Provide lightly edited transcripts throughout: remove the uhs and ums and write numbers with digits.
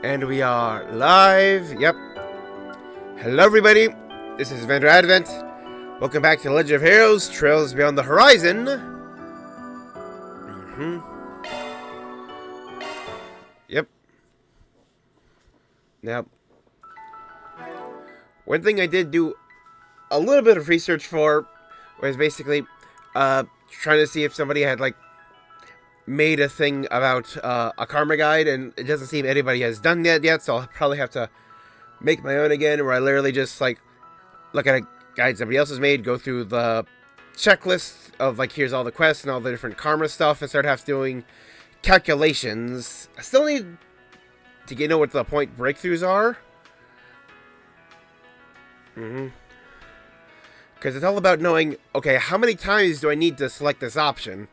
And we are live. Yep. Hello, everybody. This is Vendor Advent. Welcome back to Legend of Heroes: Trails Beyond the Horizon. Yep. Now, one thing I did do a little bit of research for was basically trying to see if somebody had made a thing about a karma guide, and it doesn't seem anybody has done that yet, so I'll probably have to make my own again, where I literally just look at a guide somebody else has made, go through the checklist of here's all the quests and all the different karma stuff, and start doing calculations. I still need to know what the point breakthroughs are. Because it's all about knowing, okay, how many times do I need to select this option?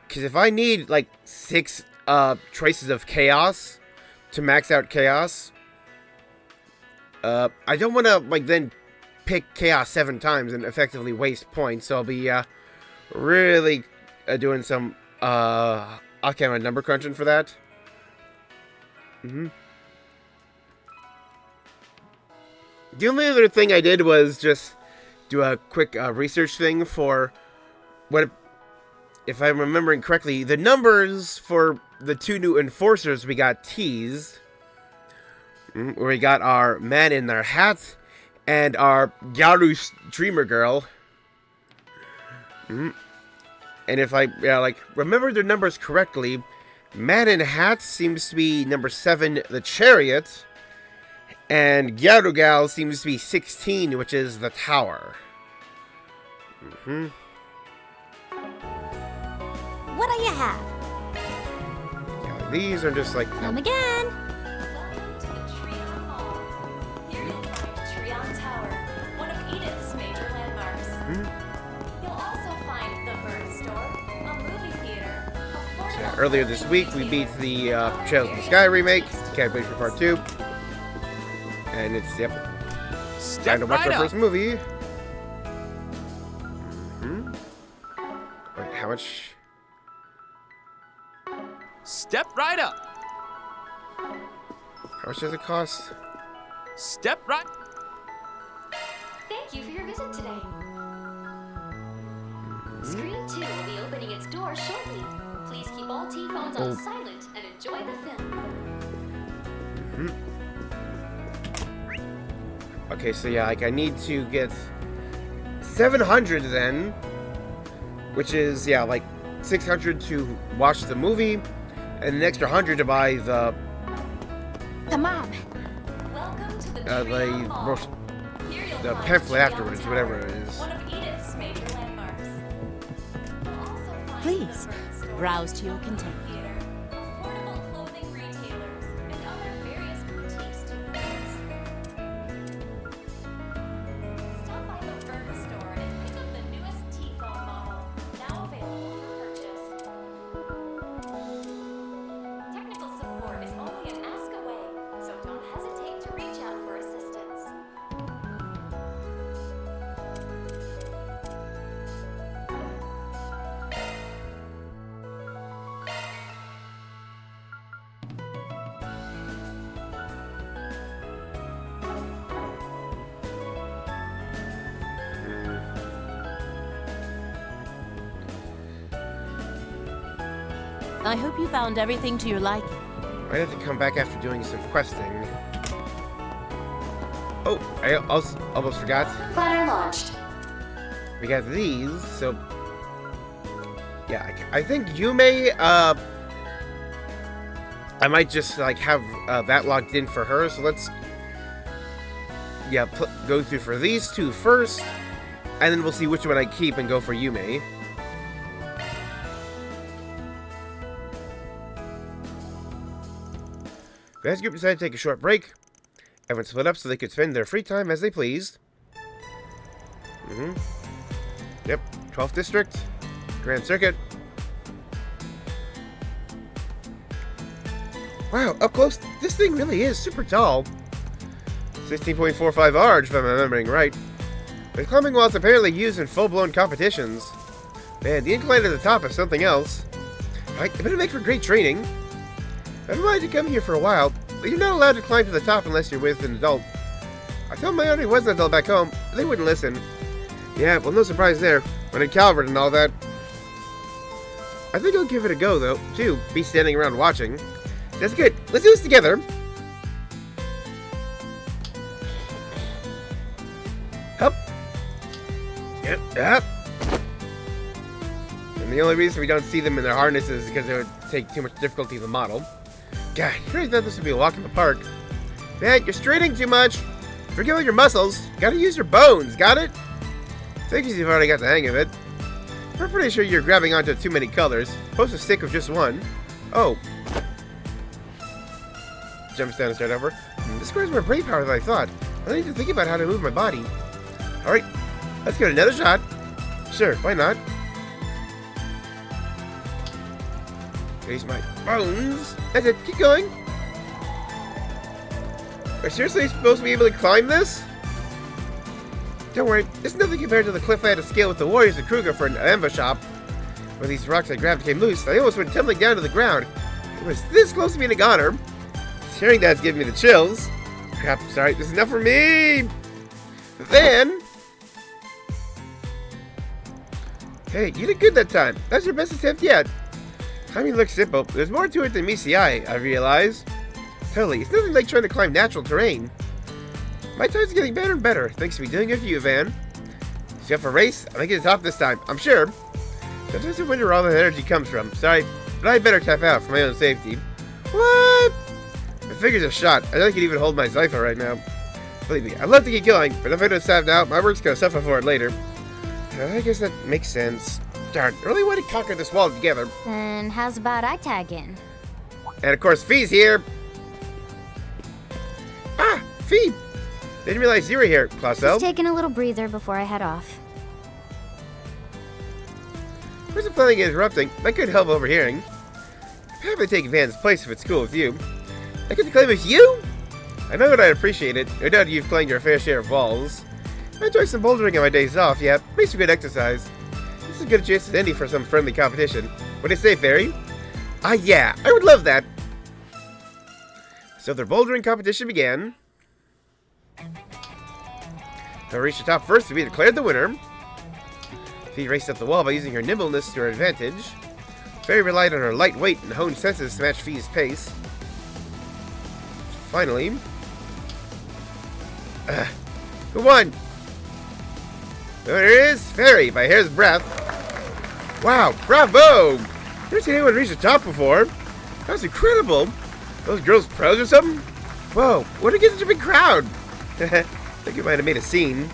Because if I need, 6 choices of chaos to max out chaos, I don't want to, then pick chaos 7 times and effectively waste points. So I'll be, really doing some, off-camera number crunching for that. The only other thing I did was just do a quick research thing for what... If I'm remembering correctly, the numbers for the 2 new enforcers we got teased. Where we got our man in their hat and our Gyaru streamer girl. And if I remember their numbers correctly, man in hat seems to be number 7, the chariot. And Gyaru gal seems to be 16, which is the tower. What do you have? Yeah, these are just Come again. Welcome to the Trion Hall. Here you'll find Trion Tower, one of Edith's major landmarks. You'll also find the Bird Store, a movie theater, So yeah, earlier this week we beat the Trails in the Sky remake. Can't wait for part 2. And it's time to watch our first movie. Wait, how much? Step right up. How much does it cost? Step right. Thank you for your visit today. Screen 2 will be opening its doors shortly. Please keep all T-phones on silent and enjoy the film. Okay, so yeah, I need to get 700 then, which is 600 to watch the movie, and an extra 100 to buy the Mom. Welcome to the Trion Hall. Here you'll the find pamphlet Trion afterwards, Tower, whatever it is. one of Edith's major landmarks. You'll also find Please, the Bird Store, browse to your content. theater, affordable clothing retailers, and other various boutiques to purchase. Stop by the Bird Store and pick up the newest T-phone model, now available for purchase. Technical support is only an ask away, so don't hesitate to reach out for assistance. I hope you found everything to your liking. Might have to come back after doing some questing. Oh, I also almost forgot. Planner launched. We got these, so yeah, I think you may. I might just have that logged in for her. So let's go through for these 2 first, and then we'll see which one I keep and go for Yume. The group decided to take a short break. Everyone split up so they could spend their free time as they pleased. Yep, 12th District, Grand Circuit. Wow, up close, this thing really is super tall. 16.45 arch, if I'm remembering right. The climbing wall is apparently used in full-blown competitions. Man, the incline at the top is something else. It better make for great training. I've been wanting to come here for a while. but you're not allowed to climb to the top unless you're with an adult. I told my already was an adult back home, but they wouldn't listen. Yeah, well, no surprise there. When in Calvert and all that. I think I'll give it a go, though, too. Be standing around watching. That's good. Let's do this together. Up. Yep, up. And the only reason we don't see them in their harnesses is because it would take too much difficulty to model. God, I really thought this would be a walk in the park. Man, you're straining too much. Forget all your muscles. Gotta use your bones, got it? Figures you've already got the hang of it. I'm pretty sure you're grabbing onto too many colors. Supposed to stick with just one. Oh. Jumps down and start over. This requires more brain power than I thought. I need to think about how to move my body. Alright, let's give it another shot. Sure, why not? Use my bones. That's it, keep going. Are you seriously supposed to be able to climb this? Don't worry, it's nothing compared to the cliff I had to scale with the warriors at Kruger for an ambush op. When these rocks I grabbed came loose, I almost went tumbling down to the ground. It was this close to being a goner. Hearing that's giving me the chills. Crap, sorry, this is enough for me! Then... Hey, you did good that time. That's your best attempt yet. Climbing looks simple, but there's more to it than meets the eye, I realize. Totally, it's nothing like trying to climb natural terrain. My time's getting better and better, thanks to me doing it for you, Van. So you up for a race? I'll make it to the top this time, I'm sure. Sometimes I wonder where all that energy comes from. Sorry, but I'd better tap out for my own safety. What? My figure's a shot. I don't think I can even hold my Zypher right now. Believe me, I'd love to keep going, but if I don't stop now, my work's gonna suffer for it later. I guess that makes sense. Darn, I really want to conquer this wall together. Then how's about I tag in? And of course, Fee's here. Ah, Fee! Didn't realize you were here, Clausel. Just taking a little breather before I head off. I wasn't planning on interrupting. I couldn't help overhearing. I'm happy to take Van's place if it's cool with you. I get to claim it's you? I know that I'd appreciate it. No doubt you've claimed your fair share of walls. I enjoy some bouldering on my days off, yeah. Makes for good exercise. This is as good a chance as any for some friendly competition. What do you say, Fairy? Ah, yeah, I would love that. So their bouldering competition began. Whoever reached the top first to be declared the winner. Fee raced up the wall by using her nimbleness to her advantage. Fairy relied on her light weight and honed senses to match Fee's pace. Finally... who won? There it is, Fairy, by hair's breadth. Wow, bravo! Never seen anyone reach the top before. That was incredible. Those girls pros or something? Whoa, what did it get such a big crowd? I think you might have made a scene.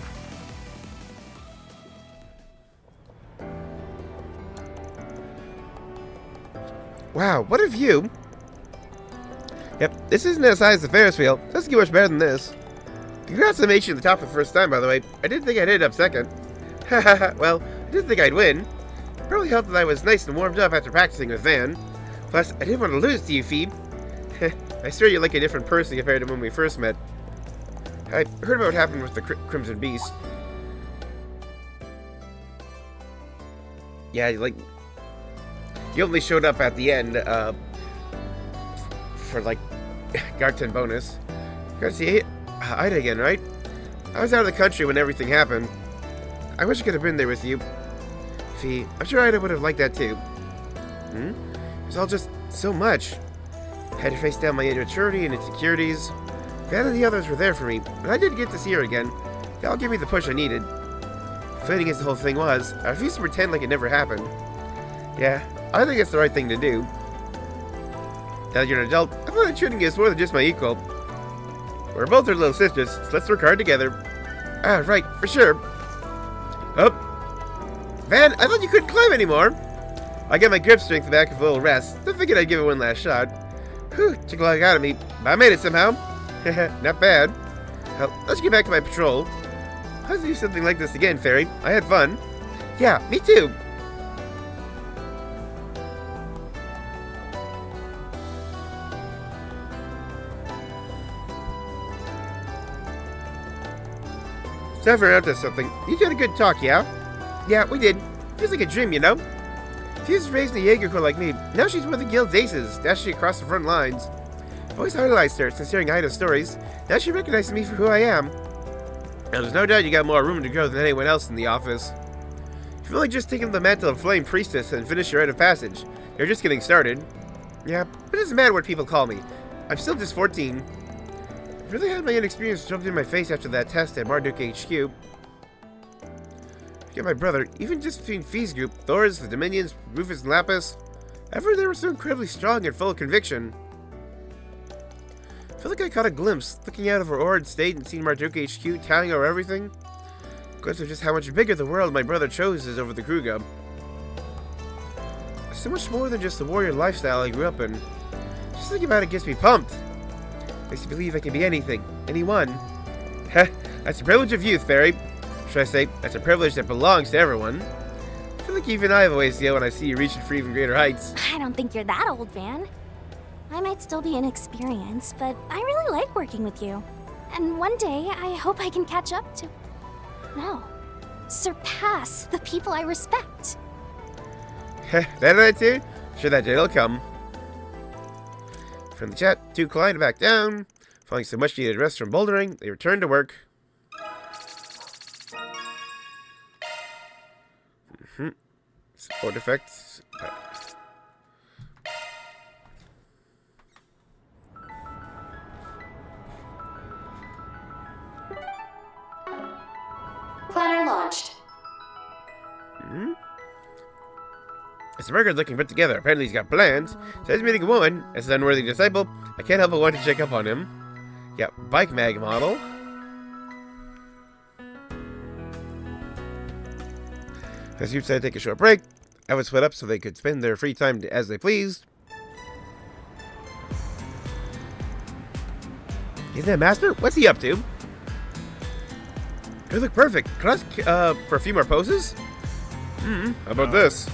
Wow, what a view. Yep, this isn't as high as the Ferris wheel. Doesn't get much better than this. Congrats on making it to the top for the first time, by the way. I didn't think I'd end up second. Well, I didn't think I'd win. It probably helped that I was nice and warmed up after practicing with Van. Plus, I didn't want to lose to you, Phoebe. I swear you're like a different person compared to when we first met. I heard about what happened with the Crimson Beast. Yeah, like... You only showed up at the end, for, like, Guard 10 bonus. Gotta see Ida again, right? I was out of the country when everything happened. I wish I could have been there with you. Fee, I'm sure Ida would have liked that too. It was all just so much. I had to face down my immaturity and insecurities. Van and the others were there for me, but I did get to see her again. They all gave me the push I needed. Fitting as the whole thing was, I refused to pretend like it never happened. Yeah, I think it's the right thing to do. Now that you're an adult, I find that treating you as more than just my equal. We're both her little sisters, so let's work hard together. Ah, right, for sure. Oh. Van, I thought you couldn't climb anymore. I got my grip strength back with a little rest. I figured I'd give it one last shot. Whew, took a lot out of me, but I made it somehow. Not bad. Well, let's get back to my patrol. Let's do something like this again, Fairy. I had fun. Yeah, me too. Never up to something. You got a good talk, yeah? Yeah, we did. Feels like a dream, you know? She was raised in a Jaeger Corps like me. Now she's one of the guild's aces, dashing across the front lines. I've always idolized her, considering Ida's stories. Now she recognizes me for who I am. Now, there's no doubt you got more room to grow than anyone else in the office. You've only just taken the mantle of Flame Priestess and finished your rite of passage. You're just getting started. Yeah, but it doesn't matter what people call me. I'm still just 14. I really had my inexperience jumped in my face after that test at Marduk HQ. Forget my brother, even just between Fee's group, Thor's, the Dominions, Rufus, and Lapis, I heard they were so incredibly strong and full of conviction. I feel like I caught a glimpse, looking out of our Ord state and seeing Marduk HQ tallying over everything. A glimpse of just how much bigger the world my brother chose is over the Kruga. So much more than just the warrior lifestyle I grew up in. Just thinking about it gets me pumped. Makes me believe I can be anything, anyone. Heh, that's the privilege of youth, Fairy. Should I say, that's a privilege that belongs to everyone. I feel like even I have a ways to go when I see you reaching for even greater heights. I don't think you're that old, Van. I might still be inexperienced, but I really like working with you. And one day, I hope I can catch up to... No. Surpass the people I respect. Heh, that attitude? Sure, that day will come. From the chat, 2 climbed back down. Following some much needed rest from bouldering, they returned to work. Support effects. Planner launched. Spriggan's looking put together. Apparently he's got plans. Says meeting a woman as an unworthy disciple. I can't help but want to check up on him. Yeah, bike mag model. As you said, take a short break. I would split up so they could spend their free time as they pleased. Isn't that Master? What's he up to? You look perfect. Can I ask for a few more poses? How about this?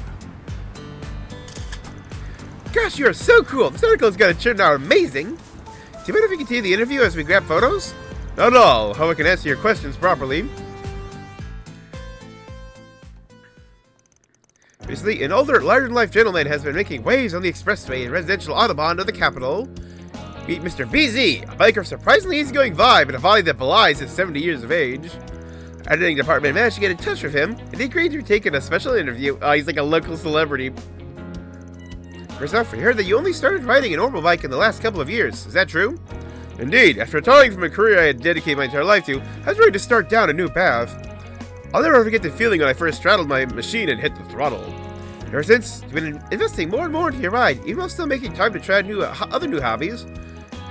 Gosh, you are so cool! This article's gonna turn out amazing! Do you mind if we continue the interview as we grab photos? Not at all. How I can answer your questions properly. Recently, an older, larger-than-life gentleman has been making waves on the expressway and residential autobahn of the capital. Meet Mr. BZ, a biker of surprisingly easygoing vibe and a body that belies his 70 years of age. Our editing department managed to get in touch with him, and he agreed to take a special interview. He's like a local celebrity. First off, we heard that you only started riding an orbital bike in the last couple of years. Is that true? Indeed. After retiring from a career I had dedicated my entire life to, I was ready to start down a new path. I'll never forget the feeling when I first straddled my machine and hit the throttle. Ever since, you've been investing more and more into your ride, even while still making time to try other new hobbies.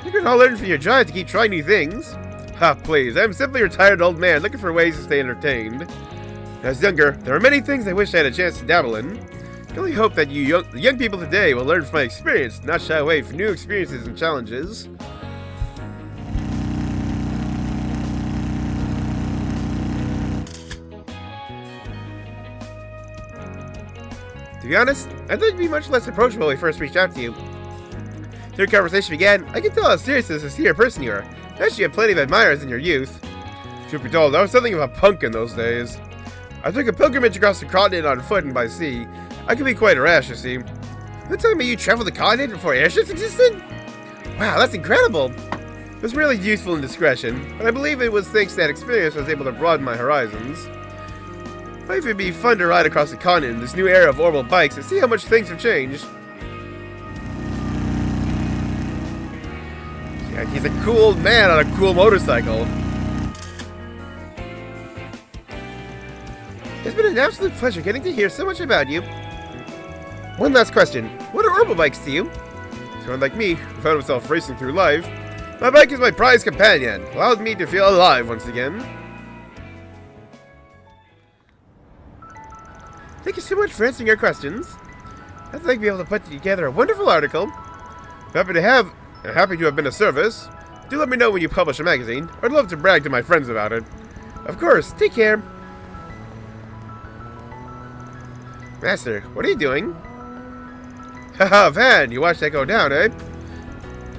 You can all learn from your drive to keep trying new things. Ha, please, I'm simply a retired old man looking for ways to stay entertained. When I was younger, there were many things I wish I had a chance to dabble in. I can only hope that the young people today will learn from my experience, not shy away from new experiences and challenges. To be honest, I thought you'd be much less approachable when I first reached out to you. Through the conversation began, I could tell how serious this is a person you are. Actually, you had plenty of admirers in your youth. Truth be told, I was something of a punk in those days. I took a pilgrimage across the continent on foot and by sea. I could be quite rash, you see. You're telling me you traveled the continent before airships existed? Wow, that's incredible! It was really useful indiscretion, but I believe it was thanks to that experience I was able to broaden my horizons. I think it'd be fun to ride across the continent in this new era of orbital bikes and see how much things have changed. Yeah, he's a cool man on a cool motorcycle. It's been an absolute pleasure getting to hear so much about you. One last question. What are orbital bikes to you? Someone like me, who found himself racing through life, my bike is my prized companion, allowing me to feel alive once again. Thank you so much for answering our questions. I'd like to be able to put together a wonderful article. Happy to have been of service. Do let me know when you publish a magazine. I'd love to brag to my friends about it. Of course, take care. Master, what are you doing? Haha, Van, you watched that go down, eh?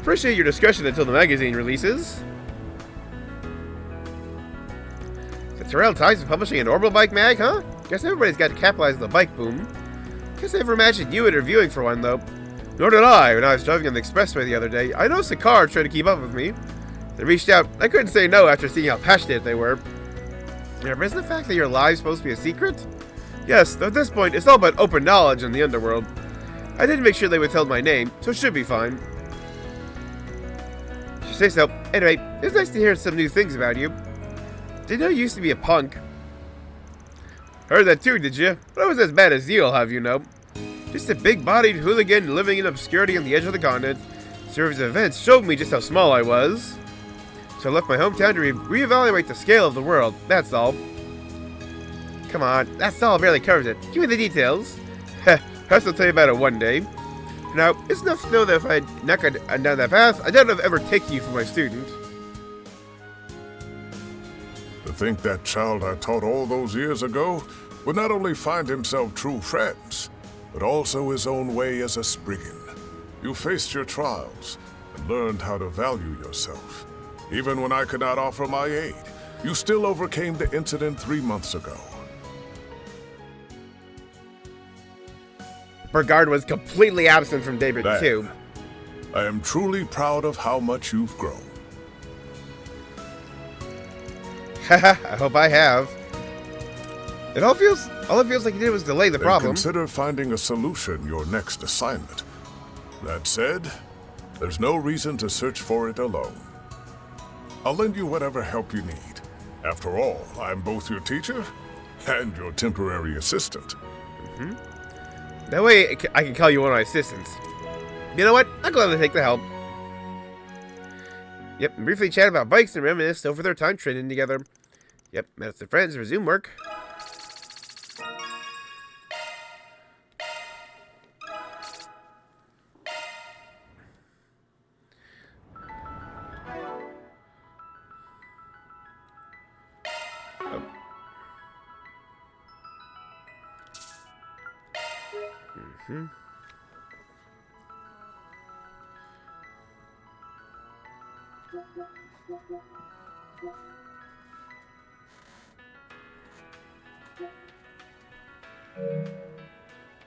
Appreciate your discussion until the magazine releases. It's real times of publishing an orbital bike mag, huh? Guess everybody's got to capitalize on the bike boom. Guess I never imagined you interviewing for one, though. Nor did I. When I was driving on the expressway the other day, I noticed a car trying to keep up with me. They reached out. I couldn't say no after seeing how passionate they were. Yeah, isn't the fact that your live's supposed to be a secret? Yes, though at this point, it's all about open knowledge in the underworld. I did make sure they withheld my name, so it should be fine. You say so. Anyway, it's nice to hear some new things about you. Didn't know you used to be a punk. Heard that too, did you? But I was as bad as you'll have you know. Just a big-bodied hooligan living in obscurity on the edge of the continent. Series of events showed me just how small I was. So I left my hometown to reevaluate the scale of the world, that's all. Come on, that all barely covers it. Give me the details. Heh, perhaps I'll tell you about it one day. For now, it's enough to know that if I had not gone down that path, I doubt I'd ever take you for my student. To think that child I taught all those years ago would not only find himself true friends, but also his own way as a Spriggan. You faced your trials and learned how to value yourself. Even when I could not offer my aid, you still overcame the incident 3 months ago. Burgard was completely absent from Daybreak 2. I am truly proud of how much you've grown. Haha, I hope I have. All it feels like you did was delay the Then problem. consider finding a solution your next assignment. That said, there's no reason to search for it alone. I'll lend you whatever help you need. After all, I'm both your teacher and your temporary assistant. That way, I can call you one of my assistants. You know what? I'm glad to take the help. Yep, and briefly chat about bikes and reminisced over their time training together. Yep, met with their friends, resume work.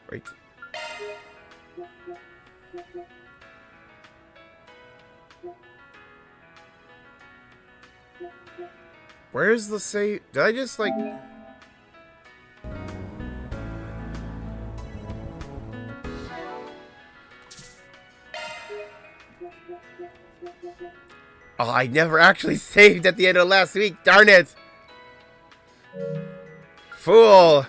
Right. Where's the save? Did I just like... Oh, I never actually saved at the end of last week. Darn it. Fool.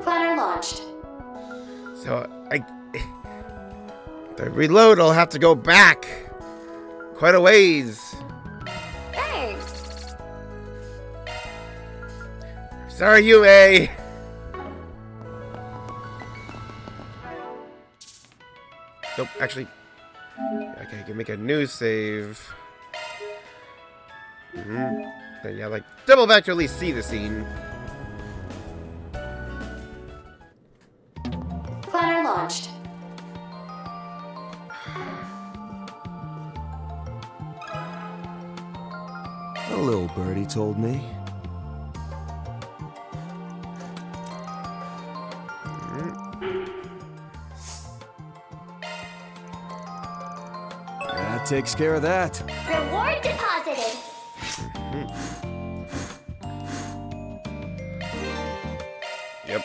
Planner launched. So, to reload, I'll have to go back. Quite a ways. Thanks. Sorry, Yume. Nope, actually. Okay, I can make a new save. Then yeah, like, double back to at least see the scene. Planner launched. A little birdie told me. That takes care of that. Reward deposited. Yep.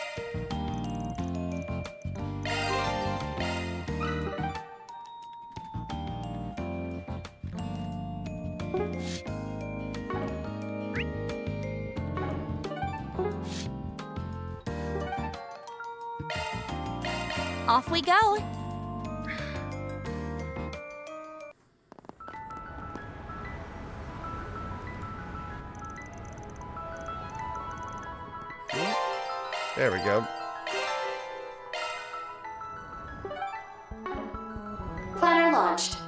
Off we go. There we go. Planner launched.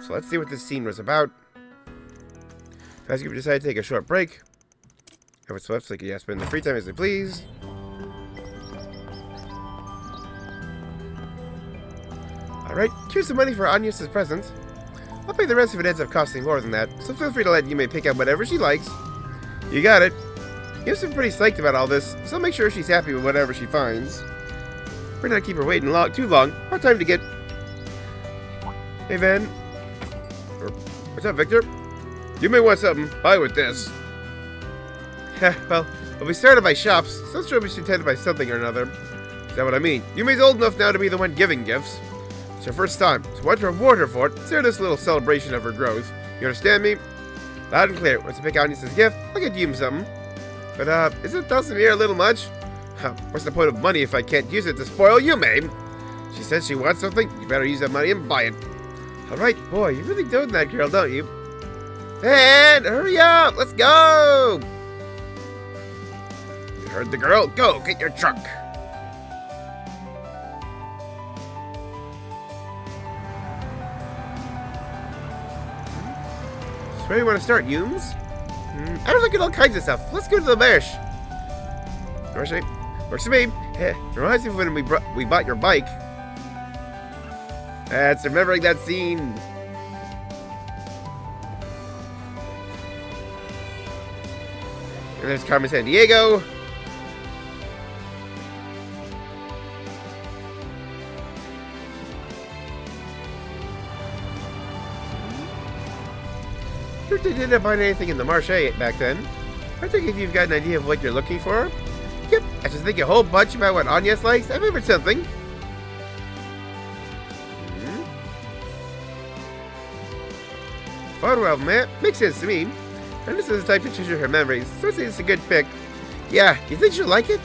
So let's see what this scene was about. As you decide to take a short break. Have so like yeah, spend the free time as they please. Alright, here's the money for Agnes' present. I'll pay the rest if it ends up costing more than that, so feel free to let Yume pick out whatever she likes. You got it. Yume's been pretty psyched about all this, so I'll make sure she's happy with whatever she finds. We're not keep her waiting too long. Hard time to get... Hey, Van. What's up, Victor? You may want something. Buy with this. Well, we started by shops, so let's sure we should tend by something or another. Is that what I mean? Yume's old enough now to be the one giving gifts. It's her first time, so why don't you reward her for it? Consider this little celebration of her growth. You understand me? Loud and clear. Once you pick out Agnes' gift, I'll get Yume something. But, isn't 1,000 a year a little much? What's the point of money if I can't use it to spoil Yume? She says she wants something, you better use that money and buy it. Alright, boy, you're really doing that girl, don't you? Van, hurry up! Let's go! You heard the girl? Go, get your trunk! So where do you want to start, Yumes? I don't look at all kinds of stuff. Let's go to the marsh. Works for me. Reminds me of when we bought your bike. That's remembering that scene. And there's Carmen San Diego. Sure they didn't find anything in the marche back then. I think if you've got an idea of what you're looking for. Yep, I just think a whole bunch about what Agnes likes. I remembered something. Photo album, man. Makes sense to me. Agnes is the type to treasure her memories, so I think it's a good pick. Yeah, you think she'll like it?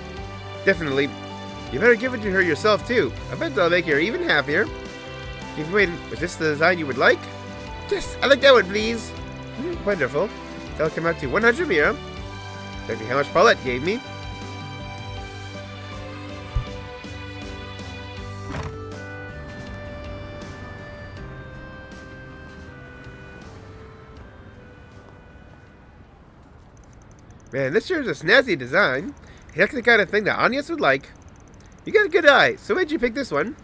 Definitely. You better give it to her yourself, too. I bet that'll make her even happier. Keep waiting. Was this the design you would like? Yes, I like that one, please. Wonderful. That'll come out to 100 Mira. Exactly how much Paulette gave me. Man, this sure is a snazzy design. Exactly the kind of thing that Agnes would like. You got a good eye, so why'd you pick this one?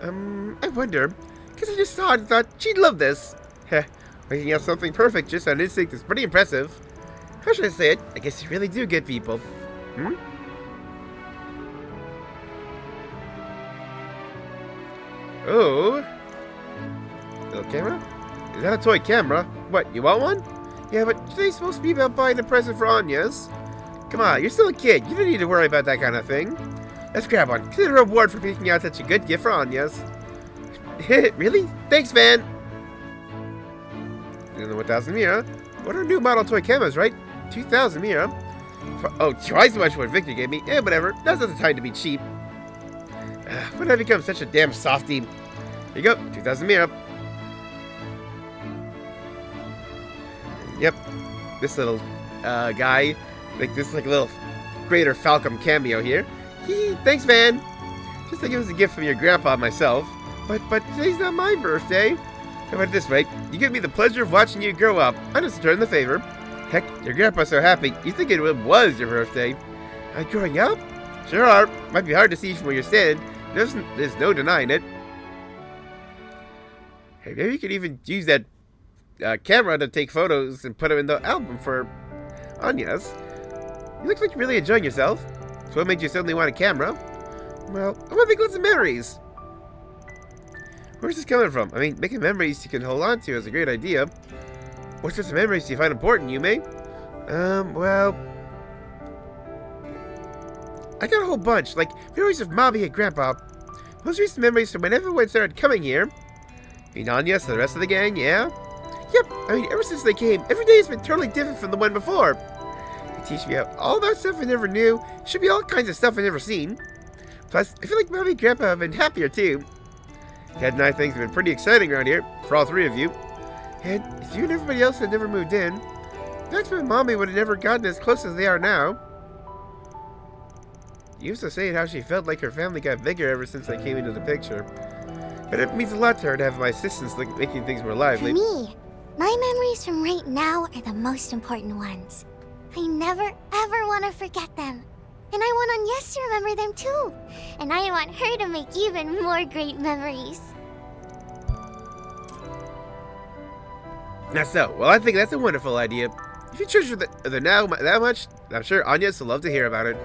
I wonder. Because I just saw it and thought she'd love this. Heh, making out something perfect just on instinct is pretty impressive. How should I say it? I guess you really do get people. Oh. Little camera? Is that a toy camera? What, you want one? Yeah, but today's supposed to be about buying a present for Agnes. Come on, you're still a kid. You don't need to worry about that kind of thing. Let's grab one. Consider a reward for picking out such a good gift for Agnes. Really? Thanks, Van. And the 1,000 Mira. What are new model toy cameras, right? 2,000 Mira. Oh, twice as much what Victor gave me. Eh, whatever. Now's not the time to be cheap. When did I become such a damn softie? Here you go. 2,000 Mira. Yep. This little guy. Like this like a little Greater Falcom cameo here. Thanks, Van. Just think it was a gift from your grandpa and myself. But today's not my birthday. How about it this way? You give me the pleasure of watching you grow up. I just return the favor. Heck, your grandpa's so happy, you think it was your birthday. Growing up? Sure are. Might be hard to see from where you're standing. There's no denying it. Hey, maybe you could even use that camera to take photos and put them in the album for Agnes. You look like you're really enjoying yourself. So what made you suddenly want a camera? Well, I want to make lots of memories. Where's this coming from? I mean, making memories you can hold on to is a great idea. What sorts of memories do you find important, Yume? Well... I got a whole bunch, like memories of Mommy and Grandpa. Most recent memories from when everyone started coming here. mean, Agnes and the rest of the gang, yeah? Yep, I mean, ever since they came, every day has been totally different from the one before. They teach me all that stuff I never knew. Should be all kinds of stuff I never seen. Plus, I feel like Mommy and Grandpa have been happier too. Dad and I think have been pretty exciting around here, for all three of you. And if you and everybody else had never moved in, that's when Mommy would have never gotten as close as they are now. You used to say how she felt like her family got bigger ever since I came into the picture. But it means a lot to her to have my assistants making things more lively. For me, my memories from right now are the most important ones. I never, ever want to forget them. And I want Agnes to remember them too. And I want her to make even more great memories. That's so. Well, I think that's a wonderful idea. If you treasure the now that much, I'm sure Anya's will love to hear about it.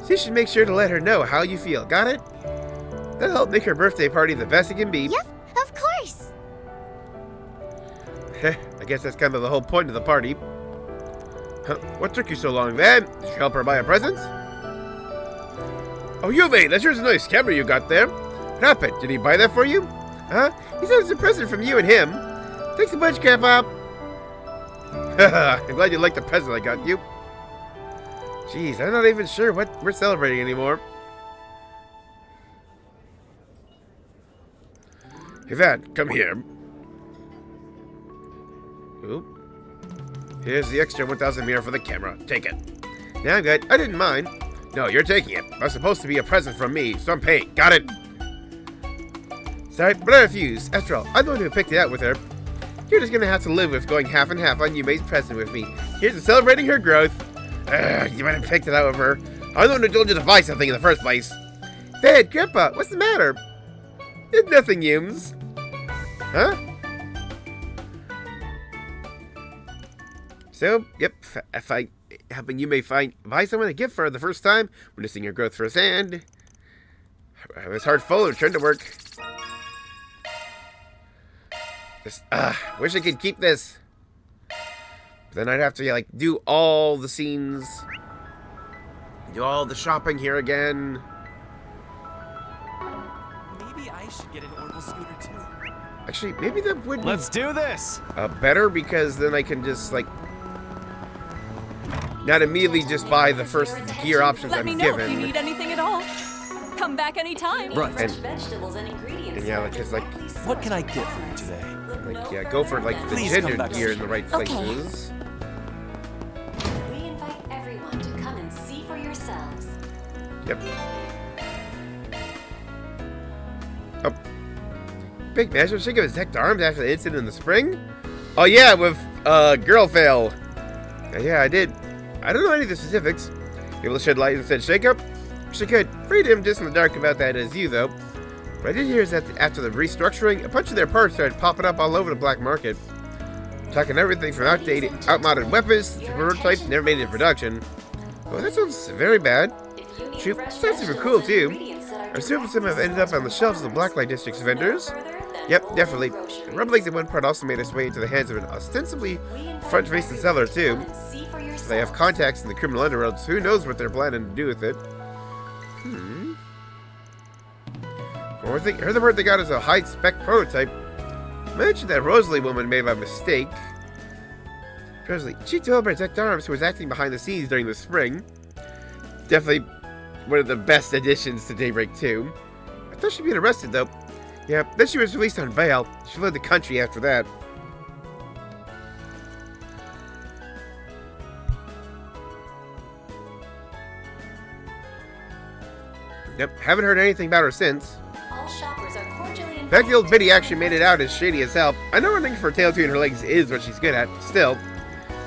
So you should make sure to let her know how you feel. Got it? That'll help make her birthday party the best it can be. Yep, of course. I guess that's kind of the whole point of the party. Huh, what took you so long, then? Did you help her buy a present? Oh, you mate, that's yours a nice camera you got there. What happened? Did he buy that for you? Huh? He said it's a present from you and him. Thanks a bunch, Grandpa. I'm glad you liked the present I got you. Jeez, I'm not even sure what we're celebrating anymore. Hey, Van, come here. Oop. Here's the extra 1,000 mirror for the camera. Take it. Now I'm good. I didn't mind. No, you're taking it. That's supposed to be a present from me, so I'm paying. Got it? Sorry, but I refuse. After all, I'm the one who picked it out with her. You're just gonna have to live with going half and half on Yume's present with me. Here's to celebrating her growth. You might have picked it out of her. I'm the one who told you to buy something in the first place. Dad, Grandpa, what's the matter? It's nothing, Yums. Huh? So, yep, if I helping Yume buy someone a gift for her the first time, witnessing her growth firsthand. His heart full and returned to work. Just, wish I could keep this. But then I'd have to, like, do all the scenes. Do all the shopping here again. Maybe I should get an Oracle scooter too. Actually, maybe that would Let's do this. be better, because then I can just, like, not immediately just buy the first gear options Let I'm me know given. if you need anything at all. Come back anytime. Right. Fresh vegetables and ingredients. And yeah, like, just like, What can I get for you today? like, yeah, go for like the Please come gendered back gear in the right Okay. places. We invite everyone to come and see for yourselves. Yep. Oh. Big Master, shake of his decked arms after the incident in the spring? Oh yeah, with girl fail. Yeah, I did. I don't know any of the specifics. Able to shed light and said shake up? She could. Freed him just in the dark about that as you though. What I did hear is that after the restructuring, a bunch of their parts started popping up all over the black market. Talking everything from outmoded weapons to prototypes never made into production. Oh, that sounds very bad. Shoot, sounds super cool too. I assume some have ended up on the shelves of the Blacklight District's vendors. Yep, definitely. The rumblings in one part also made its way into the hands of an ostensibly front-facing seller too. They have contacts in the criminal underworld, so who knows what they're planning to do with it. Or I heard the word they got is a high-spec prototype. Mentioned that Rosalie woman made by mistake. Rosalie, she told by Decked Arms, who was acting behind the scenes during the spring. Definitely one of the best additions to Daybreak 2. I thought she'd been arrested though. Yeah, then she was released on bail. She fled the country after that. Yep, haven't heard anything about her since. All shoppers are cordially In fact, the old biddy actually made it out as shady as hell. I know running for a tail between her legs is what she's good at. Still,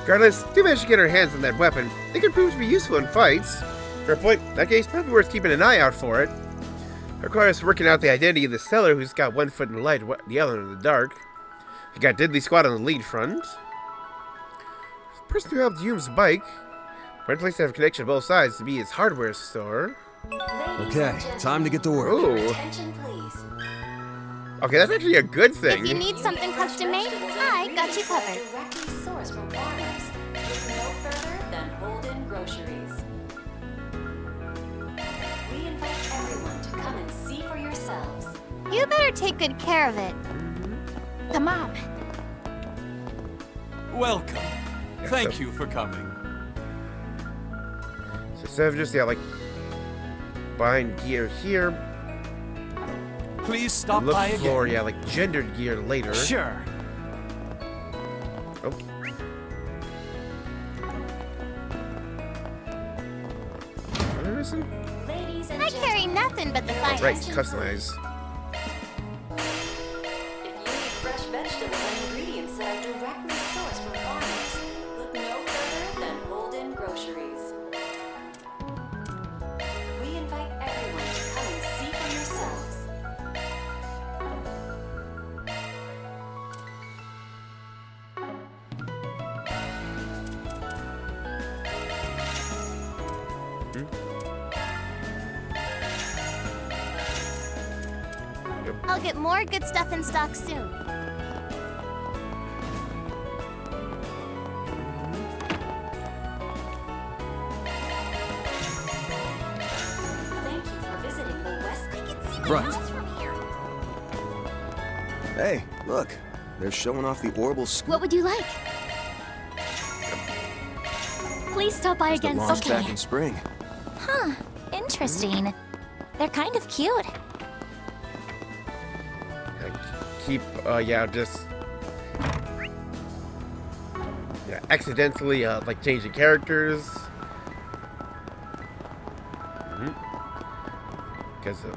regardless, do manage to get her hands on that weapon. It can prove to be useful in fights. For a point, in that case, probably worth keeping an eye out for it. Requires working out the identity of the seller who's got one foot in the light, the other in the dark. You got Diddley Squad on the lead front. The person who helped Hume's bike. One place to have a connection to both sides to be his hardware store. Okay, time to get to work. Ooh. Attention, please. Okay, that's actually a good thing. If you need something custom made, I got you covered. Directly sourced from farmers. Look no further than Holden Groceries. We invite everyone to come and see for yourselves. You better take good care of it. Come on. Welcome. Yeah, Thank so- you for coming. So instead of just, yeah, like, buying gear here, Please stop look by for, again. yeah, like, gendered gear later. Sure. Oh. What am I missing? Ladies and I gentlemen, carry nothing but the finest. Right, customize. if you need fresh vegetables and ingredients that are directly sourced from farmers, look no further than Holden Groceries. We invite everyone to come and see for yourselves. I'll get more good stuff in stock soon. Thank you for visiting the West. I can see my Right. house from here. Hey, look. They're showing off the orbital scoop What would you like? Please stop by that again. launched back in spring. Huh. Interesting. They're kind of cute. Keep, just accidentally like changing characters. Because of,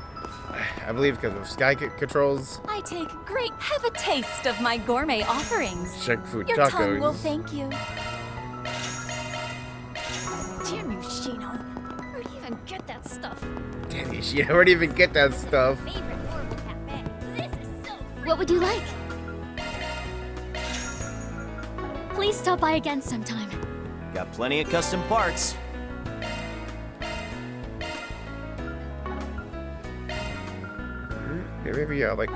I believe, because of sky controls. I take great. Have a taste of my gourmet offerings. Junk food Your tacos. tongue will thank you. Damn you, Shino. Where'd you even get that stuff? Damn you, shit! Where do you even get that stuff? Favorite horrible cafe. This is so What would you like? Please stop by again sometime. Got plenty of custom parts. Yeah, maybe like.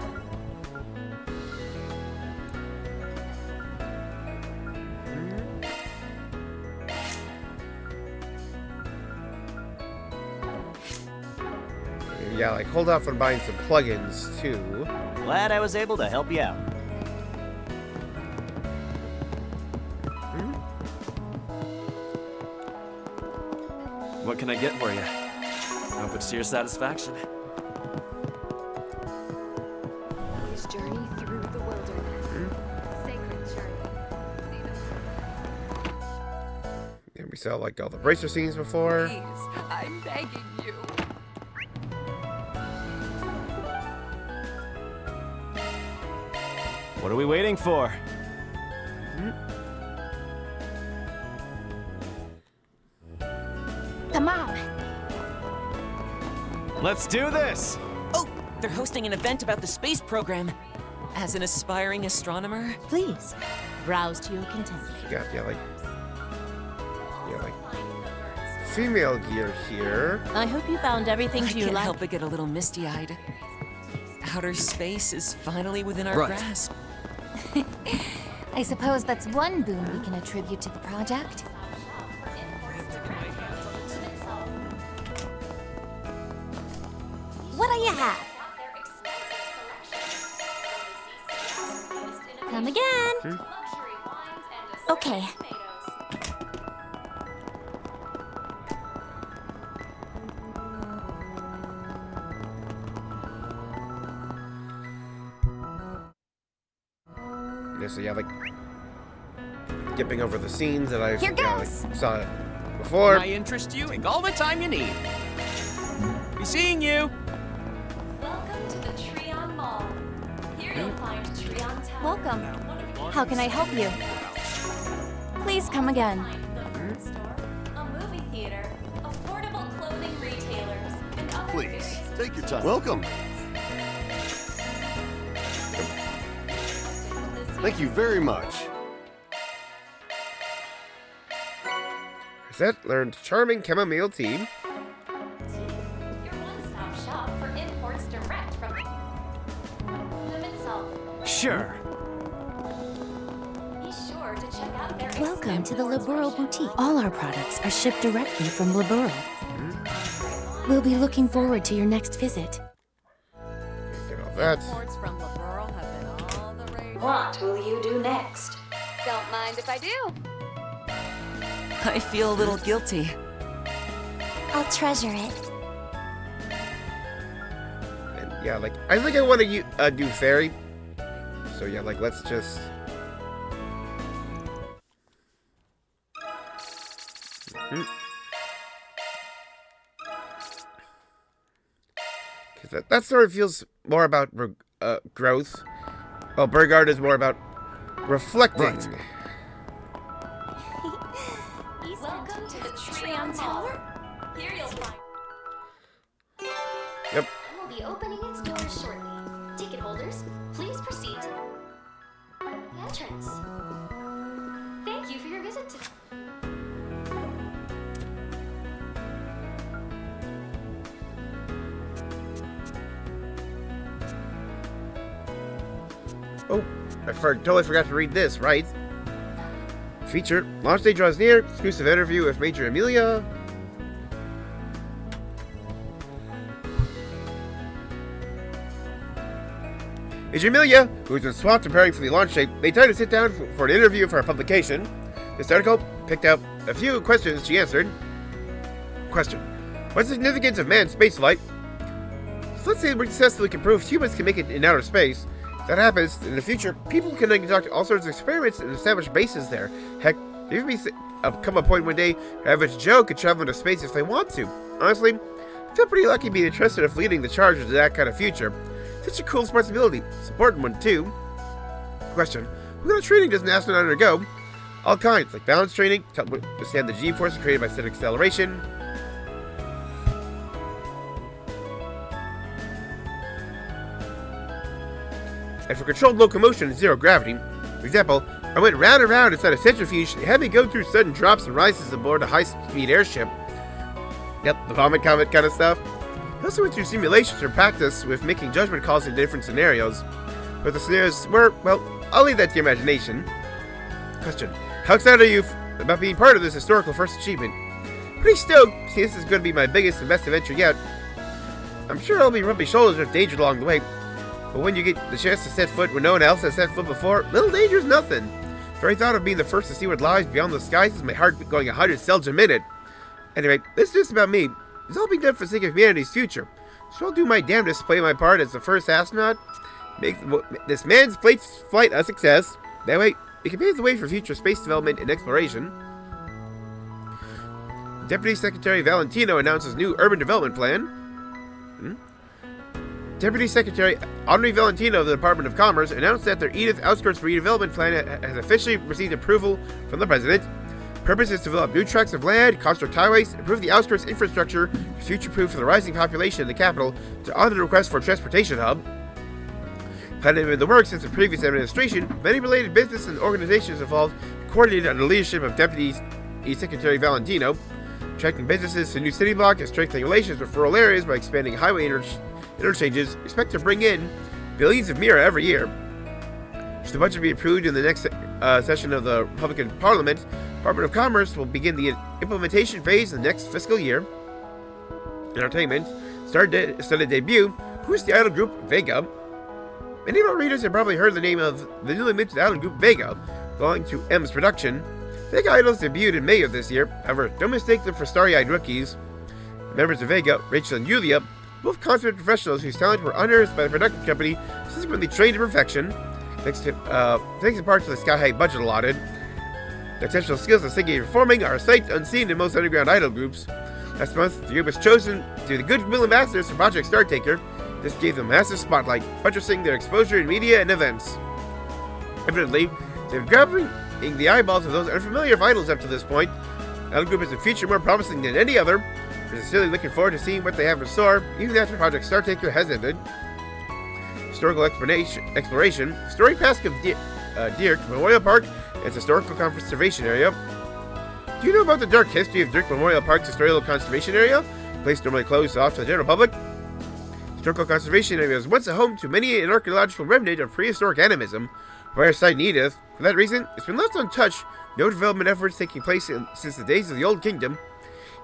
Maybe, like hold off on buying some plugins too. Glad I was able to help you out. What can I get for you? Hope it's to your satisfaction. His journey through the wilderness. Sacred journey. See the And we saw like all the bracer scenes before. Please, I'm begging you. What are we waiting for? Come on. Let's do this! Oh, they're hosting an event about the space program. As an aspiring astronomer, Please, browse to your content. You got like female gear here. I hope you found everything I to your can't liking. help but get a little misty-eyed. Outer space is finally within our Right. grasp. I suppose that's one boon we can attribute to the project. What do you have? Come again. Okay. Yeah, so like skipping over the scenes that I Here like, goes. saw before. I interest you, take all the time you need. Be seeing you! Welcome to the Treon Mall. Here you'll find Treon Tower. Welcome. How can I help you? Please come again. The bird store, a movie theater, affordable clothing retailers, and other Please, various take your time. Welcome. Thank you very much. Reset learned charming chamomile tea. Your one-stop shop for imports direct from the Midsalt. Sure. Be sure to check out their Welcome to the Laburo Boutique. All our products are shipped directly from Laburo. We'll be looking forward to your next visit. Get all that. Reports from Laburo have been all the rage. What will you do next? Don't mind if I do. I feel a little guilty. I'll treasure it. And yeah, like I think I want to do fairy. So yeah, like let's just. Because that sort of feels more about growth. Well, Burgard is more about reflecting. Right. Welcome to the Treon Tower. Here you'll find. Yep. Will be opening its doors shortly. Ticket holders, please proceed to the entrance. Thank you for your visit. Oh, totally forgot to read this, right? Feature, launch day draws near, exclusive interview with Major Amelia. Major Amelia, who has been swamped preparing for the launch date, made time to sit down for an interview for our publication. This article picked out a few questions she answered. Question: what's the significance of manned spaceflight? So let's say we successfully can prove humans can make it in outer space. If that happens, in the future, people can conduct all sorts of experiments and establish bases there. Heck, there may come a point one day where average Joe could travel into space if they want to. Honestly, I feel pretty lucky being entrusted with leading the charge into that kind of future. Such a cool responsibility. It's an important one, too. Question: what kind of training does an astronaut undergo? All kinds, like balance training, to withstand the G-forces created by static acceleration. And for controlled locomotion in zero gravity. For example, I went round and round inside a centrifuge and had me go through sudden drops and rises aboard a high-speed airship. Yep, the vomit comet kind of stuff. I also went through simulations for practice with making judgment calls in different scenarios. But the scenarios were, well, I'll leave that to your imagination. Question: how excited are you about being part of this historical first achievement? Pretty stoked, since this is going to be my biggest and best adventure yet. I'm sure I'll be rubbing shoulders with danger along the way. But when you get the chance to set foot where no one else has set foot before, little danger is nothing. The very thought of being the first to see what lies beyond the skies is my heart going 100 cells a minute. Anyway, this is just about me. It's all being done for the sake of humanity's future. So I'll do my damnedest to play my part as the first astronaut. Make this man's flight a success. That way, it can pave the way for future space development and exploration. Deputy Secretary Valentino announces new urban development plan. Deputy Secretary Henri Valentino of the Department of Commerce announced that their Edith Outskirts Redevelopment Plan has officially received approval from the President. Purpose is to develop new tracts of land, construct highways, improve the outskirts infrastructure, future-proof for the rising population in the capital, to honor the request for a transportation hub. Plan had been in the works since the previous administration. Many related business and organizations involved coordinated under the leadership of Deputy Secretary Valentino, attracting businesses to new city block and strengthening relations with rural areas by expanding highway interchanges. Expect to bring in billions of Mira every year. Should the budget be approved in the next session of the Republican Parliament, Department of Commerce will begin the implementation phase in the next fiscal year. Entertainment. Started debut. Who's the idol group Vega? Many of our readers have probably heard the name of the newly minted idol group Vega, belonging to M's production. Vega Idols debuted in May of this year. However, don't mistake them for starry-eyed rookies. The members of Vega, Rachel and Yulia, both consummate professionals whose talent were unearthed by the production company, subsequently trained to perfection, thanks in part to the sky-high budget allotted. Their exceptional skills in singing and performing are a sight unseen in most underground idol groups. Last month, the group was chosen to be the Goodwill Ambassadors for Project Startaker. This gave them a massive spotlight, buttressing their exposure in media and events. Evidently, they've been grabbing the eyeballs of those unfamiliar with idols up to this point. The idol group has a future more promising than any other. We're sincerely looking forward to seeing what they have in store, even after Project Startaker has ended. Historical exploration. Story Pass of Dirk Memorial Park and its historical conservation area. Do you know about the dark history of Dirk Memorial Park's historical conservation area? A place normally closed off to the general public. Historical conservation area was once a home to many an archaeological remnant of prehistoric animism, rare site in Edith. For that reason, it's been left untouched. No development efforts taking place since the days of the Old Kingdom.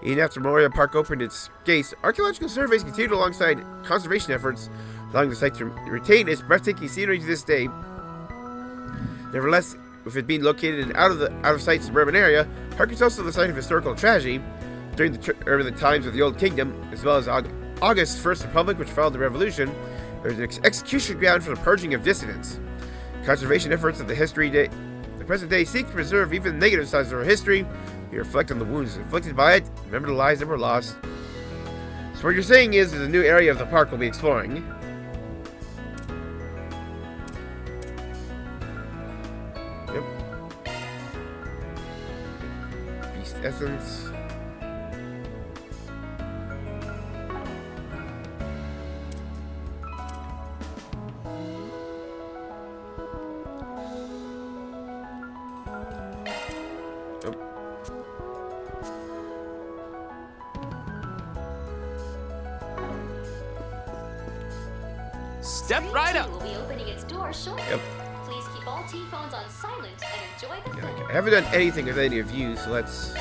Even after Memorial Park opened its gates, archaeological surveys continued alongside conservation efforts, allowing the site to retain its breathtaking scenery to this day. Nevertheless, with it being located in out-of-sight suburban area, Park is also the site of historical tragedy. During the times of the Old Kingdom, as well as August's First Republic, which followed the Revolution, there was an execution ground for the purging of dissidents. Conservation efforts of the present day seek to preserve even the negative sides of our history. We reflect on the wounds inflicted by it, remember the lives that were lost. So what you're saying is there's a new area of the park we'll be exploring. Yep. Beast Essence. Step right up. Will be opening its doors shortly. Yep. faulty phones on silent and enjoy the Yeah, film. I haven't done anything with any of you, so let's...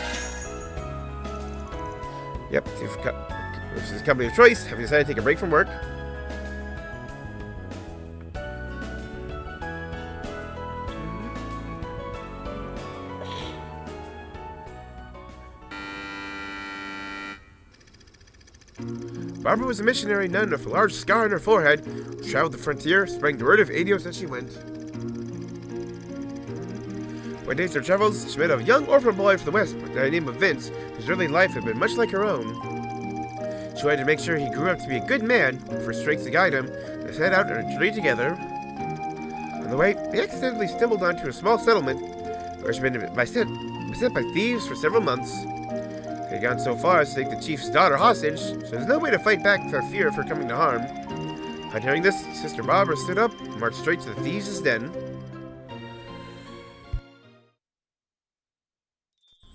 Yep, this is company of choice. Have you decided to take a break from work? Barbara was a missionary nun with a large scar on her forehead, who traveled the frontier, spreading the word of Adios as she went. One day, her travels, she met a young orphan boy from the West by the name of Vince, whose early life had been much like her own. She wanted to make sure he grew up to be a good man, for strength to guide him, and set out on a journey together. On the way, they accidentally stumbled onto a small settlement, where she'd been beset by thieves for several months. They had gone so far as to take the chief's daughter hostage, so there's no way to fight back without fear of her coming to harm. On hearing this, Sister Barbara stood up and marched straight to the thieves' den.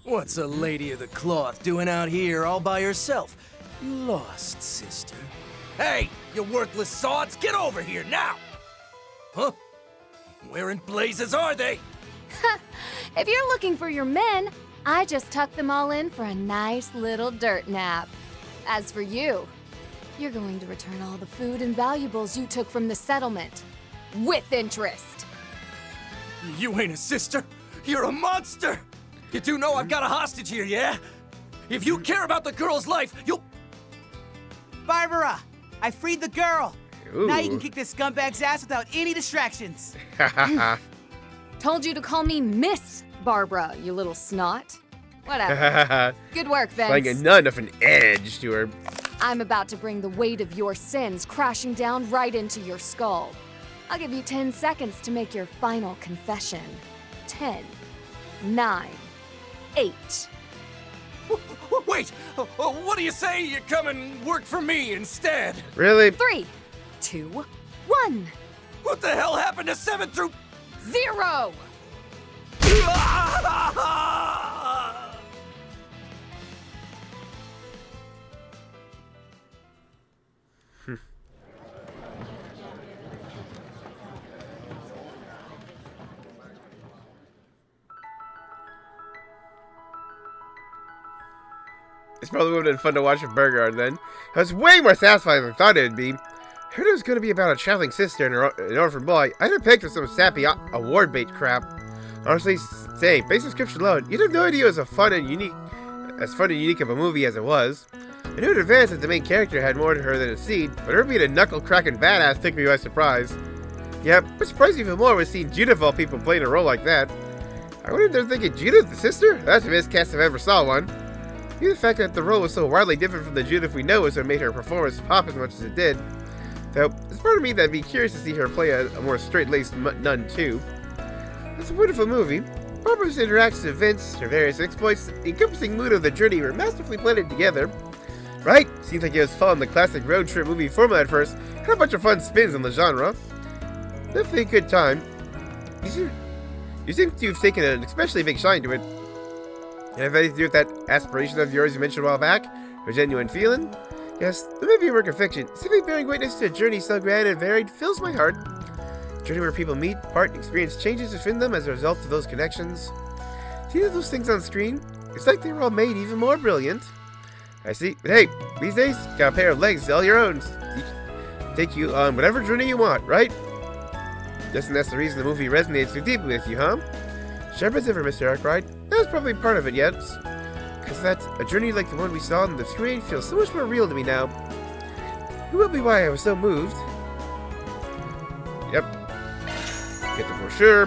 What's a lady of the cloth doing out here all by herself? You lost, sister. Hey, you worthless sods, get over here now! Huh? Where in blazes are they? If you're looking for your men, I just tucked them all in for a nice little dirt nap. As for you, you're going to return all the food and valuables you took from the settlement. With interest. You ain't a sister. You're a monster. You do know I've got a hostage here, yeah? If you care about the girl's life, you'll... Barbara, I freed the girl. Ooh. Now you can kick this scumbag's ass without any distractions. Told you to call me Miss Barbara, you little snot. Whatever. Good work, Vince. Like a nun of an edge to her. I'm about to bring the weight of your sins crashing down right into your skull. I'll give you 10 seconds to make your final confession. 10, 9, 8. Wait! What do you say you come and work for me instead? Really? 3, 2, 1. What the hell happened to 7 through... 0! It's probably would have been fun to watch with Burger then. It was way more satisfying than I thought it'd be. I heard it was going to be about a traveling sister and an orphan boy. I didn't pick for some sappy award bait crap. Honestly, say, based on description alone, you'd have no idea it was as fun and unique of a movie as it was. I knew in advance that the main character had more to her than it seemed, but her being a knuckle-cracking badass took me by surprise. Yep, what surprised me even more was seeing Judith of all people playing a role like that. I went in there thinking, Judith, the sister? That's the miscast if I ever saw one. Even the fact that the role was so wildly different from the Judith we know is what made her performance pop as much as it did. Though, there's part of me that'd be curious to see her play a more straight-laced nun, too. It's a wonderful movie. Barbara's interactions with Vince, her various exploits, the encompassing mood of the journey were masterfully blended together. Right? Seems like it was following the classic road trip movie format at first, had a bunch of fun spins on the genre. Definitely a good time. You seem to have taken an especially big shine to it. And have anything to do with that aspiration of yours you mentioned a while back? Or genuine feeling? Yes, the movie a work of fiction, simply bearing witness to a journey so grand and varied fills my heart. A journey where people meet, part, and experience changes within them as a result of those connections. See those things on screen? It's like they were all made even more brilliant. I see. But hey, these days, got a pair of legs all your own. Take you on whatever journey you want, right? Guessing that's the reason the movie resonates so deeply with you, huh? Sharp as ever, Mr. Arkwright. That's probably part of it yet. Because that's a journey like the one we saw on the screen feels so much more real to me now. It will be why I was so moved. Yep. Get the brochure.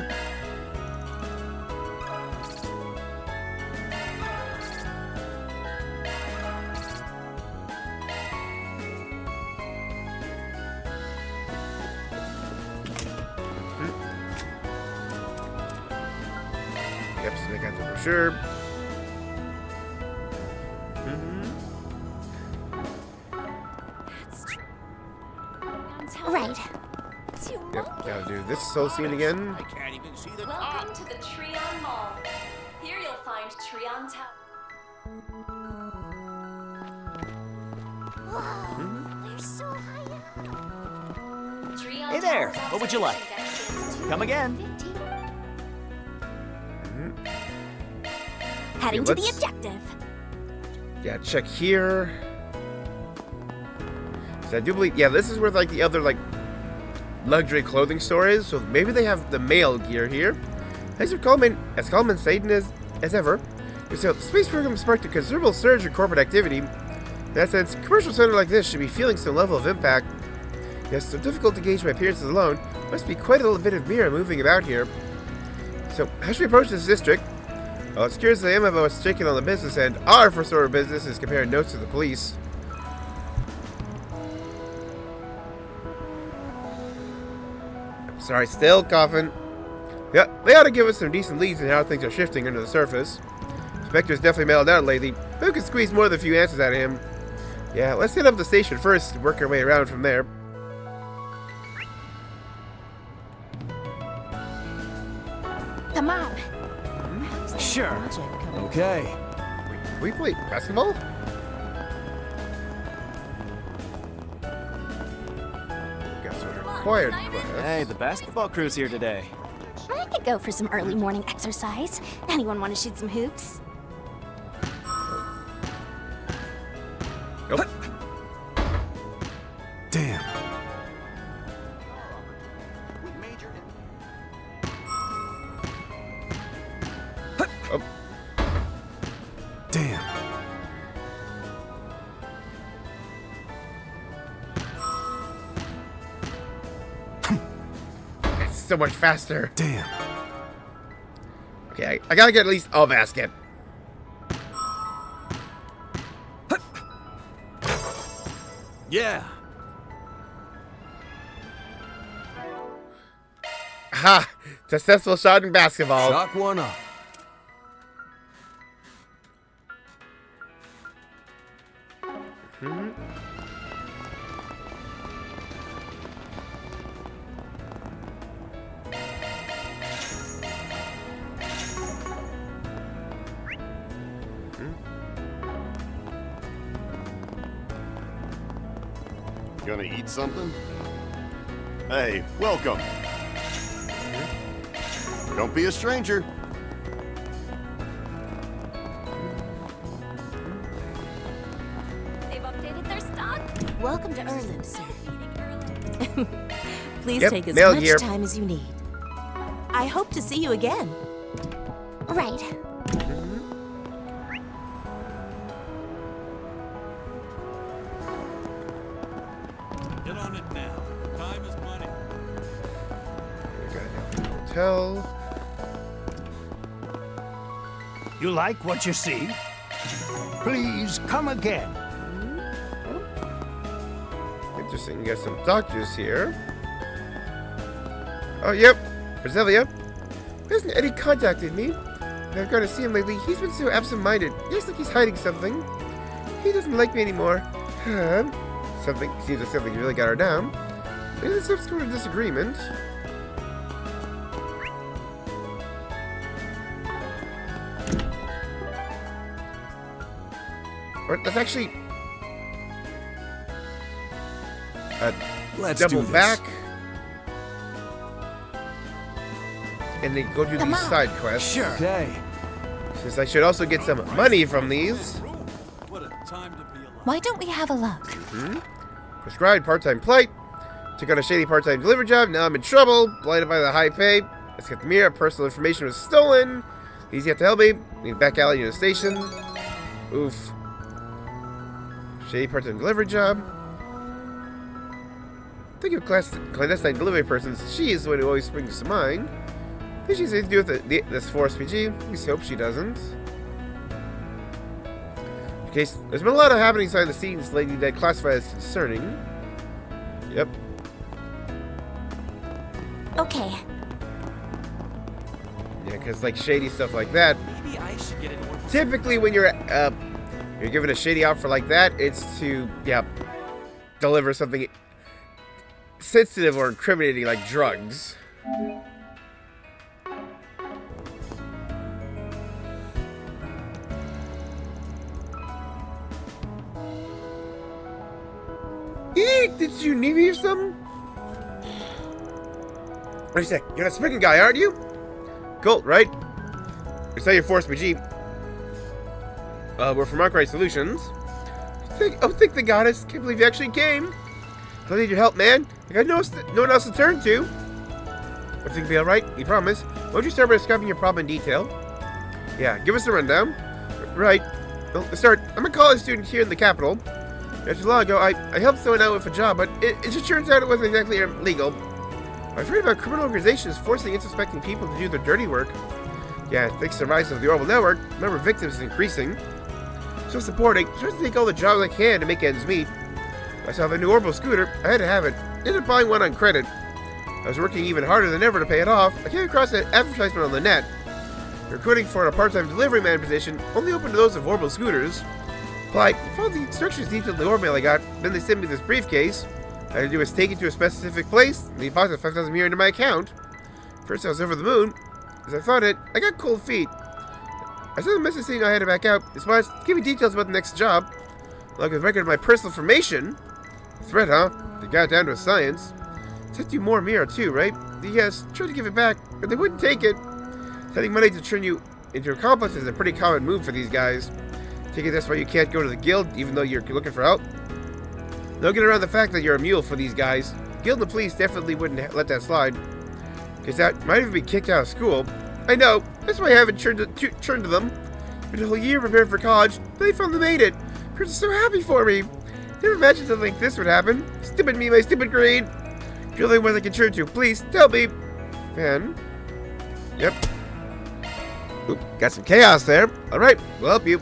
Yep, so I got the brochure. Right. Yep, gotta do this soul scene again. Welcome to the Treon Mall. Here you'll find Treon Tower. Whoa, they're so high up. Treon Hey there, Tower's what would you like? observation deck is Come again. 250 Heading to the objective. Yeah, check here. So I do believe, yeah, this is where like the other like luxury clothing store is. So maybe they have the male gear here. As calm and Satan as ever. So the space program sparked a considerable surge in corporate activity. In that sense, a commercial center like this should be feeling some level of impact. Yes, so difficult to gauge my appearances alone. Must be quite a little bit of mirror moving about here. So, how should we approach this district? Well, as curious as I am about what's shaking on the business end, our first order of business is comparing notes to the police. Sorry, still coughing. Yeah, they ought to give us some decent leads in how things are shifting under the surface. Spectre's definitely mellowed out lately. Who can squeeze more than a few answers out of him? Yeah, let's hit up the station first and work our way around from there. Come on. Sure. Okay. Can we play basketball? Guess we're required class. Hey, the basketball crew's here today. I could go for some early morning exercise. Anyone want to shoot some hoops? Nope. Damn. Oh. Damn. It's so much faster. Damn. Okay, I gotta get at least a basket. Yeah. Ha! Successful shot in basketball. Chalk one up. Gonna eat something? Hey, welcome. Don't be a stranger. They've updated their stock. Welcome to Erland, sir. Please Yep, take as nail much gear. time as you need. I hope to see you again. Right. Get on it now. Time is money. We gotta have the hotel. You like what you see? Please come again. Interesting. You got some doctors here. Oh, yep. Brasilia. Hasn't Eddie contacted me? I've got to see him lately. He's been so absent-minded. Looks like he's hiding something. He doesn't like me anymore. Something seems like something really got her down. Maybe there's some sort of disagreement. Or let's actually Let's double do this. back and then go do these side quests. Sure. Okay. Since I should also get some money from these. Why don't we have a look? Prescribed part-time plight. Took on a shady part-time delivery job. Now I'm in trouble. Blinded by the high pay. Let's get the mirror. Personal information was stolen. Easy have to help me. Need back alley near the station. Oof. Shady part-time delivery job. Think of clandestine delivery persons. She is the one who always springs to mind. I think she's anything to do with this force PG. At least I hope she doesn't. Okay, there's been a lot of happening behind the scenes lately that classify as concerning. Yep. Okay. Yeah, because like shady stuff like that. Maybe I should get it more. Typically, when you're given a shady offer like that, it's to deliver something sensitive or incriminating like drugs. Eek, did you need me or something? Wait a sec, you're that Spriggan guy, aren't you? Colt, right? It's not your force, BG. we're from Arkwright Solutions. Thank the goddess. Can't believe you actually came. I need your help, man. I got no one else to turn to. Everything will be alright, we promise. Why don't you start by describing your problem in detail? Yeah, give us a rundown. Right. Well, to start, I'm a college student here in the capital. Not too long ago, I helped someone out with a job, but it just turns out it wasn't exactly legal. I've heard about criminal organizations forcing unsuspecting people to do their dirty work. Yeah, thanks to the rise of the Orbital Network, the number of victims is increasing. So supporting, trying to take all the jobs I can to make ends meet. I saw the new Orbital scooter, I had to have it. Ended up buying one on credit. I was working even harder than ever to pay it off. I came across an advertisement on the net. Recruiting for a part-time delivery man position, only open to those of Orbital scooters. Applied, followed the instructions detailed in the Orbital I got, then they sent me this briefcase. All I had to do was take it to a specific place, and deposit 5,000 mirror into my account. First I was over the moon. As I thought it, I got cold feet. I sent a message saying I had to back out. Response, give me details about the next job. Like a record of my personal information. Threat, huh? They got it down to a science. Sent you more mirror too, right? Yes, tried to give it back, but they wouldn't take it. Sending money to turn you into an accomplice is a pretty common move for these guys. Take it that's why you can't go to the guild, even though you're looking for help. Don't get around the fact that you're a mule for these guys. Guild and the police definitely wouldn't let that slide. Because that might even be kicked out of school. I know, that's why I haven't turned to them. For a whole year prepared for college, they finally made it. Parents are so happy for me. Never imagined something like this would happen. Stupid me, my stupid grade. If you're the only one I can turn to, please tell me. Man. Yep. Oop, got some chaos there. Alright, we'll help you.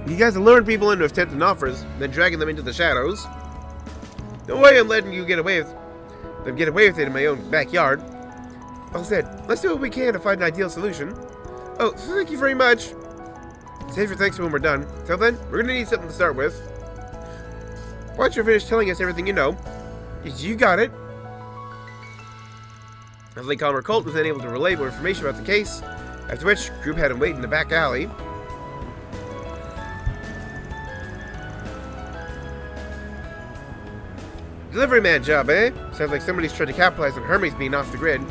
You guys are luring people into attempting offers, then dragging them into the shadows. No way I'm letting you get away with it in my own backyard. All said, let's do what we can to find an ideal solution. Oh, so thank you very much. Save your thanks for when we're done. Till then, we're gonna need something to start with. Why don't you finish telling us everything you know? You got it. As the Calmer Colt was then able to relay more information about the case, after which, group had him wait in the back alley. Delivery man job, eh? Sounds like somebody's trying to capitalize on Hermes being off the grid.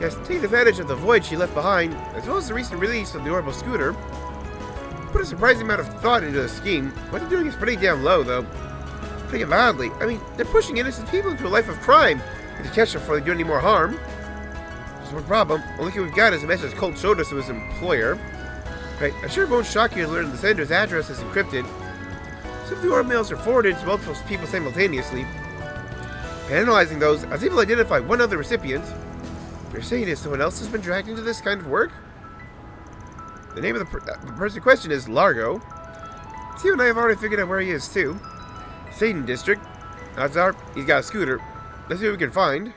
Yes, take advantage of the void she left behind, as well as the recent release of the Orbital scooter. Put a surprising amount of thought into the scheme. What they're doing is pretty damn low, though. Putting it mildly, I mean, they're pushing innocent people into a life of crime to catch them before they do any more harm. There's one problem. Only thing we've got is a message Colt showed us to his employer. Right, I'm sure it won't shock you to learn the sender's address is encrypted. Some of the orb mails are forwarded to multiple people simultaneously. By analyzing those, I was able to identify one other recipient. You're saying is someone else has been dragged into this kind of work? The name of the person in question is Largo. Theo and I have already figured out where he is too. Satan District. Odds are, he's got a scooter. Let's see what we can find.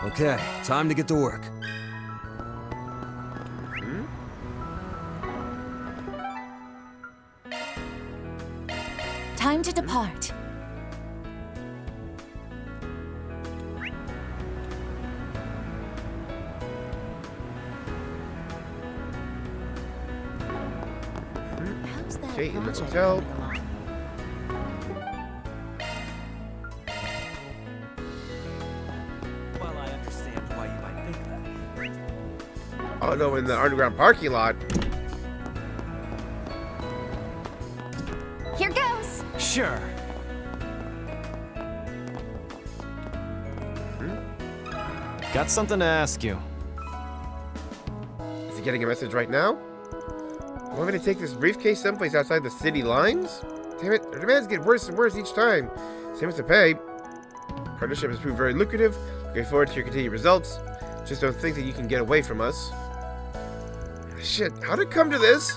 Okay, time to get to work. Time to depart. Okay, in the hotel. Well, I understand why you might think that. Oh no, in the underground parking lot. Here goes. Sure. Got something to ask you. Is he getting a message right now? Want me to take this briefcase someplace outside the city lines? Damn it, their demands get worse and worse each time. Same with the pay. Partnership has proved very lucrative. Looking forward to your continued results. Just don't think that you can get away from us. Shit, how'd it come to this?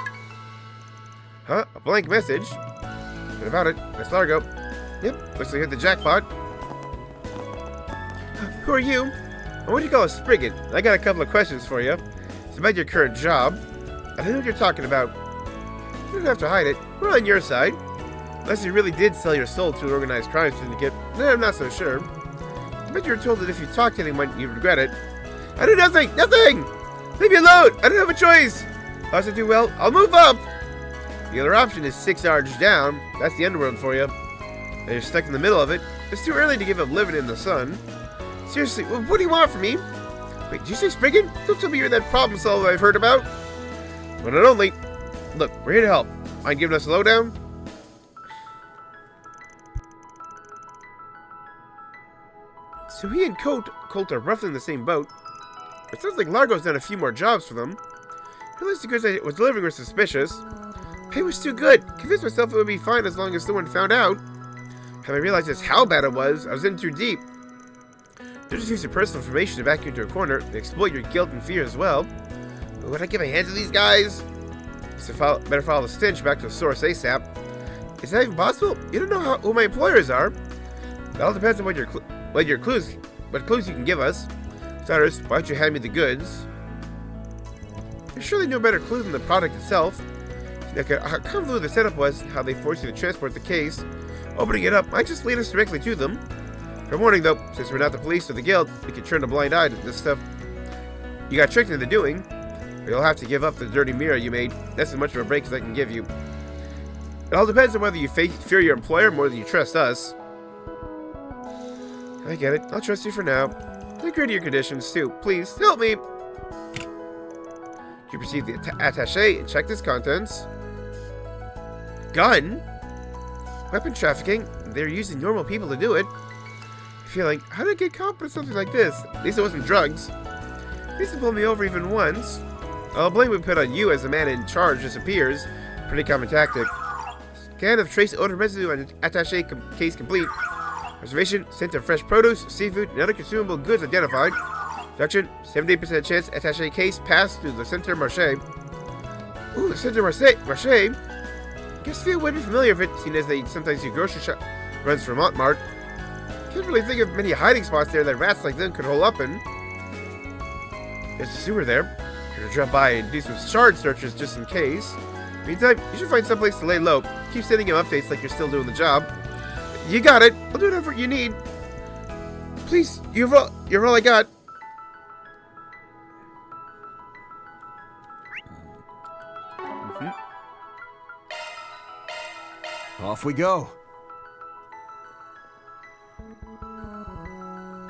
Huh? A blank message. What about it? That's Largo. Yep, looks like you hit the jackpot. Who are you? I want you to call us Spriggan. I got a couple of questions for you. It's about your current job. I don't know what you're talking about. You don't have to hide it. We're on your side. Unless you really did sell your soul to an organized crime syndicate, then I'm not so sure. I bet you were told that if you talked to anyone, you'd regret it. I do nothing! Nothing! Leave me alone! I don't have a choice! Unless I do well, I'll move up! The other option is 6 yards down. That's the underworld for you. Now you're stuck in the middle of it. It's too early to give up living in the sun. Seriously, what do you want from me? Wait, did you say Spriggan? Don't tell me you're that problem solver I've heard about. But not only. Look, we're here to help. Mind giving us a lowdown? So he and Colt are roughly in the same boat. It sounds like Largo's done a few more jobs for them. At least the goods I was delivering were suspicious. Pay was too good. Convinced myself it would be fine as long as no one found out. Have I realized just how bad it was, I was in too deep. They just use your personal information to back you into a corner. They exploit your guilt and fear as well. But would I get my hands on these guys? So better follow the stench back to the source ASAP. Is that even possible? You don't know who my employers are. That all depends on what clues you can give us. Cyrus, why don't you hand me the goods? There's surely no better clue than the product itself. Look how convoluted the setup was, how they forced you to transport the case. Opening it up might just lead us directly to them. Fair warning though, since we're not the police or the guild, we can turn a blind eye to this stuff you got tricked into doing. Or you'll have to give up the dirty mirror you made. That's as much of a break as I can give you. It all depends on whether you fear your employer more than you trust us. I get it. I'll trust you for now. I agree to your conditions too. Please, help me. You proceed the attaché and check its contents. Gun? Weapon trafficking? They're using normal people to do it. I feel like, how did I get caught with something like this? At least it wasn't drugs. At least it pulled me over even once. All blame we put on you as the man in charge disappears. Pretty common tactic. Scan of trace odor residue on attaché case complete. Reservation, scent of fresh produce, seafood, and other consumable goods identified. Deduction, 78% chance attaché case passed through the Center Marché. Ooh, the Center Marché? Guess Phil would be familiar with it, seeing as they sometimes do grocery shop runs from Montmartre. Can't really think of many hiding spots there that rats like them could hole up in. There's a sewer there. Gonna drop by and do some shard searches just in case. Meantime, you should find someplace to lay low. Keep sending him updates like you're still doing the job. You got it. I'll do whatever you need. Please, you're all I got. Off we go.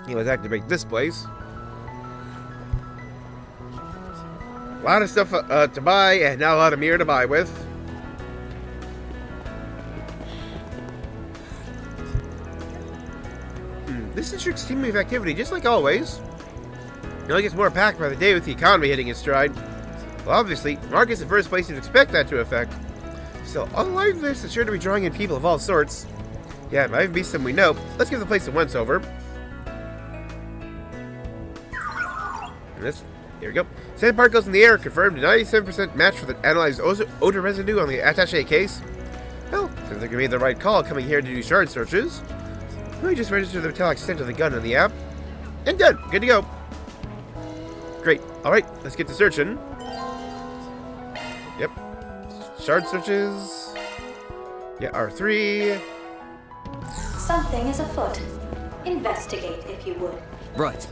Let's activate this place. A lot of stuff to buy, and not a lot of mirror to buy with. This district's teeming with activity, just like always. It only gets more packed by the day with the economy hitting its stride. Well, obviously, Market's the first place you'd expect that to affect. Still, all alive this is sure to be drawing in people of all sorts. Yeah, it might be some we know. Let's give the place a once-over. And this, here we go. Sand particles in the air confirmed a 97% match for the analyzed odor residue on the attaché case. Well, seems like we made the right call coming here to do shard searches. We just registered the metallic scent of the gun on the app. And done. Good to go. Great. Alright, let's get to searching. Yep. Shard searches. Yeah, R3. Something is afoot. Investigate, if you would. Right.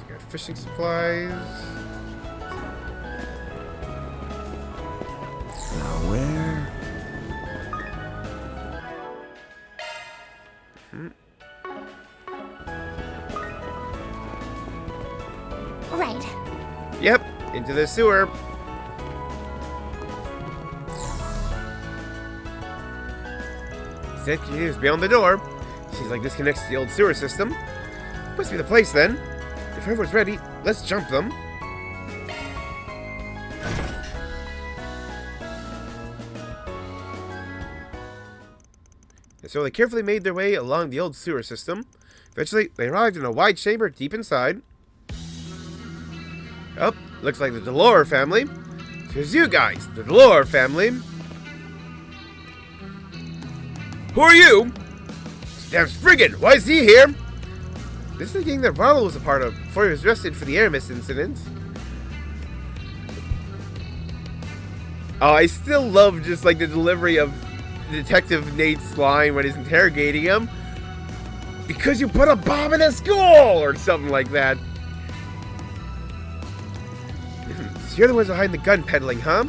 Got fishing supplies. Now where? Right. Yep, into the sewer. Scent continues beyond the door. Seems like this connects to the old sewer system. Must be the place then. If everyone's ready, let's jump them. And so they carefully made their way along the old sewer system. Eventually, they arrived in a wide chamber deep inside. Oh, looks like the Delore family. So it's you guys, the Delore family. Who are you? Damn Spriggan, why is he here? This is the gang that Ronald was a part of before he was arrested for the Aramis incident. Oh, I still love just like the delivery of Detective Nate's line when he's interrogating him. Because you put a bomb in a school! Or something like that. So you're the ones behind the gun peddling, huh?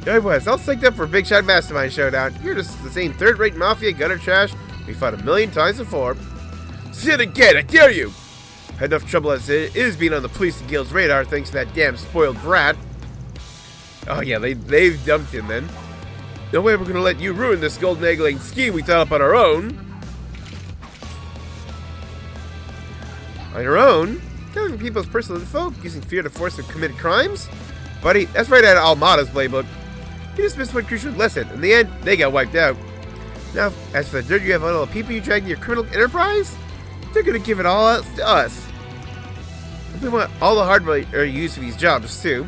There I was, all psyched up for a big shot mastermind showdown. You're just the same third-rate mafia gutter trash We fought 1,000,000 times before. Say it again, I dare you! Had enough trouble as it is being on the police and guild's radar thanks to that damn spoiled brat. Oh yeah, they've dumped him then. No way we're gonna let you ruin this golden egg-laying scheme we thought up on our own. On your own? Killing people's personal info, using fear to force them to commit crimes? Buddy, that's right out of Almada's playbook. You just missed one crucial lesson. In the end, they got wiped out. Now, as for the dirt you have on all the people you dragged in your criminal enterprise, they're gonna give it all out to us. We want all the hardware used for these jobs, too.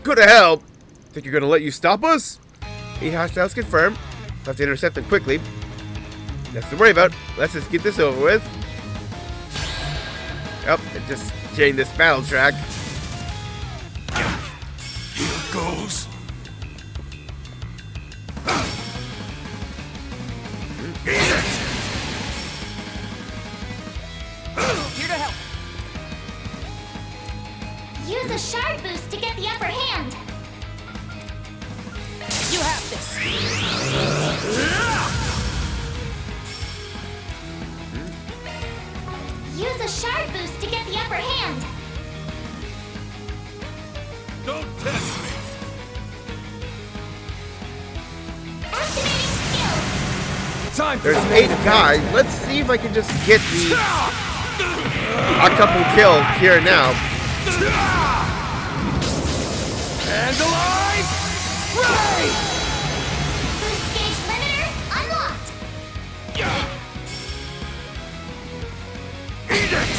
Go to hell! Think you're gonna let you stop us? 8 hostiles confirmed. We'll have to intercept them quickly. Nothing to worry about. Let's just get this over with. Oh, and just change this battle track. Here goes. Here to help. Use a shard boost to get the upper hand. You have this. Use a shard boost to get the upper hand. Don't test me. Activating skill. Time for There's 8 guys. Let's see if I can just get a couple kill here now. And alive! Ray! Boost gauge limiter unlocked. Eat it!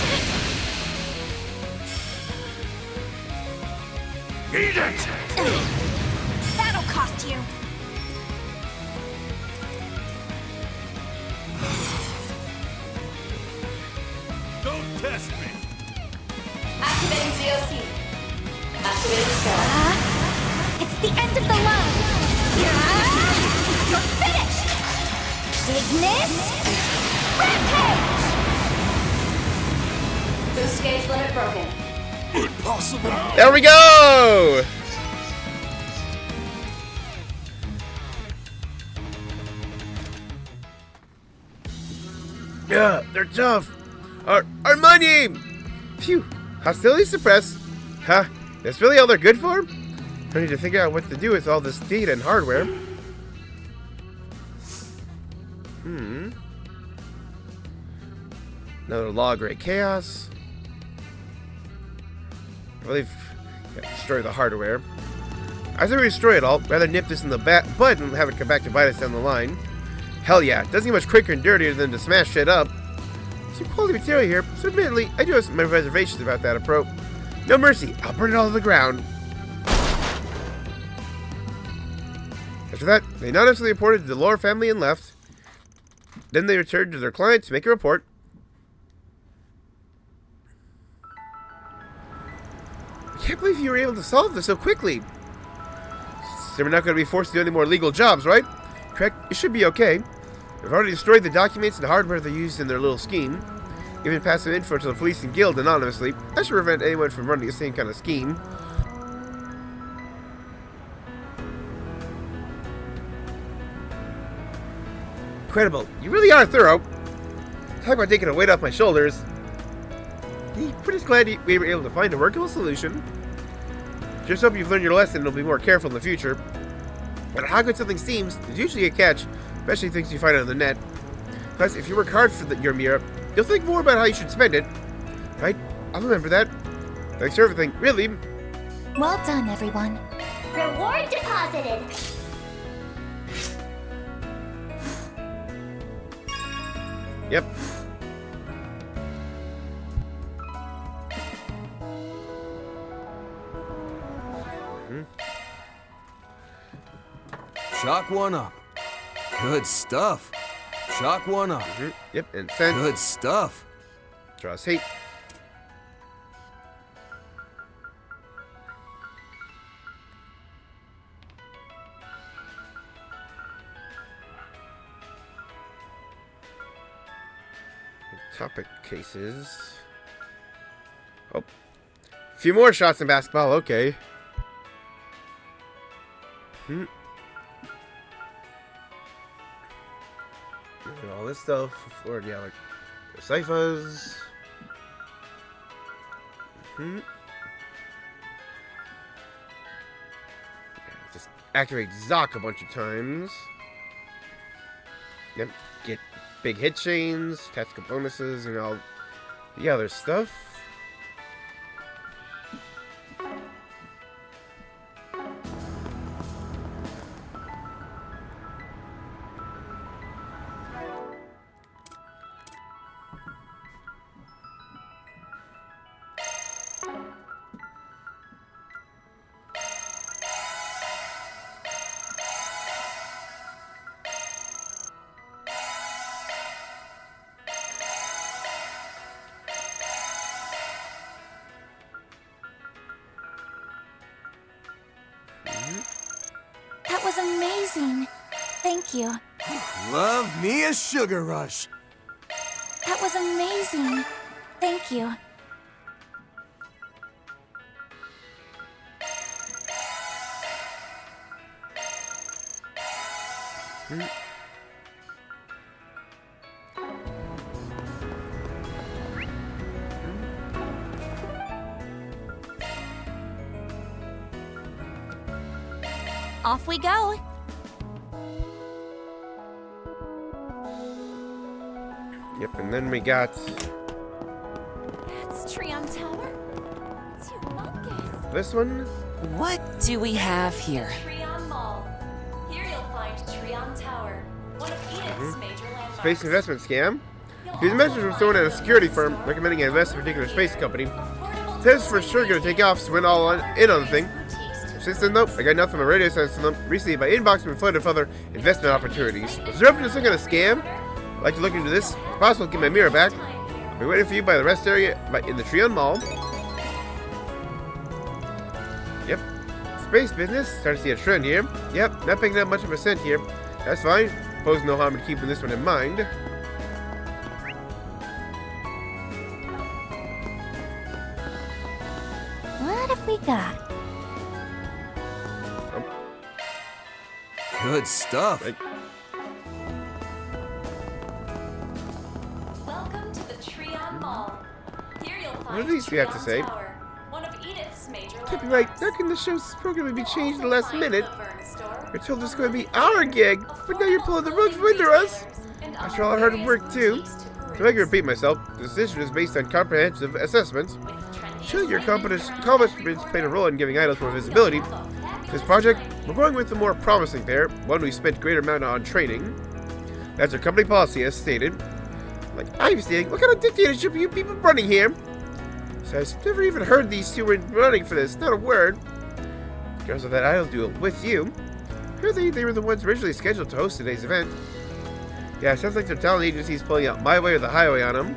Eat it! That'll cost you. Don't test me. Activating ZOC. Activating star. It's the end of the line. You're finished. Ignis. Rampage. Boost gauge limit broken. Impossible! There we go! Yeah, they're tough. Our money! Phew. Hostility suppressed. Huh? That's really all they're good for? I need to figure out what to do with all this data and hardware. Another log rate chaos. I believe destroy the hardware. I say we destroy it all, rather nip this in the butt and have it come back to bite us down the line. Hell yeah, it doesn't get much quicker and dirtier than to smash shit up. Some quality material here, so admittedly, I do have some reservations about that approach. No mercy, I'll burn it all to the ground. After that, they anonymously reported to the Lore family and left. Then they returned to their client to make a report. I can't believe you were able to solve this so quickly. So we're not going to be forced to do any more legal jobs, right? Correct, it should be okay. They've already destroyed the documents and hardware they used in their little scheme. Even passive info to the police and guild anonymously. That should prevent anyone from running the same kind of scheme. Incredible. You really are thorough. Talk about taking a weight off my shoulders. I'm pretty glad we were able to find a workable solution. Just hope you've learned your lesson and will be more careful in the future. But how good something seems is usually a catch, especially things you find on the net. Plus, if you work hard for your Mira, you'll think more about how you should spend it. Right? I'll remember that. Thanks for everything, really. Well done, everyone. Reward deposited. Yep. Shock one up. Good stuff. Shock one up. Yep, and send. Good stuff. Draws hate. Topic cases. Oh. A few more shots in basketball, okay. Look at all this stuff. Or, yeah, like the ciphers. Yeah, just activate Zoc a bunch of times. Yep, get big hit chains, tactical bonuses, and all the other stuff. That was amazing. Thank you. Love me a sugar rush. That was amazing. Thank you. Off we go. Yep, and then we got That's Trion Tower. It's humongous. this one. What do we have here? Trion Mall. Here you'll find Trion Tower, one of Edith's major landmarks. Space investment scam. Here's a message from someone at a security firm recommending I invest in a particular space company. Says for sure going to take off, so went all in on the thing. Since then, nope, I got nothing on radio silence from them. Recently, my inbox has been flooded with other investment opportunities. Was there ever some kind of scam? I'd like to look into this. If possible, get my mirror back. I'll be waiting for you by the rest area in the Trion Mall. Yep. Space business. Starting to see a trend here. Yep, not picking up much of a cent here. That's fine. Suppose no harm in keeping this one in mind. What have we got? Good stuff. Welcome to the Trion Mall. Here you'll find What do these have to say? Tower, one of Edith's major Copyright. How can the show's program be changed at the last minute? We're told it's going to be our gig, but now you're pulling the rug from under us. After all our hard work, too. To make me repeat myself, the decision is based on comprehensive assessments. Surely your accomplishments played a role in giving idols more visibility. This project, we're going with the more promising pair, one we spent greater amount on training. That's our company policy, as stated. Like I'm saying, what kind of dictatorship are you people running here? So I've never even heard these two were running for this, not a word. Because of that idol duel with you. Apparently they were the ones originally scheduled to host today's event. Yeah, it sounds like their talent agency is pulling out my way or the highway on them.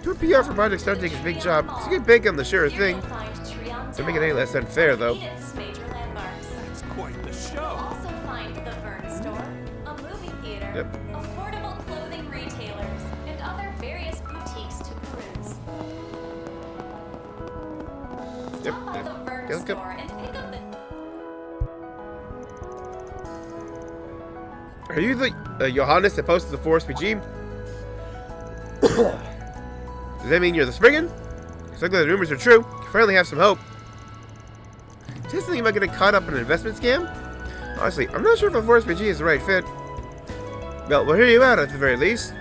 Do a PR for Project Startake's big job. It's a good big on the sure thing. Don't make it any less unfair, though. That's quite the show. Also find the Vern Store, a movie theater, affordable clothing retailers, and other various boutiques to peruse. Stop by the Vern Store and pick up the... Are you the Johannes that posted the 4SPG? Does that mean you're the Spriggan? Looks like the rumors are true. You finally have some hope. Is this something about getting caught up in an investment scam? Honestly, I'm not sure if a 4SPG is the right fit. Well, we'll hear you out at the very least.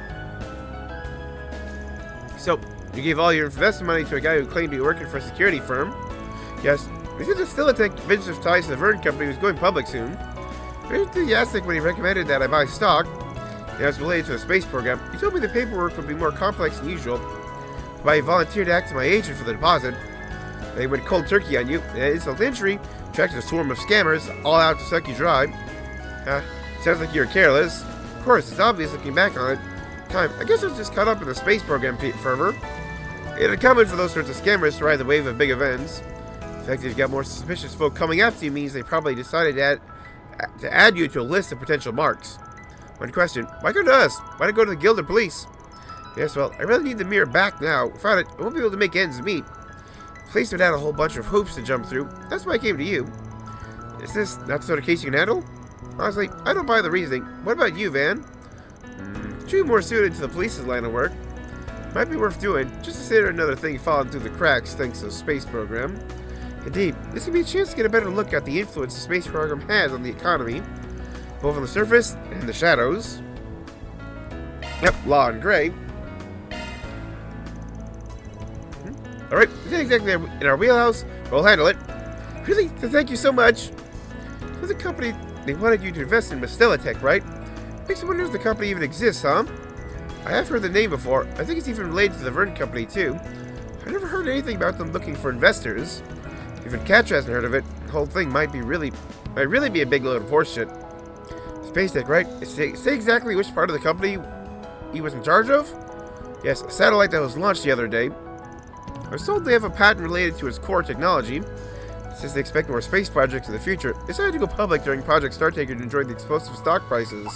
So, you gave all your investment money to a guy who claimed to be working for a security firm. Yes, this is still a business ties to the Vern company who's going public soon. Very enthusiastic when he recommended that I buy stock. It was related to the space program. He told me the paperwork would be more complex than usual. But I volunteered to act as my agent for the deposit. They went cold turkey on you, and insult injury, attracted a swarm of scammers, all out to suck you dry. Sounds like you're careless. Of course, it's obvious looking back on it. I guess I was just caught up in the space program fervor. It had come in for those sorts of scammers to ride the wave of big events. The fact that you've got more suspicious folk coming after you means they probably decided to add you to a list of potential marks. One question, why go to us? Why not go to the guild or police? Yes, well, I really need the mirror back now. Without it, I won't be able to make ends meet. Police would add a whole bunch of hoops to jump through. That's why I came to you. Is this not the sort of case you can handle? Honestly, I don't buy the reasoning. What about you, Van? Two more suited to the police's line of work. Might be worth doing, just to consider another thing falling through the cracks thanks to the space program. Indeed, this could be a chance to get a better look at the influence the space program has on the economy, both on the surface and in the shadows. Yep, law and gray. Alright, it's not exactly in our wheelhouse, but we'll handle it. Really? Thank you so much. There's a company they wanted you to invest in, Tech, right? Makes me wonder if the company even exists, huh? I have heard the name before. I think it's even related to the Vern Company, too. I never heard anything about them looking for investors. Even Catch hasn't heard of it. The whole thing might really be a big load of horseshit. Tech, right? Say exactly which part of the company he was in charge of? Yes, a satellite that was launched the other day. I was told they have a patent related to its core technology. Since they expect more space projects in the future, they decided to go public during Project Startaker to enjoy the explosive stock prices.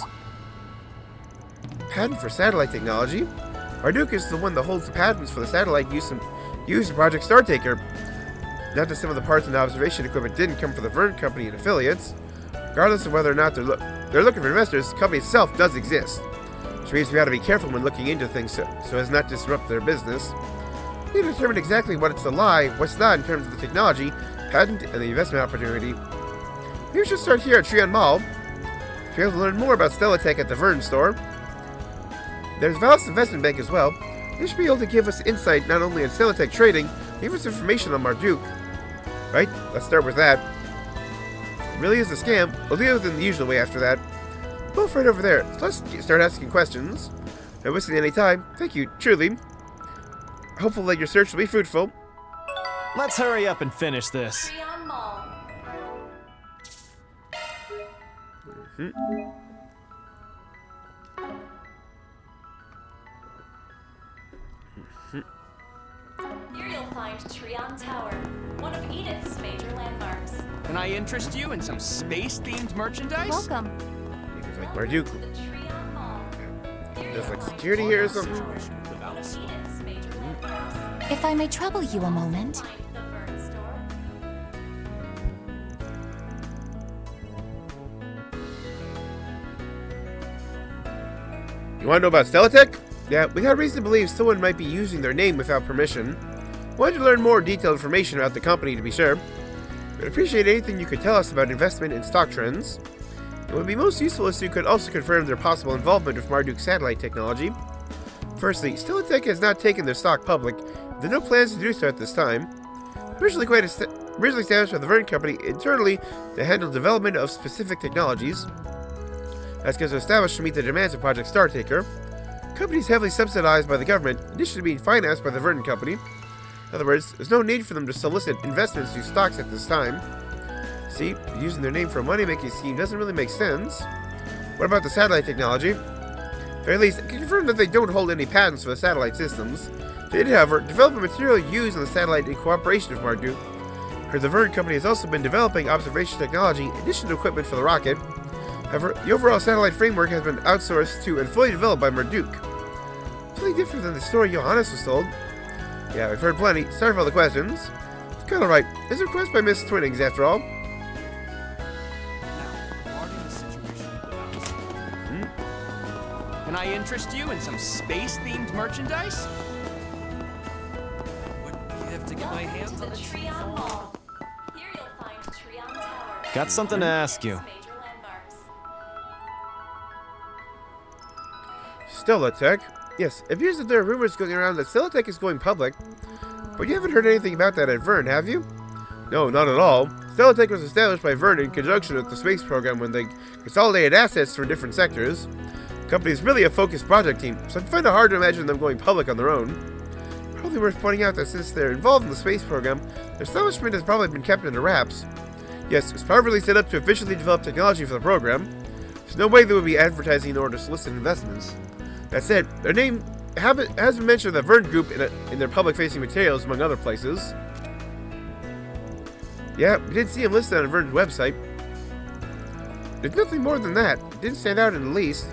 Patent for satellite technology? Marduk is the one that holds the patents for the satellite used in Project Startaker. Not that some of the parts and observation equipment didn't come from the Vern Company and affiliates. Regardless of whether or not they're looking for investors, the company itself does exist. Which means we ought to be careful when looking into things so as not to disrupt their business. We need to determine exactly what's a lie, what's not in terms of the technology, patent, and the investment opportunity. Maybe we should start here at Trion Mall. To be able to learn more about Tech at the Vern store. There's Valus Investment Bank as well. They should be able to give us insight not only on Tech trading, but give us information on Marduk. Right? Let's start with that. If it really is a scam, we'll deal with it in the usual way after that. Both right over there. So let's start asking questions. Not wasting any time. Thank you, truly. Hopefully that your search will be fruitful. Let's hurry up and finish this. Here you'll find Trion Tower, one of Edith's major landmarks. Can I interest you in some space-themed merchandise? Welcome. It's like Marduk. There's like security here or something. If I may trouble you a moment. You want to know about Tech? Yeah, we got reason to believe someone might be using their name without permission. Wanted to learn more detailed information about the company to be sure. We'd appreciate anything you could tell us about investment and stock trends. It would be most useful if you could also confirm their possible involvement with Marduk's satellite technology. Firstly, Tech has not taken their stock public. There are no plans to do so at this time. Originally established by the Vern Company internally to handle development of specific technologies. As was established to meet the demands of Project Startaker. The company is heavily subsidized by the government, initially being financed by the Vern Company. In other words, there's no need for them to solicit investments through stocks at this time. See, using their name for a money-making scheme doesn't really make sense. What about the satellite technology? At very least, I can confirm that they don't hold any patents for the satellite systems. They did, however, develop a material used on the satellite in cooperation with Marduk. Heard the Vern Company has also been developing observation technology in addition to equipment for the rocket. However, the overall satellite framework has been outsourced to and fully developed by Marduk. Something different than the story Johannes was told. Yeah, I've heard plenty. Sorry for all the questions. It's kind of right. It's a request by Miss Twinnings, after all. Can I interest you in some space-themed merchandise? What gift to get my hands on the Trion Mall. Here you'll find Trion Tower. Got something to ask you. Tech? Yes, it appears that there are rumors going around that Tech is going public. But you haven't heard anything about that at Vern, have you? No, not at all. Tech was established by Vern in conjunction with the space program when they consolidated assets from different sectors. The company is really a focused project team, so I find it hard to imagine them going public on their own. Probably worth pointing out that since they're involved in the space program, their establishment has probably been kept under wraps. Yes, it's probably set up to officially develop technology for the program. There's no way they would be advertising in order to solicit investments. That said, their name has been mentioned in the Vern Group in their public-facing materials, among other places. Yeah, we did see him listed on Vern's website. There's nothing more than that. It didn't stand out in the least,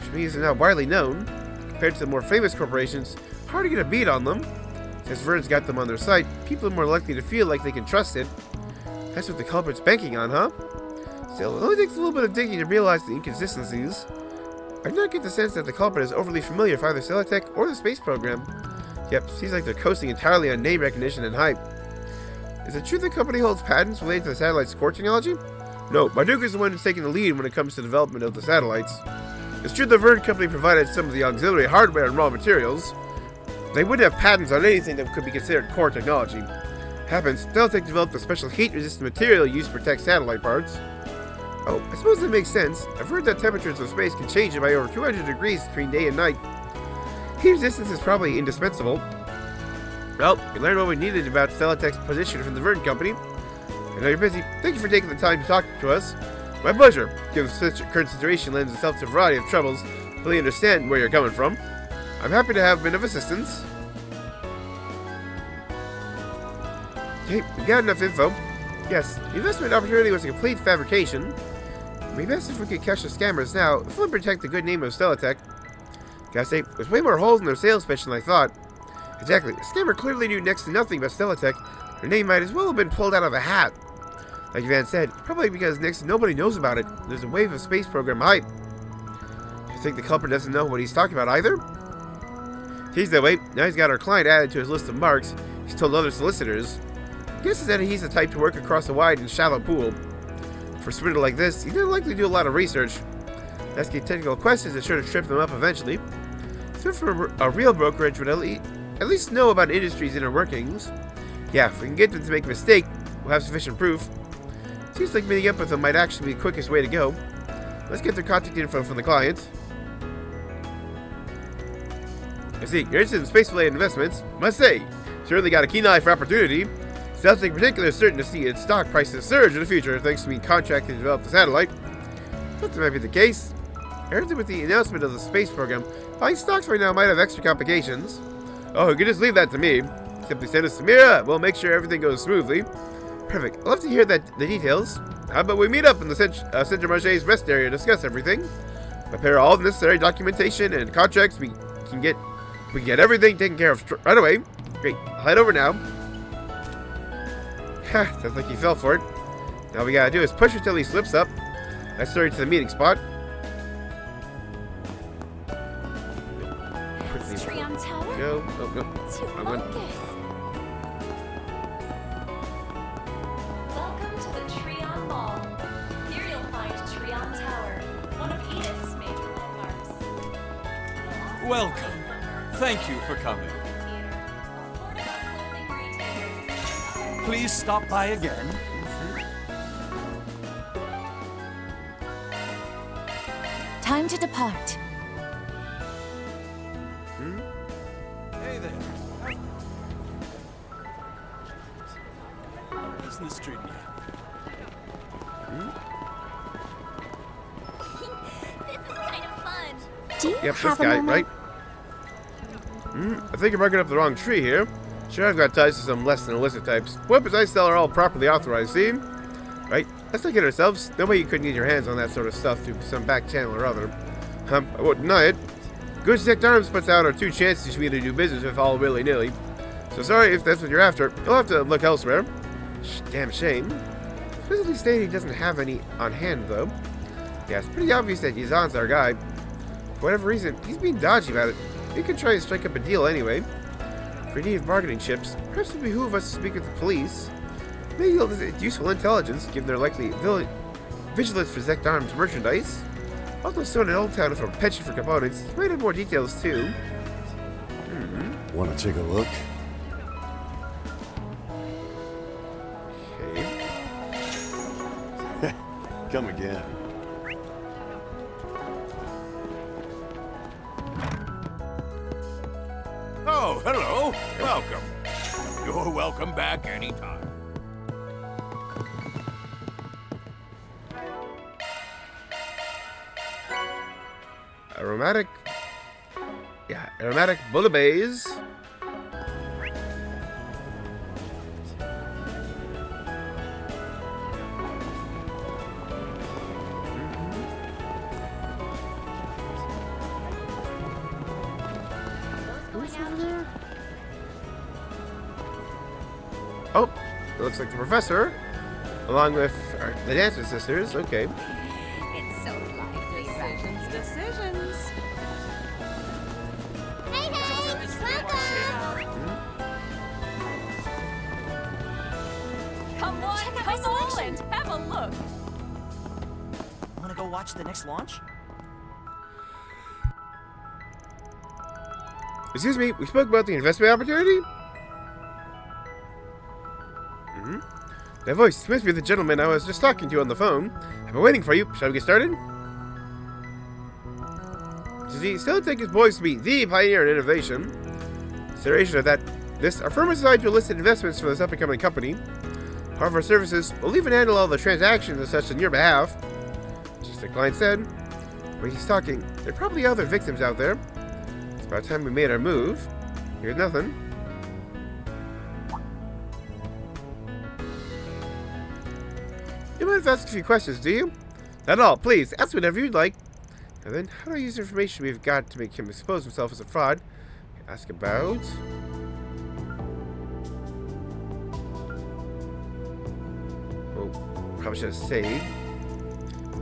which means they're now widely known. Compared to the more famous corporations, hard to get a beat on them. Since Vern's got them on their site, people are more likely to feel like they can trust it. That's what the culprit's banking on, huh? Still, it only takes a little bit of digging to realize the inconsistencies. I do not get the sense that the culprit is overly familiar with either Celatech or the space program. Yep, seems like they're coasting entirely on name recognition and hype. Is it true the company holds patents related to the satellite's core technology? No, Marduk is the one who's taking the lead when it comes to the development of the satellites. It's true the Vern company provided some of the auxiliary hardware and raw materials. They wouldn't have patents on anything that could be considered core technology. Happens, Celatech developed a special heat-resistant material used to protect satellite parts. Oh, I suppose that makes sense. I've heard that temperatures of space can change by over 200 degrees between day and night. Heat resistance is probably indispensable. Well, we learned what we needed about Celatech's position from the Vern company. I know you're busy. Thank you for taking the time to talk to us. My pleasure. Given the current situation lends itself to a variety of troubles, I fully understand where you're coming from. I'm happy to have been of assistance. Okay, we got enough info. Yes, the investment opportunity was a complete fabrication. It would be best if we could catch the scammers now, if we protect the good name of Celatech. Gotta say, there's way more holes in their sales pitch than I thought. Exactly, the scammer clearly knew next to nothing about Celatech. Her name might as well have been pulled out of a hat. Like Van said, probably because next to nobody knows about it. There's a wave of space program hype. You think the culprit doesn't know what he's talking about either? He's that way. Now he's got our client added to his list of marks. He's told other solicitors. Guesses that he's the type to work across a wide and shallow pool. For a sprinter like this, he didn't likely do a lot of research. Asking technical questions is sure to trip them up eventually. So for a real brokerage would at least know about industry's inner workings. Yeah, if we can get them to make a mistake, we'll have sufficient proof. Seems like meeting up with them might actually be the quickest way to go. Let's get their contact info from the client. I see, you're interested in space-related investments. Must say, certainly got a keen eye for opportunity. Celatech in particular is certain to see its stock prices surge in the future thanks to being contracted to develop the satellite. Thought that might be the case. I heard that with the announcement of the space program, buying stocks right now might have extra complications. Oh, you can just leave that to me. Simply send us Zemuria. We'll make sure everything goes smoothly. Perfect. I'd love to hear the details. How about we meet up in the Centre Marche's rest area to discuss everything? Prepare all the necessary documentation and contracts. We can get everything taken care of right away. Great. I'll head over now. Ha, sounds like he fell for it. Now all we gotta do is push until he slips up. Let's hurry to the meeting spot. Trion Tower? Go. Oh, no. I'm going. Welcome to the Trion Mall. Here you'll find Trion Tower, one of Edith's major landmarks. Welcome. Thank you for coming. Please stop by again. Time to depart. Hey there. Isn't the street yet? This is kind of fun. Do you Yep, have this a guy, moment? right? I think you're marking up the wrong tree here. Sure, I've got ties to some less than illicit types. Weapons I sell are all properly authorized, see? Right? Let's not kid ourselves. No way you couldn't get your hands on that sort of stuff through some back channel or other. I won't deny it. Good Zect Arms puts out our 2 chances to either do business with all willy-nilly. So sorry if that's what you're after. You'll have to look elsewhere. Damn shame. Explicitly stated he doesn't have any on hand, though. Yeah, it's pretty obvious that Yazan's our guy. For whatever reason, he's being dodgy about it. We could try to strike up a deal anyway. If we need bargaining chips, perhaps it would behoove us to speak with the police. Maybe it's useful intelligence, given their likely vigilance for Zect Arms merchandise. Also stored in Old Town for a penchant for components. He might have more details, too. Want to take a look? Okay. Come again. Oh, hello. Welcome. You're welcome back anytime. Aromatic bouillabaisse. Oh, it looks like the professor, along with the Dancer Sisters. Okay. It's so lively. Decisions. Come on, Check out come my selection. on, have a look. Wanna go watch the next launch? Excuse me, we spoke about the investment opportunity? That voice must be the gentleman I was just talking to on the phone. I've been waiting for you. Shall we get started? See, Steeltech is poised to be the pioneer in innovation. Consideration of that, our firm has decided to elicit investments for this up-and-coming company. Part of our services will even handle all the transactions and such on your behalf. Just like Klein said, when he's talking, there are probably other victims out there. It's about time we made our move. Here's nothing. You might have asked a few questions, do you? Not at all. Please, ask whatever you'd like. And then, how do I use the information we've got to make him expose himself as a fraud? Ask about... Oh, probably should have saved.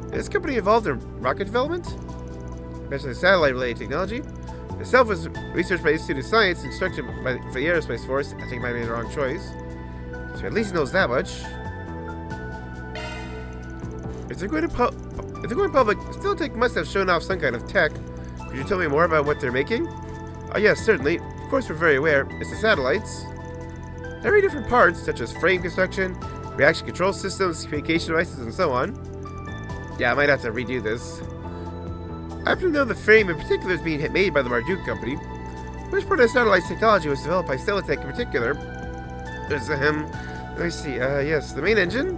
Is this company involved in rocket development? Especially satellite-related technology? Itself was researched by the Institute of Science, instructed for the Aerospace Force. I think I might have made the wrong choice. So at least he knows that much. If they're going public, Steeltech must have shown off some kind of tech. Could you tell me more about what they're making? Oh yes, certainly. Of course we're very aware. It's the satellites. Very different parts, such as frame construction, reaction control systems, communication devices, and so on. Yeah, I might have to redo this. I happen to know the frame in particular is being made by the Marduk company. Which part of the satellite's technology was developed by Steeltech in particular? There's, let me see, yes, the main engine?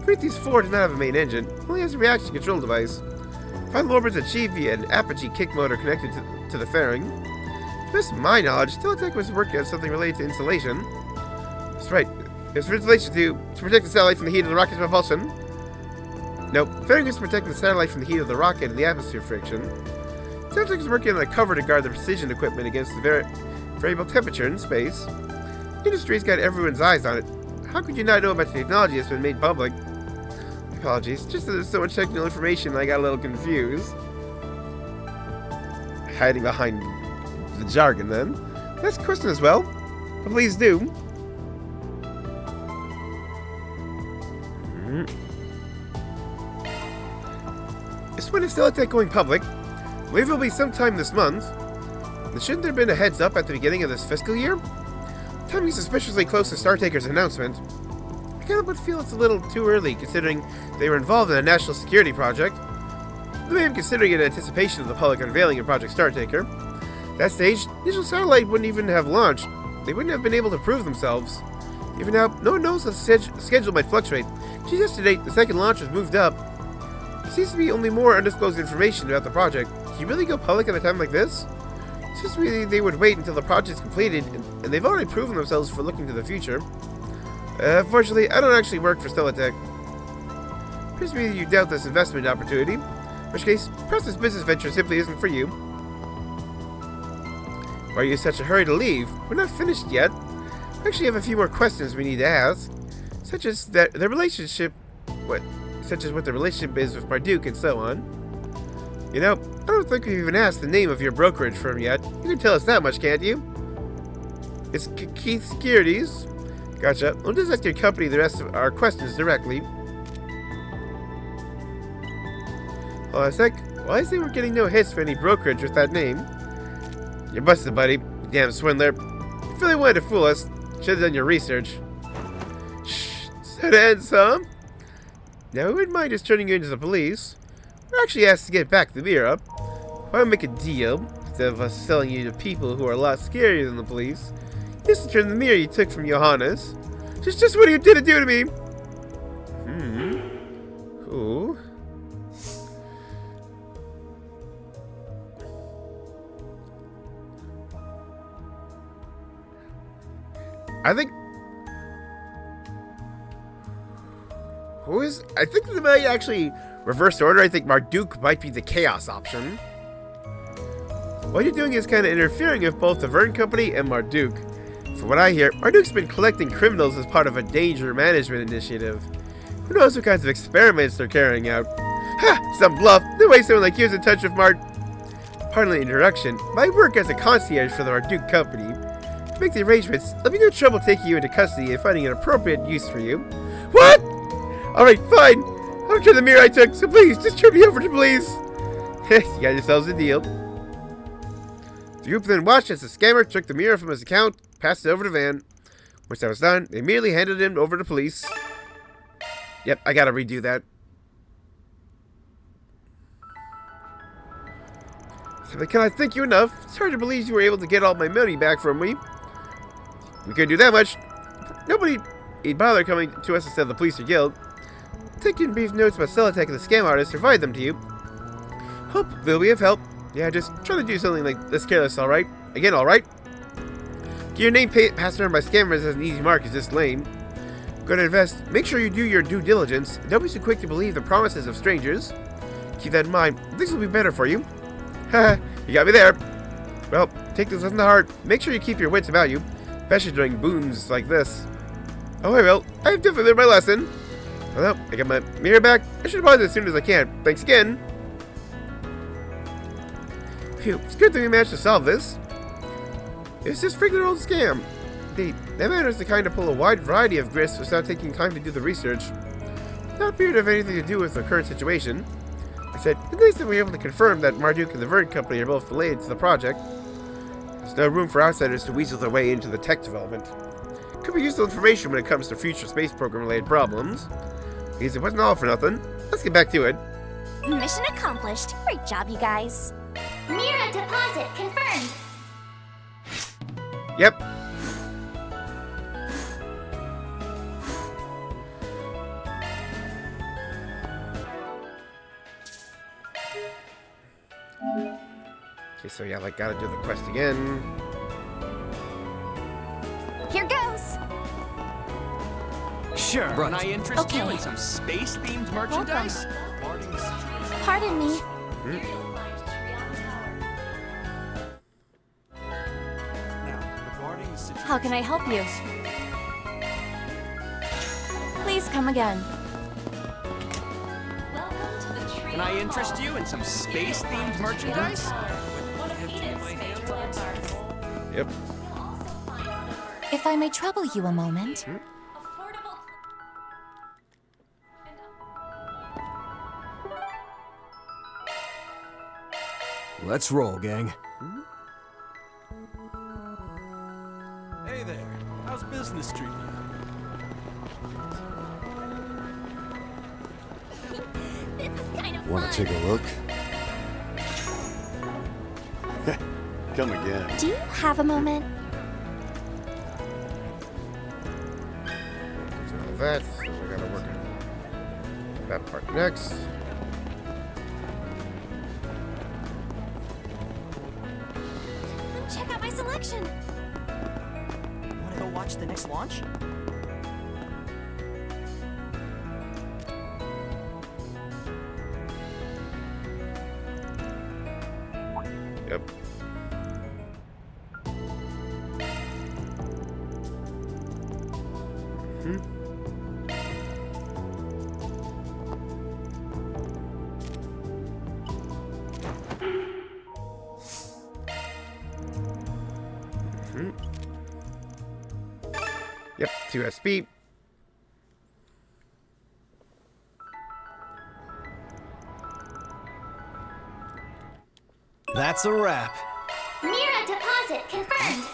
Prometheus 4 does not have a main engine, only has a reaction control device. Final orbits achieved via an apogee kick motor connected to the fairing. To the best of my knowledge, Steeltech was working on something related to insulation. That's right, it was for insulation to protect the satellite from the heat of the rocket's propulsion. Nope, fairing is to protect the satellite from the heat of the rocket and the atmosphere friction. Steeltech is working on a cover to guard the precision equipment against the variable temperature in space. The industry's got everyone's eyes on it. How could you not know about the technology that's been made public? Apologies, just that there's so much technical information I got a little confused. Hiding behind the jargon then. Next question as well. But please do. Is when is Steeltech going public? I believe it'll be sometime this month. Shouldn't there have been a heads up at the beginning of this fiscal year? Timing suspiciously close to Startaker's announcement. I kind of feel it's a little too early, considering they were involved in a national security project. They may be considering it in anticipation of the public unveiling of Project Startaker. At that stage, the initial satellite wouldn't even have launched. They wouldn't have been able to prove themselves. Even now, no one knows how the schedule might fluctuate. Just yesterday, the second launch was moved up. There seems to be only more undisclosed information about the project. Can you really go public at a time like this? It seems to me they would wait until the project's completed, and they've already proven themselves for looking to the future. Fortunately, I don't actually work for Steeltech. Appears to me that you doubt this investment opportunity, in which case, perhaps this business venture simply isn't for you. Why are you in such a hurry to leave? We're not finished yet. We actually have a few more questions we need to ask, such as what the relationship is with Marduk and so on. You know, I don't think we've even asked the name of your brokerage firm yet. You can tell us that much, can't you? It's Keith Securities. Gotcha. We'll just ask your company the rest of our questions directly. Hold on a sec. Why is we're getting no hits for any brokerage with that name? You're busted, buddy. Damn swindler. If you really wanted to fool us, should have done your research. Shh. So to end some. Now, we wouldn't mind just turning you into the police. We're actually asked to get back the mirror. Why don't we make a deal, instead of us selling you to people who are a lot scarier than the police, just to turn the mirror you took from Johannes. Just what you did to do to me. Ooh. I think they might actually reverse order. I think Marduk might be the chaos option. What you're doing is kind of interfering with both the Vern Company and Marduk. From what I hear, Marduk's been collecting criminals as part of a danger management initiative. Who knows what kinds of experiments they're carrying out? Ha! Some bluff! No way someone like you is in touch with Pardon the introduction, but I work as a concierge for the Marduk Company. To make the arrangements, let me no trouble taking you into custody and finding an appropriate use for you. What? Alright, fine. I'll return the mirror I took, so please, just turn me over to police. You got yourselves a deal. The group then watched as the scammer took the mirror from his account, passed it over to Van. Once that was done, they immediately handed him over to police. Yep, I gotta redo that. So, but can I thank you enough? It's hard to believe you were able to get all my money back from me. We couldn't do that much. Nobody would bother coming to us instead of the police or guild. Taking brief notes about Celatech and the scam artist, provide them to you. Hope they'll be of help. Yeah, just try to do something like this careless, alright? Again, alright? Get your name passed around by scammers as an easy mark is just lame. Go to invest. Make sure you do your due diligence. Don't be so quick to believe the promises of strangers. Keep that in mind. Things will be better for you. Haha, you got me there. Well, take this lesson to heart. Make sure you keep your wits about you, especially during booms like this. Oh, I will. I've definitely learned my lesson. Well, I got my mirror back. I should pause as soon as I can. Thanks again. Phew, it's good that we managed to solve this. It's just regular old scam. That man is the kind to pull a wide variety of grifts without taking time to do the research. Not appear to have anything to do with the current situation. I said, it's nice that we were able to confirm that Marduk and the Vern Company are both related to the project. There's no room for outsiders to weasel their way into the tech development. Could be useful information when it comes to future space program related problems. Because it wasn't all for nothing. Let's get back to it. Mission accomplished. Great job, you guys. Mirror deposit confirmed. Yep. Okay, so yeah, like, gotta do the quest again. Here goes. Sure. Right. Can I interest you in some space-themed merchandise? Pardon me. How can I help you? Please come again. Can I interest you in some space-themed merchandise? Yep. If I may trouble you a moment. Let's roll, gang. Hey there. How's business treating you? This is kind of Want to take a look? Come again. Do you have a moment? So that, so we gotta work on that part next. Check out my selection. Wanna go watch the next launch? Yep. Yep, 2 SP. That's a wrap. Mirror deposit confirmed.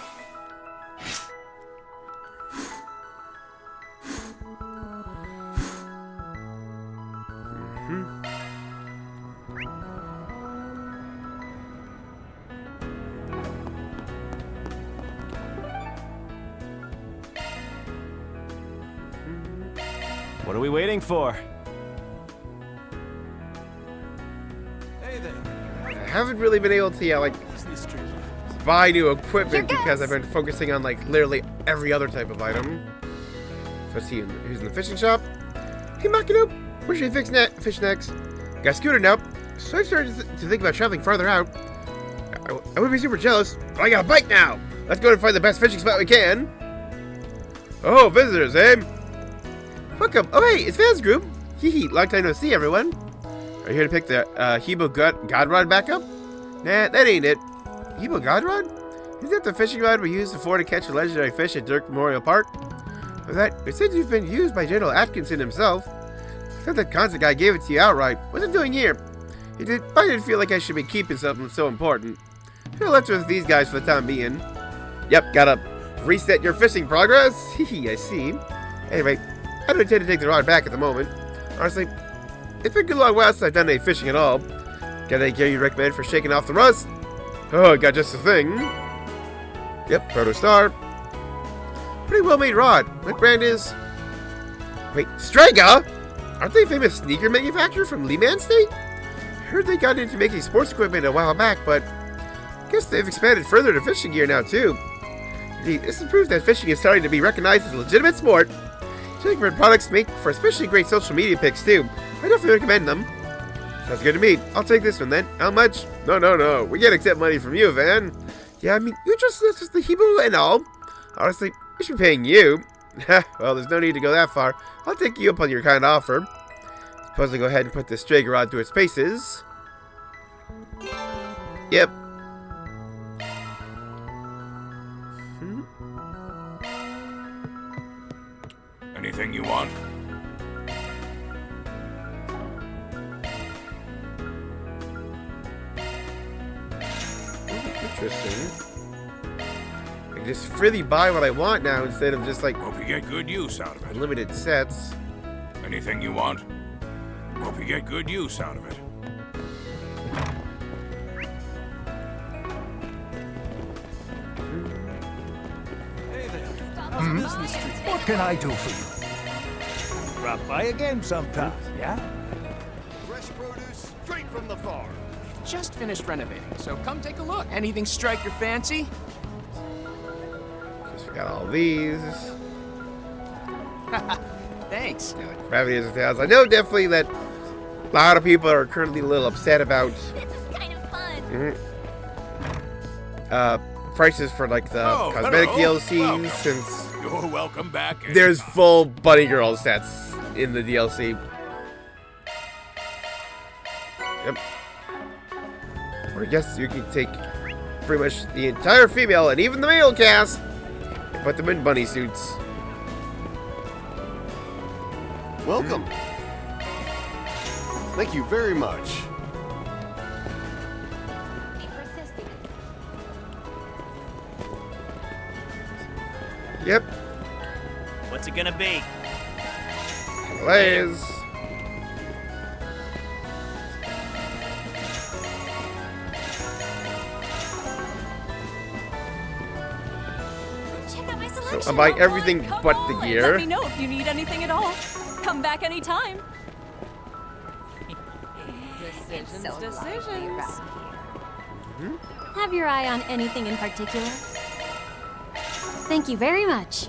What are we waiting for? Hey there. I haven't really been able to, like, Business treating you. buy new equipment Here because goes. I've been focusing on, like, literally every other type of item. So let's see who's in the fishing shop. Hey, Makino, where should we fish next? Got a scooter now, so I started to think about traveling farther out. I would be super jealous, but I got a bike now. Let's go and find the best fishing spot we can. Oh, visitors, eh? Welcome. Oh, hey, it's Van's group. Hee hee, long time no see, everyone. Are you here to pick the Hebo God Rod back up? Nah, that ain't it. Hebo God Rod? Isn't that the fishing rod we used before to catch the legendary fish at Dirk Memorial Park? That it said you've been used by General Atkinson himself. Said that Kanza guy gave it to you outright. What's it doing here? I didn't feel like I should be keeping something so important. I'll let you with these guys for the time being. Yep, gotta reset your fishing progress. Hehe, I see. Anyway, I don't intend to take the rod back at the moment. Honestly, it's been a good long while since I've done any fishing at all. Got any gear you recommend for shaking off the rust? Oh, I got just the thing. Yep, Proto Star. Pretty well made rod. What brand is? Wait, Spriggan? Aren't they a famous sneaker manufacturer from Lehman State? Heard they got into making sports equipment a while back, but I guess they've expanded further to fishing gear now too. Indeed, this is proof that fishing is starting to be recognized as a legitimate sport. Shaker products make for especially great social media pics too. I definitely recommend them. Sounds good to me. I'll take this one then. How much? No. We can't accept money from you, Van. Yeah, I mean, you just the Hebrew and all. Honestly, we should be paying you. Well, there's no need to go that far. I'll take you up on your kind offer. Suppose I'll go ahead and put this Spriggan rod through its paces. Yep. Anything you want? Interesting. I can just freely buy what I want now instead of just like hope you get good use out of it. Limited sets. Anything you want? Hope you get good use out of it. Hey there. How's business treating you? What can I do for you? Drop by again sometime, yeah? Fresh produce straight from the farm. Just finished renovating, so come take a look. Anything strike your fancy? Guess we got all these. Thanks. Yeah, like Gravity and Tales. I know definitely that a lot of people are currently a little upset about This is kind of fun. prices for like the cosmetic DLCs Welcome. since You're welcome back. there's full Bunny Girl sets in the DLC. Yep. Or I guess you can take pretty much the entire female and even the male cast and put them in bunny suits. Welcome. Thank you very much. Yep. What's it gonna be? Blaze. Check out my So selection. I'm buying everything but the Let me gear. know if you need anything at all. Come back anytime. Decisions. Have your eye on anything in particular? Thank you very much.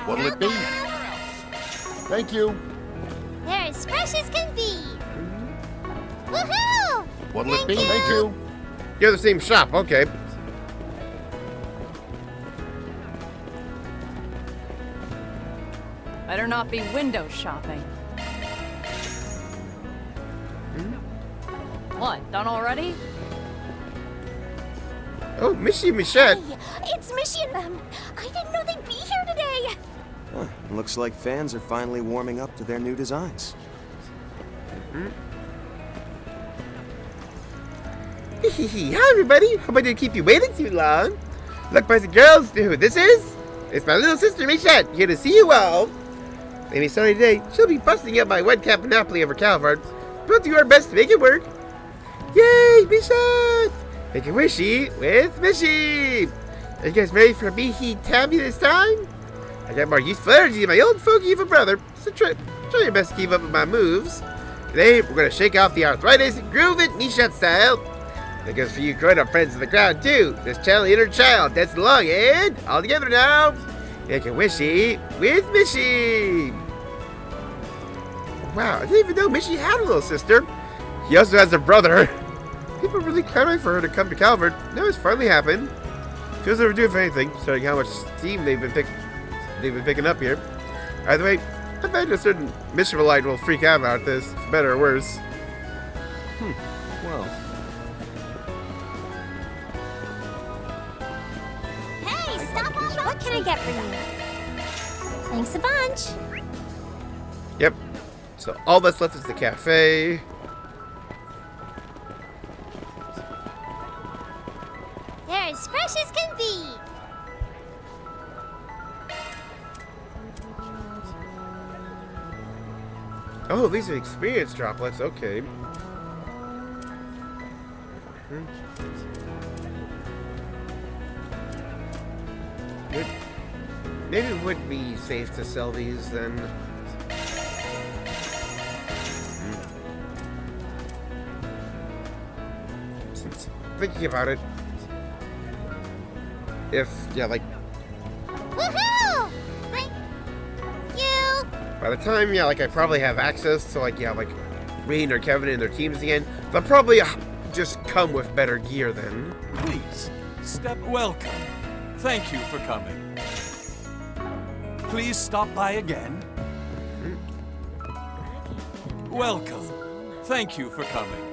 What'll it be? Thank you. They're as fresh as can be. Woohoo! What'll it be? Thank you. You're the same shop, okay. Better not be window shopping. What, done already? Oh, Missy Michette. Hey, it's Mishy and them. I didn't know they'd be here today. Huh, looks like fans are finally warming up to their new designs. Hi, everybody. Hope I didn't keep you waiting too long. Look, boys and girls, know who this is? It's my little sister, Michette, here to see you all. Maybe starting today, she'll be busting up my webcam monopoly over Calvard. We'll do our best to make it work. Yay, Michette! Make a wishy with Mishy. Are you guys ready for a Mihi Tabby this time? I got more useful energy than my old fogey of a brother, so try your best to keep up with my moves. Today, we're going to shake off the arthritis and groove it Michette style. That goes for you grown-up friends in the crowd, too. Just channel the inner child. That's along, and all together now. Make a wishy with Mishy. Wow, I didn't even know Mishy had a little sister. He also has a brother. People are really clamoring for her to come to Calvert. Now it's finally happened. Feels overdue if anything, considering how much steam they've been picking up here. Either way, I imagine a certain Mishavelite will freak out about this, for better or worse. Well, What can I get for you? Thanks a bunch. Yep. So all that's left is the cafe. They're as fresh as can be. Oh, these are experience droplets. Okay. Maybe it would be safe to sell these then. Since thinking about it, if like Woohoo! Thank you. by the time I probably have access to like Rain or Kevin and their teams again, they'll probably just come with better gear then. Please, welcome. Thank you for coming. Please stop by again. Welcome. Thank you for coming.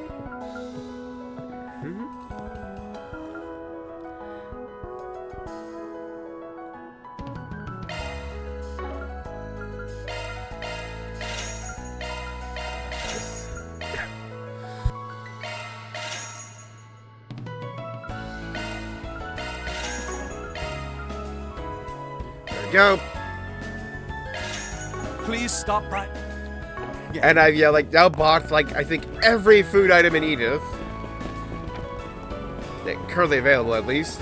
There we go. Please stop by. And I've now bought I think every food item in Edith. Currently available at least.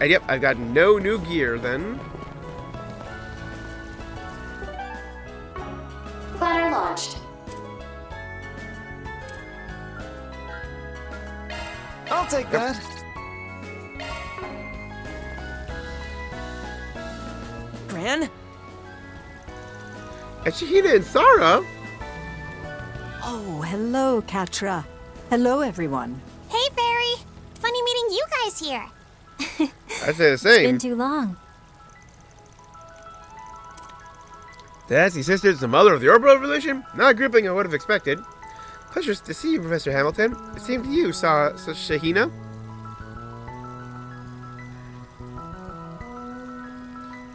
And yep, I've got no new gear then. Planner launched. I'll take that. Gran? And Shahina and Sarah. Oh, hello, Katra. Hello, everyone. Hey, Barry. Funny meeting you guys here. I'd say the same. It's been too long. That's the sisters, the mother of the Orbital Revolution? Not a grouping I would have expected. Pleasure to see you, Professor Hamilton. It seemed to you, Shahina.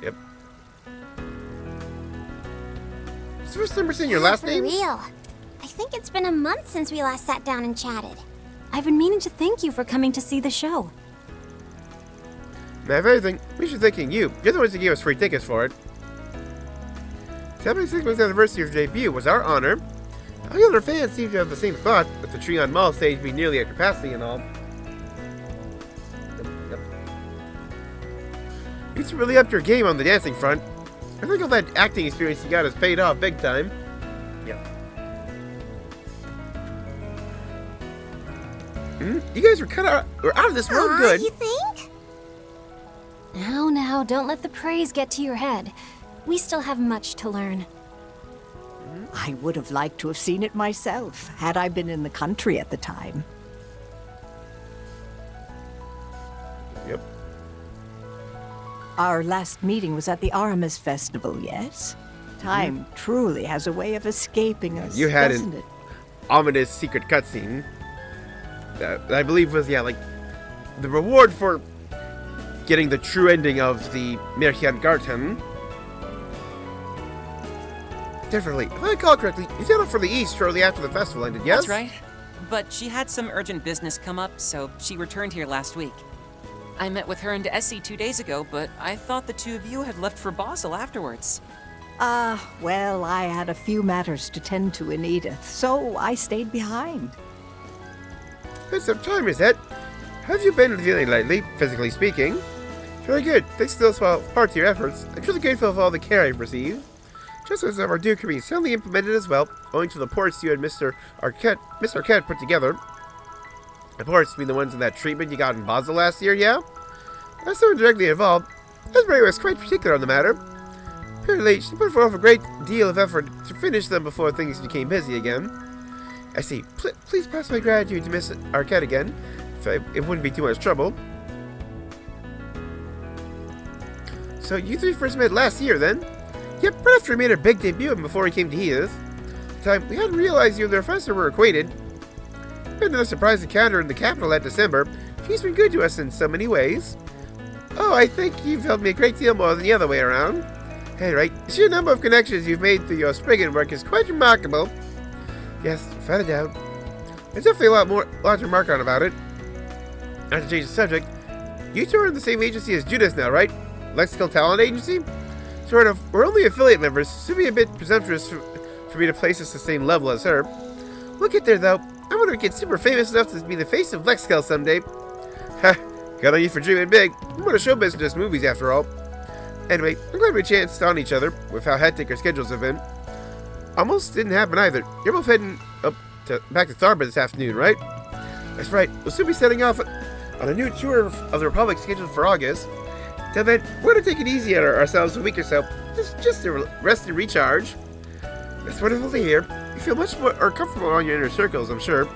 Yep. It's the first time we're seeing your last name? For real. I think it's been a month since we last sat down and chatted. I've been meaning to thank you for coming to see the show. Now, if anything, we should thank you. You're the ones who gave us free tickets for it. Celebrating the 6th anniversary of your debut was our honor. All the other fans seem to have the same thought, with the Trion Mall stage being nearly at capacity and all. Yep. You've really upped your game on the dancing front. I think all that acting experience you got has paid off big time. Yep. You guys were out of this world good. You think? Now, don't let the praise get to your head. We still have much to learn. I would have liked to have seen it myself, had I been in the country at the time. Yep. Our last meeting was at the Aramis Festival, yes? Time truly has a way of escaping us, You had doesn't an it? ominous secret cutscene that I believe was, the reward for getting the true ending of the Märchengarten. Definitely. If I recall correctly, you set off for the east shortly after the festival ended, yes? That's right. But she had some urgent business come up, so she returned here last week. I met with her and Essie 2 days ago, but I thought the two of you had left for Basel afterwards. Well, I had a few matters to tend to in Edith, so I stayed behind. It's some time, Rosette. How have you been feeling lately, physically speaking? Very good. Thanks to those parts of your efforts. I'm truly grateful for all the care I've received. Just as our Duke can be soundly implemented as well, owing to the ports you and Miss Arquette put together. The ports being the ones in that treatment you got in Basel last year, yeah? As someone directly involved, Esmeralda was quite particular on the matter. Apparently, she put forth a great deal of effort to finish them before things became busy again. I see. Please pass my gratitude to Miss Arquette again, if it wouldn't be too much trouble. So you three first met last year, then? Yep, right after we made our big debut and before we came to Edith. At the time, we hadn't realized you and the professor were acquainted. Been another surprise encounter in the capital that December. She's been good to us in so many ways. Oh, I think you've helped me a great deal more than the other way around. Hey, right, the sheer number of connections you've made through your Spriggan work is quite remarkable. Yes, without a doubt. There's definitely a lot to remark on about it. Not to change the subject, you two are in the same agency as Judith now, right? Lexical Talent Agency? Sort of. We're only affiliate members, so it'd be a bit presumptuous for me to place us the same level as her. We'll get there, though. I want to get super famous enough to be the face of Lexical someday. Ha! Got on you for dreaming big. I'm going to show business just movies, after all. Anyway, I'm glad we chanced on each other with how hectic our schedules have been. Almost didn't happen either. You're both heading back to Tharbor this afternoon, right? That's right. We'll soon be setting off on a new tour of the Republic scheduled for August. Till then, we're going to take it easy on ourselves a week or so. Just to rest and recharge. That's wonderful to hear. You feel much more comfortable around your inner circles, I'm sure.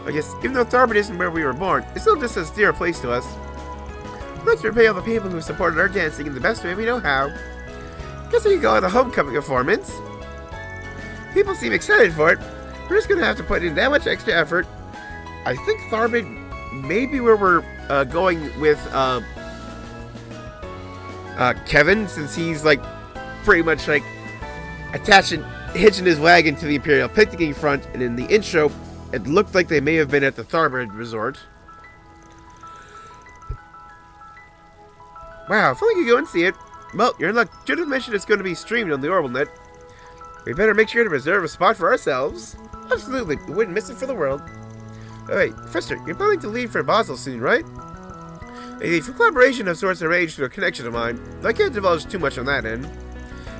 I guess, even though Tharbor isn't where we were born, it's still just as dear a place to us. I'd like to repay all the people who supported our dancing in the best way we know how. Guess we can call it a homecoming performance. People seem excited for it. We're just going to have to put in that much extra effort. I think Tharbor may be where we're going with Kevin, since he's like pretty much like hitching his wagon to the Imperial picnicking front, and in the intro, it looked like they may have been at the Tharbor Resort. Wow, if only you could go and see it. Well, you're in luck. Judith mentioned it's going to be streamed on the Orbital.net. We better make sure to reserve a spot for ourselves. Absolutely, we wouldn't miss it for the world. Alright, Professor, you're planning to leave for Basel soon, right? A collaboration of sorts arranged through a connection of mine, though I can't divulge too much on that end.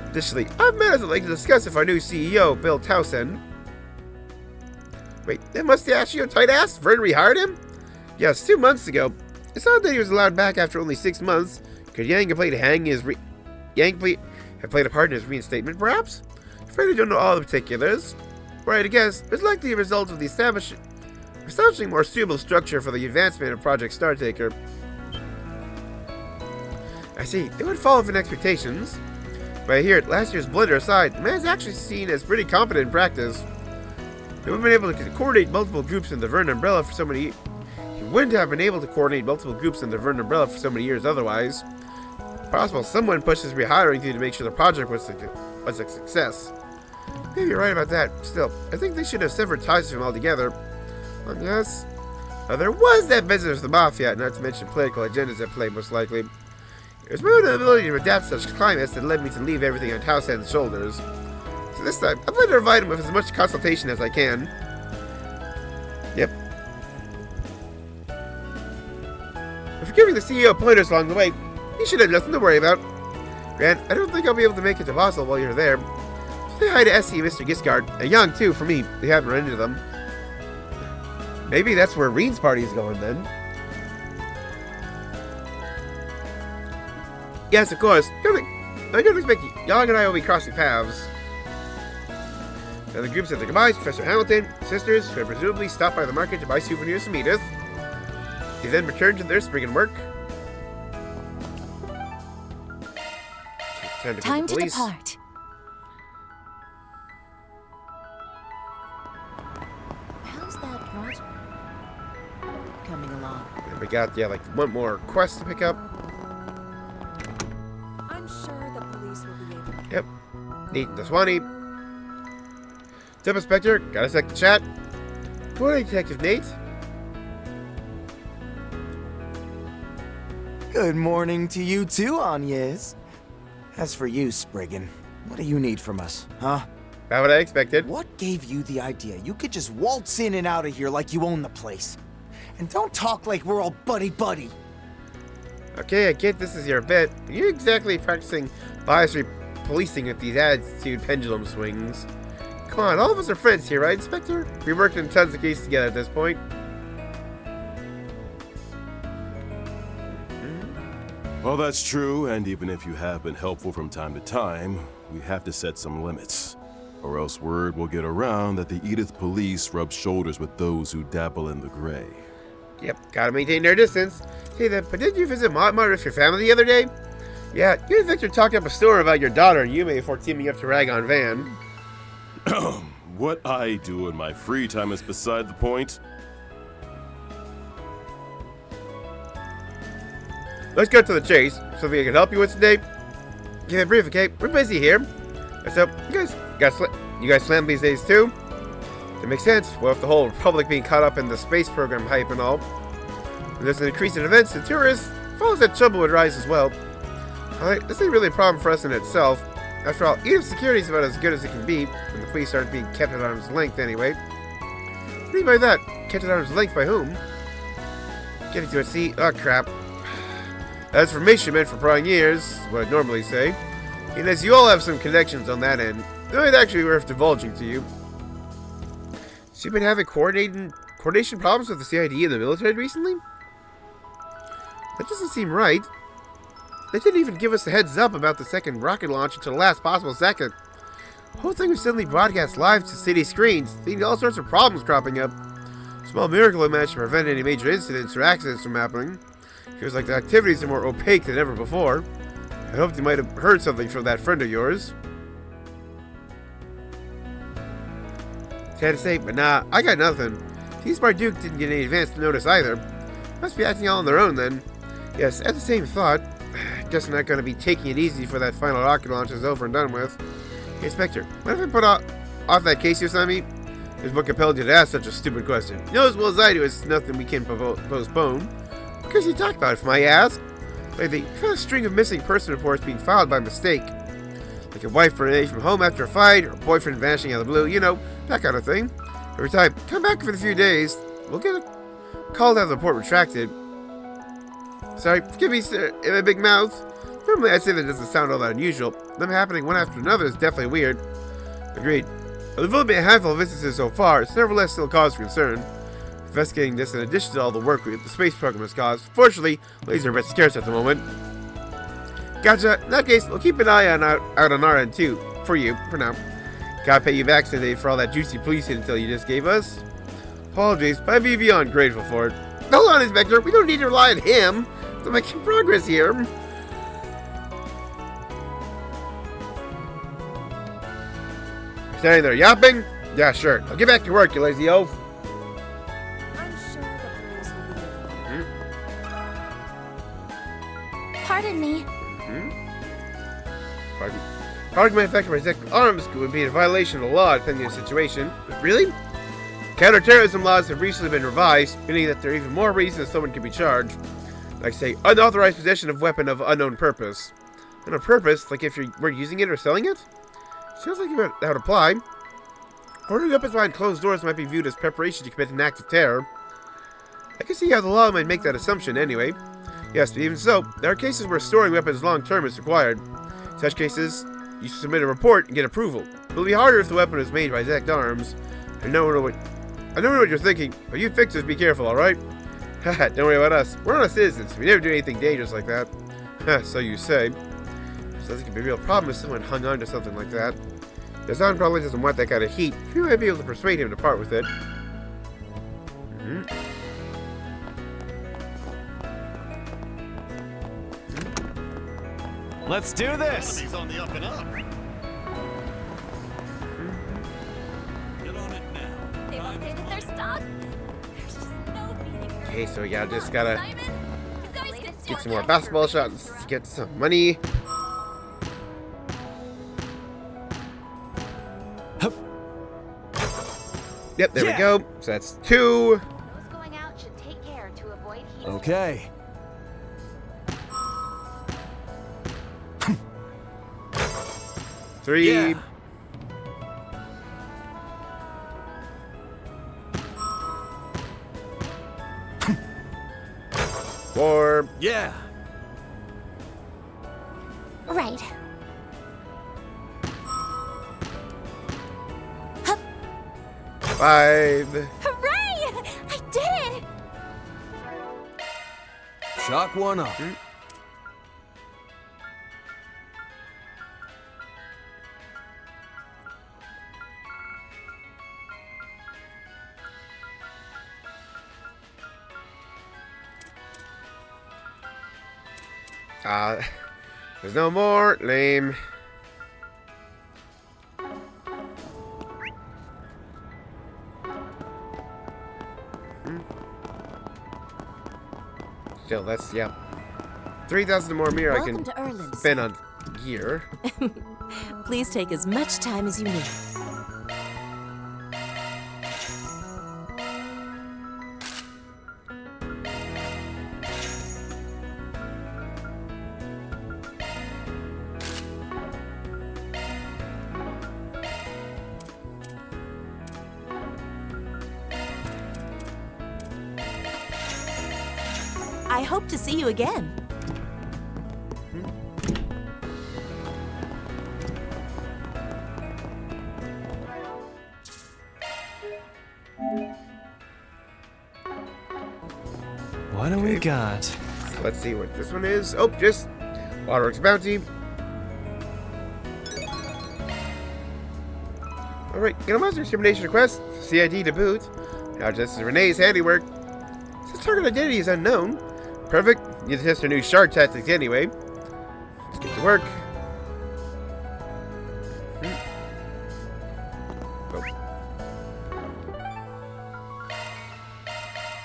Additionally, I've matters I'd like to discuss with our new CEO, Bill Towson. Wait, that mustachio tight ass? Vern rehired him? Yes, 2 months ago. It's odd that he was allowed back after only 6 months. Could Yang have played a part in his reinstatement, perhaps? I'm afraid I don't know all the particulars. Right, I guess it's likely a result of the establishing more suitable structure for the advancement of Project Startaker. I see. It would fall within expectations. But I hear last year's blunder aside, the man is actually seen as pretty competent in practice. He would have been able to coordinate multiple groups in the Vern Umbrella for so many. He wouldn't have been able to coordinate multiple groups in the Vern Umbrella for so many years otherwise. Possible someone pushed his rehiring through to make sure the project was a success. Maybe you're right about that. Still, I think they should have severed ties with him altogether. Yes. There was that business with the Mafia, not to mention political agendas at play, most likely. It was my own ability to adapt to such climates that led me to leave everything on Towsend's shoulders. So this time, I'm going to provide him with as much consultation as I can. Yep. For giving the CEO pointers along the way, you should have nothing to worry about. Grant, I don't think I'll be able to make it to Basel while you're there. Say hi to Essie and Mr. Giscard. Young, too, for me. We haven't run into them. Maybe that's where Reen's party is going, then. Yes, of course. I don't expect Yang and I will be crossing paths. The group said their goodbyes. Professor Hamilton, sisters, who had presumably stopped by the market to buy souvenirs from Edith. They then returned to their Spriggan work. Time to depart. How's that project coming along? And we got, like one more quest to pick up. I'm sure the police will be able to. Yep. Nate and Daswani. Tip Inspector, got a sec to chat. Good morning, Detective Nate. Good morning to you too, Agnes. As for you, Spriggan, what do you need from us, huh? About what I expected. What gave you the idea you could just waltz in and out of here like you own the place? And don't talk like we're all buddy-buddy. Okay, I get this is your bit. Are you exactly practicing bias policing with these attitude pendulum swings? Come on, all of us are friends here, right, Inspector? We worked in tons of cases together at this point. Well, that's true, and even if you have been helpful from time to time, we have to set some limits. Or else word will get around that the Edith police rub shoulders with those who dabble in the gray. Yep, gotta maintain their distance. Hey, but did you visit Montmartre with your family the other day? Yeah, you and Victor talked up a story about your daughter and Yume before teaming up to rag on Van. What I do in my free time is beside the point. let's get to the chase. Something I can help you with today? Give me a brief, okay? We're busy here. So, you guys slam these days too? That makes sense. Well, if the whole Republic being caught up in the space program hype and all, and there's an increase in events and tourists, follows that trouble would rise as well. This ain't really a problem for us in itself. After all, Edith's security is about as good as it can be, and the police aren't being kept at arm's length anyway. What do you mean by that? Kept at arm's length by whom? Getting to it, see? Oh, crap. That's information meant for prying ears, what I'd normally say. And as you all have some connections on that end, it might actually be worth divulging to you. So you've been having coordination problems with the CID and the military recently? That doesn't seem right. They didn't even give us a heads up about the second rocket launch until the last possible second. The whole thing was suddenly broadcast live to city screens, leading to all sorts of problems cropping up. Small miracle I managed to prevent any major incidents or accidents from happening. Feels like the activities are more opaque than ever before. I hoped you might have heard something from that friend of yours. Sad to say, but nah, I got nothing. T-Smart Duke didn't get any advance notice either. Must be acting all on their own then. Yes, at the same thought, guess I'm not going to be taking it easy for that final rocket launch is over and done with. Hey, Spectre, what if I put off that case you sent me? Is what compelled you to ask such a stupid question? You know as well as I do it's nothing we can postpone. What can you talk about, if I ask? Like the kind of string of missing person reports being filed by mistake. Like a wife running away from home after a fight, or a boyfriend vanishing out of the blue, you know, that kind of thing. Every time, come back for a few days, we'll get a call to have the report retracted. Sorry, forgive me, sir, in my big mouth. Normally I'd say that doesn't sound all that unusual. Them happening one after another is definitely weird. Agreed. Although there's only been a handful of instances so far, it's nevertheless still cause for concern. Investigating this in addition to all the work the space program has caused. Fortunately, ladies are a bit scarce at the moment. Gotcha. In that case, we'll keep an eye out on our end too. For you, for now. Gotta pay you back today for all that juicy police intel you just gave us. Apologies, but I'd be beyond grateful for it. Hold on, Inspector. We don't need to rely on him to make progress here. Standing there yapping? Yeah, sure. I'll get back to work, you lazy oaf. I'm sure the police will be Pardon me. Pardon? Product manufactured by executive arms would be in violation of the law depending on the situation. Really? Counterterrorism laws have recently been revised, meaning that there are even more reasons someone can be charged. Like, say, unauthorized possession of weapon of unknown purpose. Unknown purpose? Like if you were using it or selling it? Sounds like that would apply. Ordering weapons behind closed doors might be viewed as preparation to commit an act of terror. I can see how the law might make that assumption anyway. Yes, but even so, there are cases where storing weapons long-term is required. In such cases, you submit a report and get approval. It'll be harder if the weapon is made by Exact Arms. I know what you're thinking, but you fixers be careful, alright? Haha, don't worry about us. We're not citizens. We never do anything dangerous like that. So you say. Sounds like it could be a real problem if someone hung on to something like that. Design probably doesn't want that kind of heat. You might be able to persuade him to part with it. Let's do this! Enemy's on the up and up. Get on it now. They've updated their stock. There's just no beating her. Okay, so yeah, just gotta Simon, you guys can get some more basketball shots, get some money. Yep, there we go. So that's 2. Those going out should take care to avoid heat. Okay. 3. Yeah. 4. Yeah. Right. 5. Hooray! I did it! Shock one up. There's no more. Lame. Still, that's, yeah. 3,000 more mirror I Welcome can to Erland. spend on gear. Please take as much time as you need. I hope to see you again. What do we got? Let's see what this one is. Oh, just Waterworks Bounty. Alright, get a monster extermination request. CID to boot. Now this is Renee's handiwork. Since target identity is unknown. Perfect. Need to test her new shard tactics anyway. Let's get to work.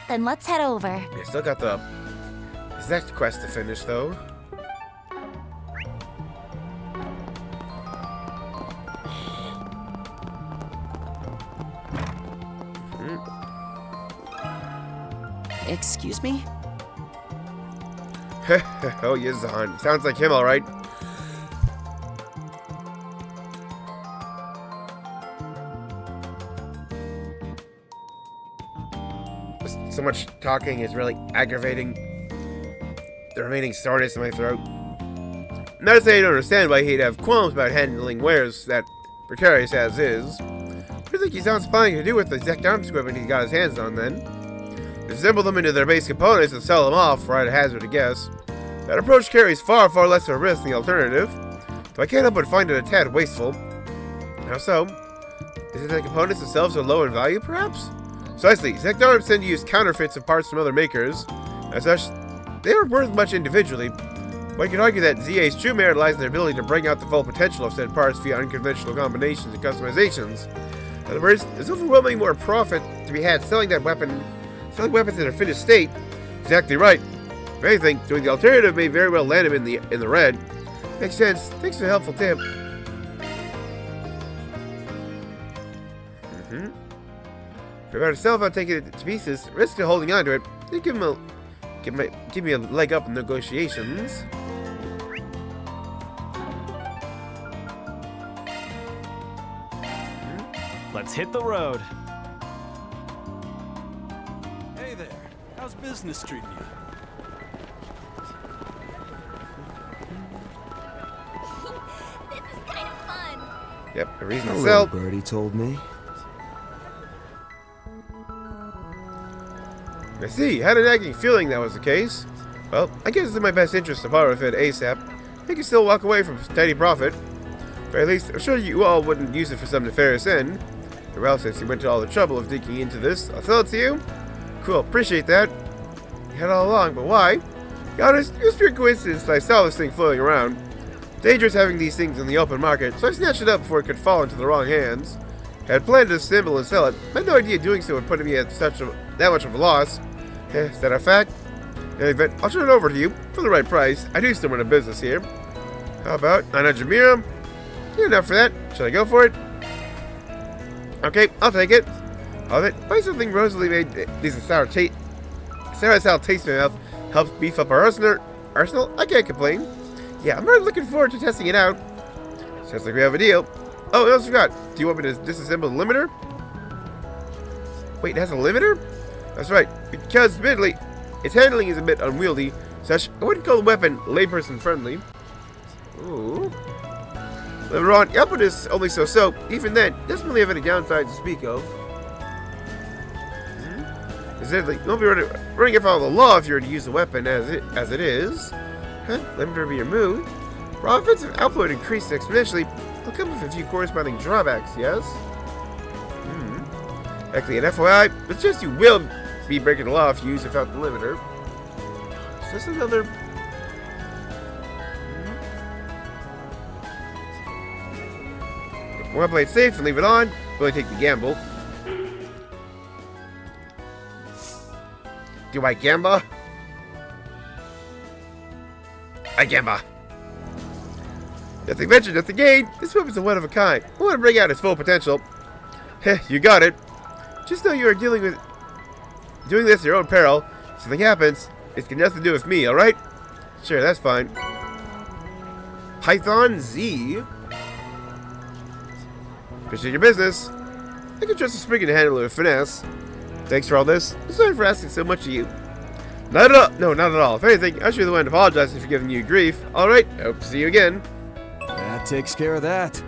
Then let's head over. I still got the exact quest to finish though. Excuse me? Oh, Yazan. Sounds like him, alright. So much talking is really aggravating the remaining soreness in my throat. Not to say I don't understand why he'd have qualms about handling wares that precarious as is. What do you think he sounds planning to do with the exact arms equipment he's got his hands on then? Assemble them into their base components and sell them off, right? A hazard to guess. That approach carries far, far less of a risk than the alternative, though I can't help but find it a tad wasteful. How so? Is it that the components themselves are low in value, perhaps? Precisely. Exact arms tend to use counterfeits of parts from other makers. As such, they aren't worth much individually. One could argue that ZA's true merit lies in their ability to bring out the full potential of said parts via unconventional combinations and customizations. In other words, there's overwhelmingly more profit to be had selling weapons in their finished state. Exactly right. If anything, doing the alternative may very well land him in the red. Makes sense. Thanks for the helpful tip. If you're about to sell without taking it to pieces, risk of holding on to it. You give me a leg up in negotiations. Let's hit the road. Hey there. How's business treating you? This is kind of fun. Yep, a reason to Hello, sell. Birdie told me. I see. Had a nagging feeling that was the case. Well, I guess it's in my best interest to borrow it ASAP. I can still walk away from steady profit. Or at least, I'm sure you all wouldn't use it for some nefarious end. Well, since you went to all the trouble of digging into this, I'll sell it to you. Cool, appreciate that. You had it all along, but why? To be honest, it was pure coincidence that I saw this thing floating around. Dangerous having these things in the open market, so I snatched it up before it could fall into the wrong hands. I had planned to assemble and sell it, but had no idea doing so would put me at that much of a loss. Is that a fact? In any event, I'll turn it over to you for the right price. I do still run a business here. How about 900 Mira? You're enough for that. Should I go for it? Okay, I'll take it. I'll buy something Rosalie made. These sour taste in my mouth helps beef up our arsenal. I can't complain. Yeah, I'm really looking forward to testing it out. Sounds like we have a deal. Oh, I almost forgot. Do you want me to disassemble the limiter? Wait, it has a limiter? That's right, because admittedly, its handling is a bit unwieldy, such I wouldn't call the weapon layperson friendly. Ooh. Later on, the output is only so-so. Even then, it doesn't really have any downsides to speak of. Incidentally, you won't be running afoul of the law if you were to use the weapon as it is. Huh? Limiter be removed. Raw offensive output increased exponentially. It'll come with a few corresponding drawbacks, yes? Actually, an FYI, it's just you will be breaking the law if you use it without the limiter. Is this another... I want to play it safe and leave it on. Really take the gamble. Do I gamble? Agamba. Nothing ventured, nothing gained. This weapon's a one of a kind. I want to bring out its full potential. Heh, you got it. Just know you are doing this at your own peril. If something happens, it's got nothing to do with me, alright? Sure, that's fine. Python Z. Appreciate your business. I can trust the Spriggan to handle it with finesse. Thanks for all this. I'm sorry for asking so much of you. Not at all. No, not at all. If anything, I should be the one to apologize for giving you grief. Alright, hope to see you again. That takes care of that.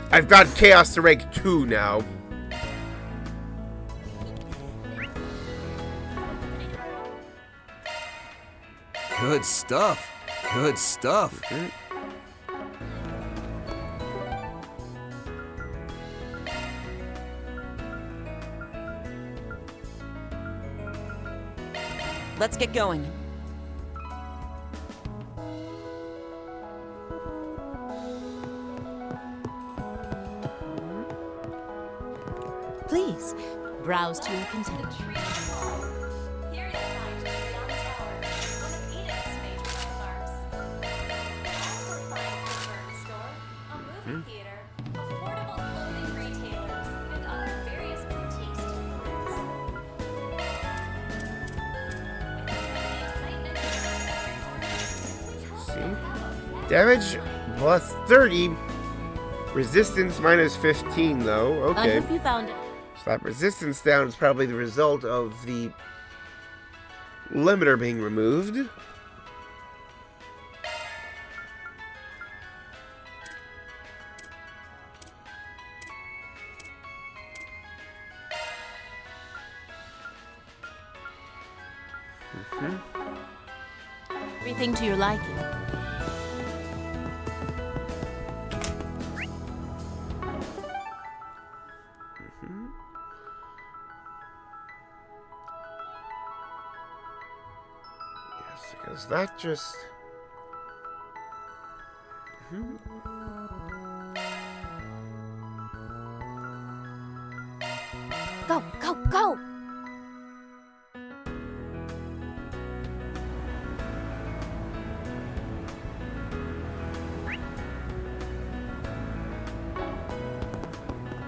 I've got Chaos to rank 2 now. Good stuff. Good stuff. Let's get going. Please, browse to your content. Here you'll find Trion Tower, one of Edith's major landmarks. You'll also find a furniture store, a movie theater, affordable clothing retailers, and other various boutiques to cruise. See? Damage plus 30. Resistance minus 15, though. Okay. I hope you found it. So that resistance down is probably the result of the limiter being removed. Everything to your liking. Because that just... Go, go, go!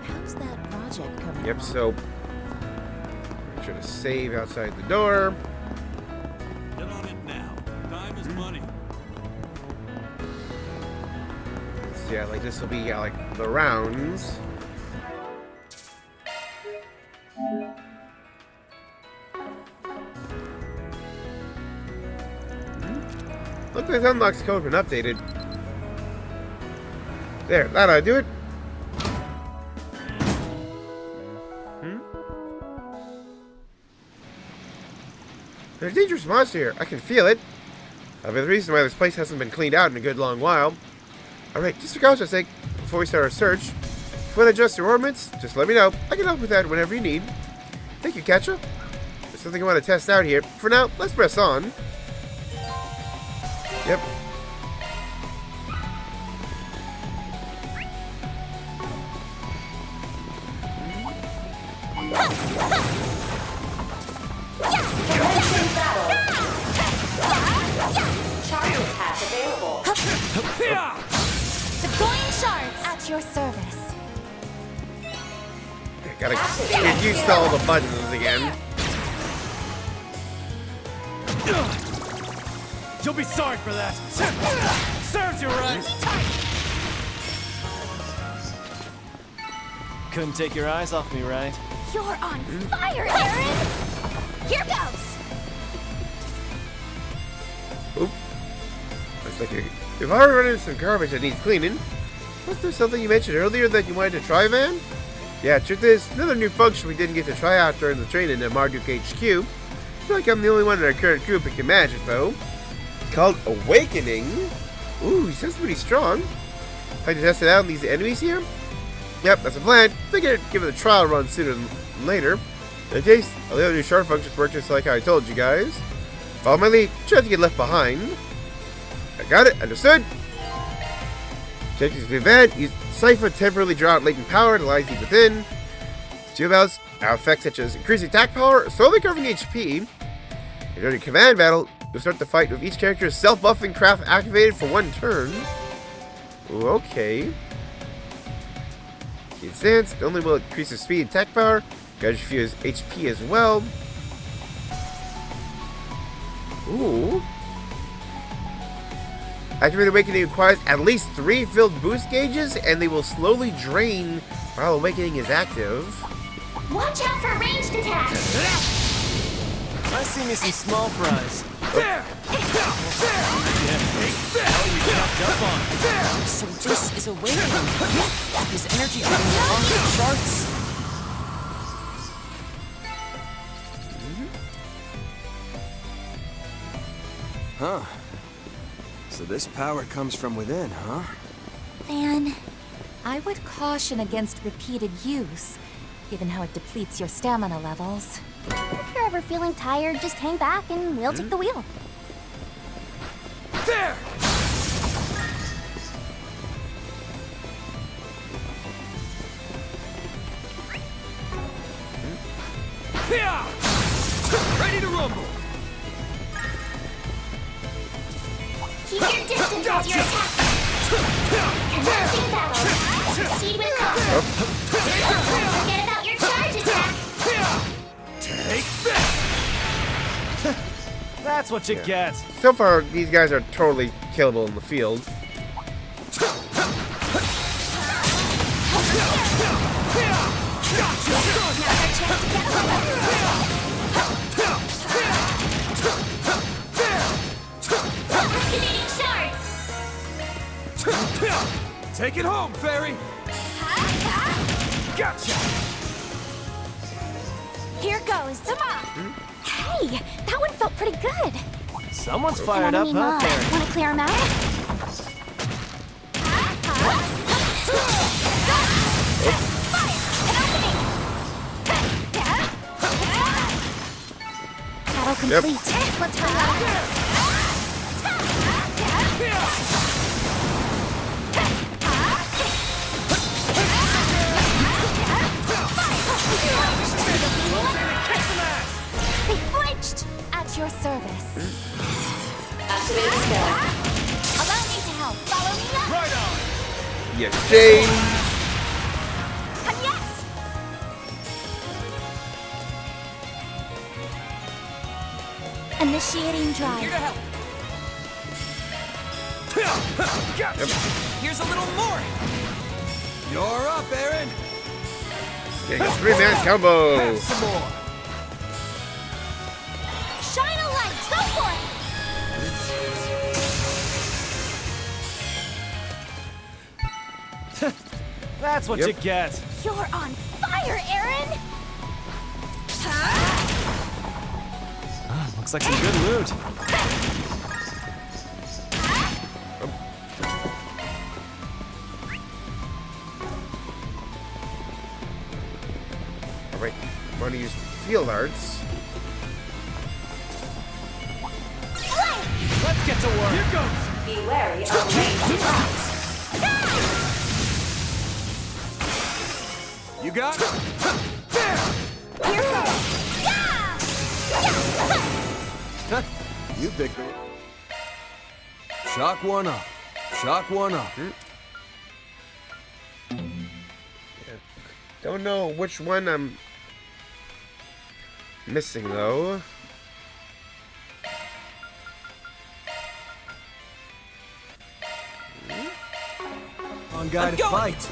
How's that project coming? Yep, so... make sure to save outside the door. Get on it now. Time is money. So yeah, like this will be like the rounds. Look like the unlock's code been updated. There, that ought to do it. There's a dangerous monster here. I can feel it. That'll be the reason why this place hasn't been cleaned out in a good long while. Alright, just for caution's sake, before we start our search, if you want to adjust your ornaments, just let me know. I can help with that whenever you need. Thank you, Ketchup. There's something I want to test out here. For now, let's press on. Yep. Charging pack available. Deploying shards at your service. Gotta get used to all the buttons again. You'll be sorry for that. Serves you right. Couldn't take your eyes off me, right? You're on fire, Aaron! Here goes! Oop. Looks like you've already run into some garbage that needs cleaning. Was there something you mentioned earlier that you wanted to try, Van? Yeah, truth is, another new function we didn't get to try out during the training at Marduk HQ. I feel like I'm the only one in our current group who can manage it, though. It's called Awakening. Ooh, he sounds pretty strong. Like to test it out on these enemies here? Yep, that's a plan. Figured I'd give it a trial run sooner than later. In case, all the other new shard functions work just like how I told you guys. Follow my lead, try to get left behind. I got it, understood. Check this event. Use Cypher to temporarily draw out latent power that lies deep within. Two about effects such as increasing attack power, slowly covering HP, During a command battle, you'll start the fight with each character's self-buffing craft activated for 1 turn. Ooh, okay. Advanced, not only will it increase his speed and attack power, guys few his HP as well. Ooh. Activated Awakening requires at least 3 filled boost gauges, and they will slowly drain while Awakening is active. Watch out for ranged attacks! I see me some small fries. There! So this is Awakening. His energy levels are off the charts. Huh. So this power comes from within, huh? Van, I would caution against repeated use, given how it depletes your stamina levels. If you're ever feeling tired, just hang back and we'll take the wheel. There! Ready to rumble! Keep your distance as you're attacking. Commencing battle. Proceed with caution. Don't forget about your charge attack. Take this! That's what you get. So far, these guys are totally killable in the field. Take it home, Fairy! Gotcha! Here goes. Hey, that one felt pretty good. Someone's fired up, huh, Fairy? Want to clear him out? Battle complete. Let's hurry up. They flinched! At your service. Activate spell. Allow me to help. Follow me up. Right on! Yes, Jane. Yes! Initiating drive. Here to help. Gotcha! Here's a little more. You're up, Aaron! Getting a 3-man combo. Have some more! Shine a light. Go for it. That's what you get. You're on fire, Aaron. Looks like some good loot. Alright, I'm gonna use field arts. Let's get to work! Here goes! Be wary of ranged attacks. You got it? There! Here goes. You picked it. Shock one up. Shock one up. Don't know which one I'm missing though. On guy to fight.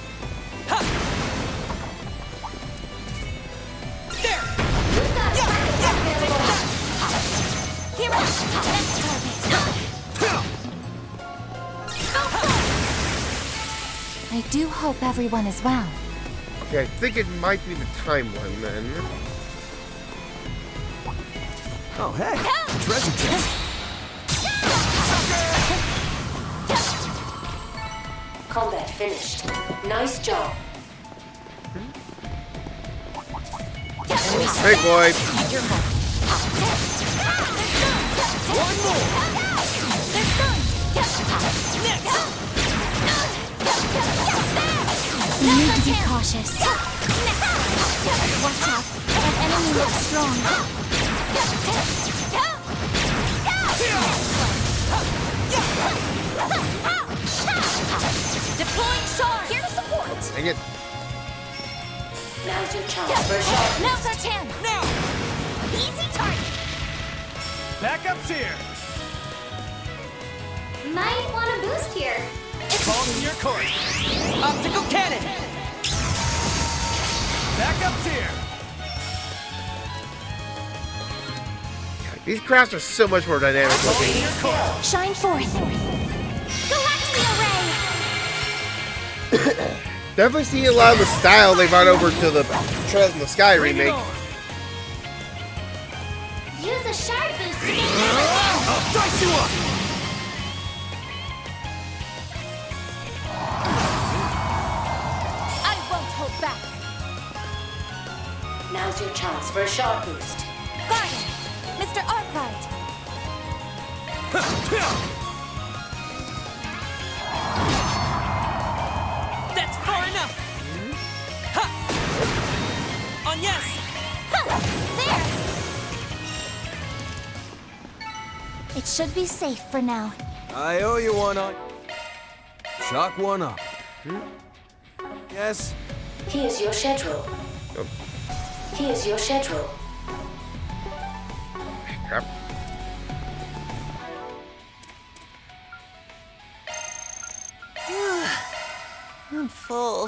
Here, next target. I do hope everyone is well. Okay, I think it might be the time one then. Oh, hey! Treasure chest! Combat finished. Nice job. Big boy. One more! You need to be cautious. Watch out. That enemy looks strong. it. Now's your chance for a shot. Now's our chance! Now! Easy target! Backup's here. Might want a boost here. Ball in your court. Optical cannon! Backup's here. These crafts are so much more dynamic looking. Shine forth! Galactia Ray! Definitely see a lot of the style they brought over to the Trails in the Sky remake. Use a shard boost to get I'll dice you up. I won't hold back. Now's your chance for a shot boost. Guardian! Mr. Arkwright! That's far enough! Ha! On yes! There! It should be safe for now. I owe you one on. Chalk one up. Yes? Here's your schedule. Here's your schedule. Crap. I'm full.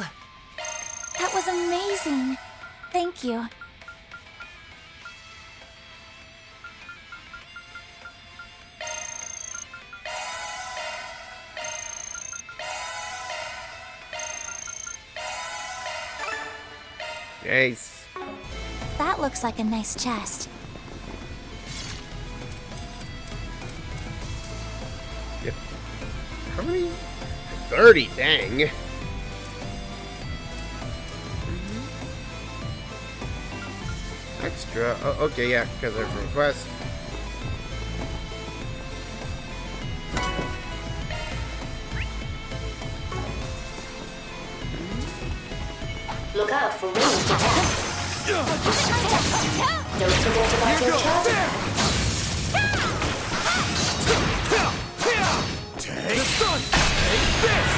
That was amazing. Thank you. Nice. That looks like a nice chest. Yep. How many? 30, dang. Extra. Oh, okay, yeah, because they're from quest. Look out for ranged attacks. Don't forget about your charge. Take sun. Take this.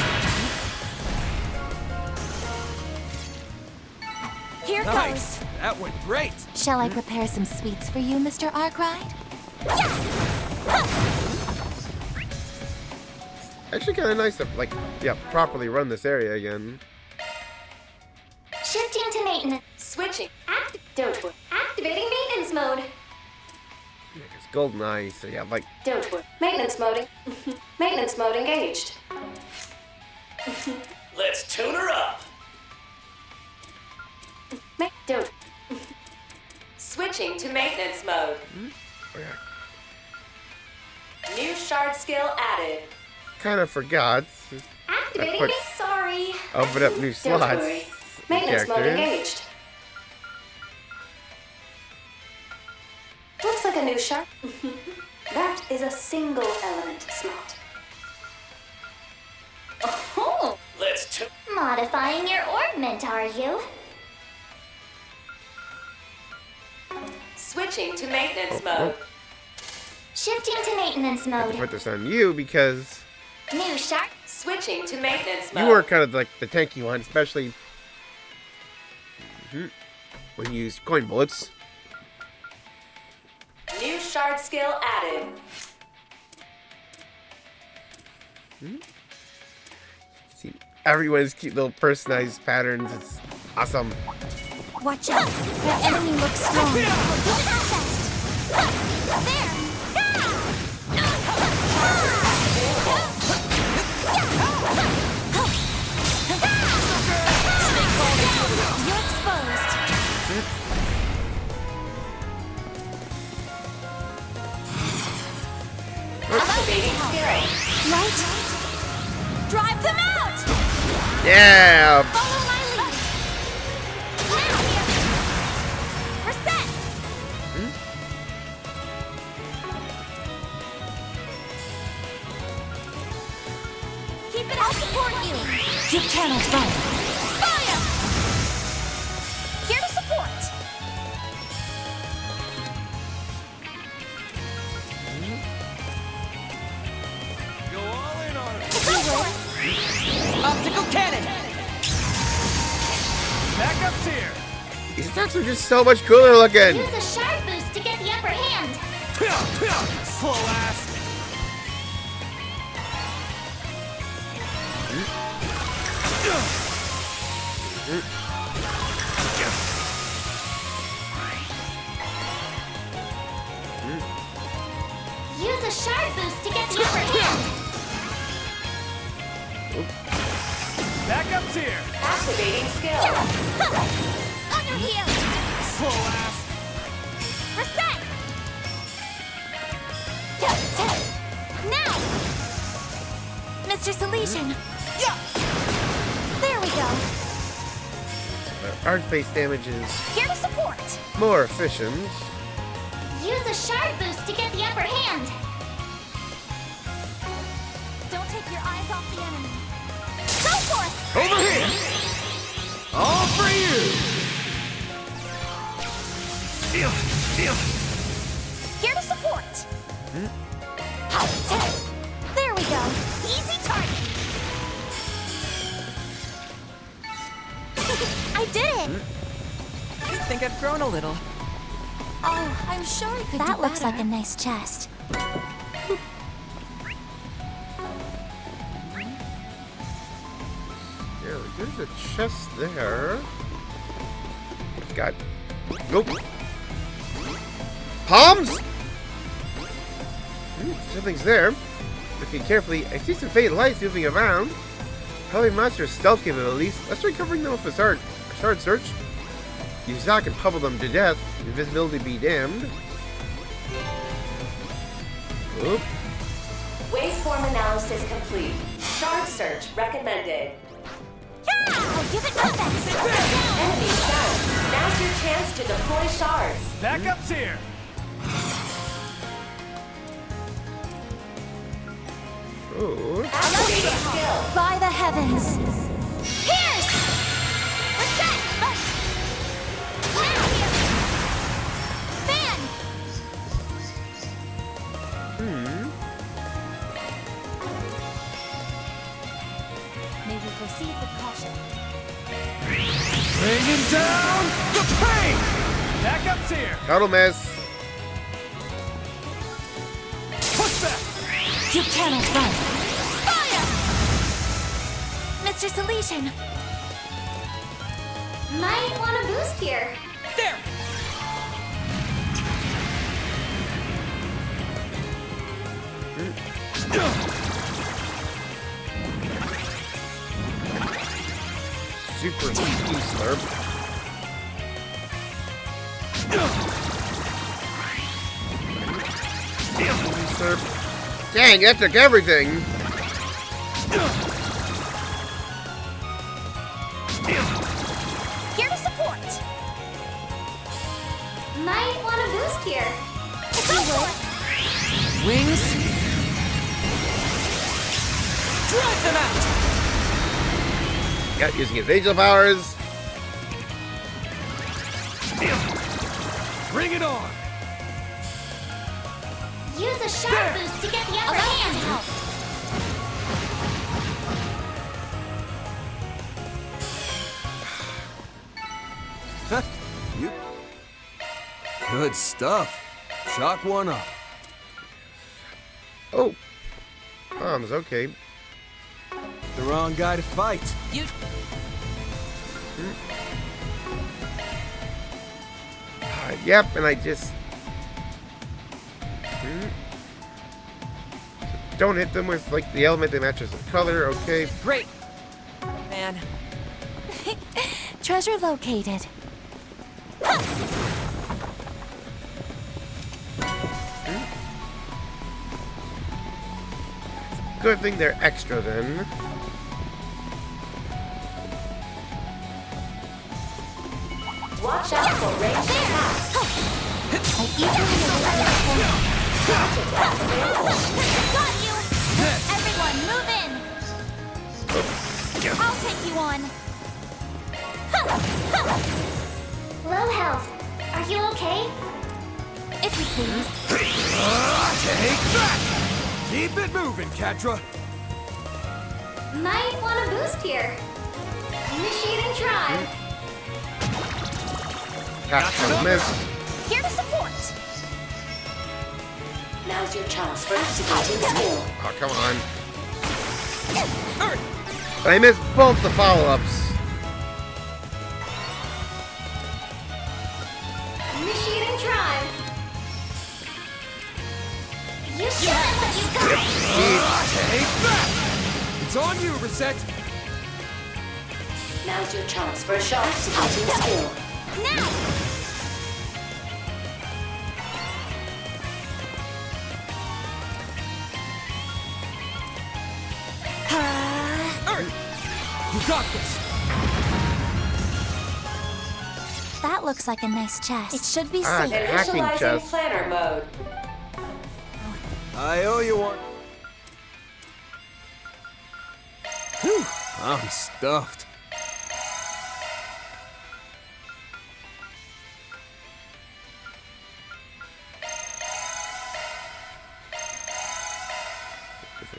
Here Nice. goes. That went great. Shall I prepare some sweets for you, Mr. Arkwright? Actually, kind of nice to, like, yeah, properly run this area again. Shifting to maintenance. Switching. Don't worry. Activating maintenance mode. Yeah, it's GoldenEye, so yeah, like. Don't worry. Maintenance mode. Maintenance mode engaged. Let's tune her up. Don't. Switching to maintenance mode. Okay. New shard skill added. Kind of forgot. Activating Quick. Sorry. Open up new slots. Don't worry. Maintenance mode Characters. engaged. Looks like a new shard. That is a single element slot. Oh. Let's tune. Modifying your ornament, are you? Switching to maintenance Oh, mode. Shifting to maintenance I have to mode. put this on you because New shark. Switching to maintenance mode. you were kind of like the tanky one, especially when you use coin bullets. New shard skill added. See everyone's cute little personalized patterns. It's awesome. Watch out. That enemy looks strong. There. You're exposed. Activating skill. Right? Drive them out! Yeah. Follow my lead. Now. We're set. Keep it. I'll support you. You cannot run. Fire! Here to support. Go all in on it. Go for it. Optical cannon! Backup's here. These attacks are just so much cooler looking. Use a shard boost to get the upper hand. Slow ass. Use a shard boost to get the upper hand. Backup's here. Activating skill. Under heel. Slow ass. Reset. Now. Mr. Salesian. There we go. Art-based damage is Here to support. more efficient. Use a shard boost to get the upper hand. Don't take your eyes off the enemy. Go forth. Over here. All for you. Here to support. There we go. Easy target. I did it. I think I've grown a little. Oh, I'm sure I could do That looks better. like a nice chest. Yeah, there's a chest there. It's got... Nope. Palms? Something's there. Looking carefully, I see some faint lights moving around. Probably monster stealth capabilities. Let's try covering them with a shard search. Use Zoc and pummel them to death. Invisibility be damned. Oop. Waveform analysis complete. Shard search recommended. Give it nothing. Enemy down. Now's your chance to deploy shards. Backup's here. Oh. Activating skill. By the heavens. Pierce. Reset. Fan. May we proceed with caution. Bringing down the pain. Backup's here. Total miss. Push back. You cannot run. Fire. Mr. Salesian. Might want a boost here. There! Super TP slurp. Slurp. Dang, that took everything. Here to support. Might want a boost here. Go for it. Wings. Drive them out! Got using his angel powers. Bring it on. Use a shard boost to get the upper hand. You... Good stuff. Shock one up. Oh. Bombs, okay. The wrong guy to fight. You... Yep, and I just... Don't hit them with, like, the element that matches the color, okay. Great! Man. Treasure located. Good thing they're extra, then. Watch out for ranged attacks. I eagerly await your Got you! Everyone, move in! I'll take you on. Low health. Are you okay? If you please. Take that! Keep it moving, Catra. Might want a boost here. Initiating try. Half miss. Here to support. Now's your chance for activating skill. Oh, come on. I missed both the follow-ups. Initiating drive. You should what you got. Take that! It's on you, Reset. Now's your chance for a shot activating skill. Now. You got this. That looks like a nice chest. It should be Ah, safe. hacking chest. Planner mode. I owe you one. Whew, I'm stuffed.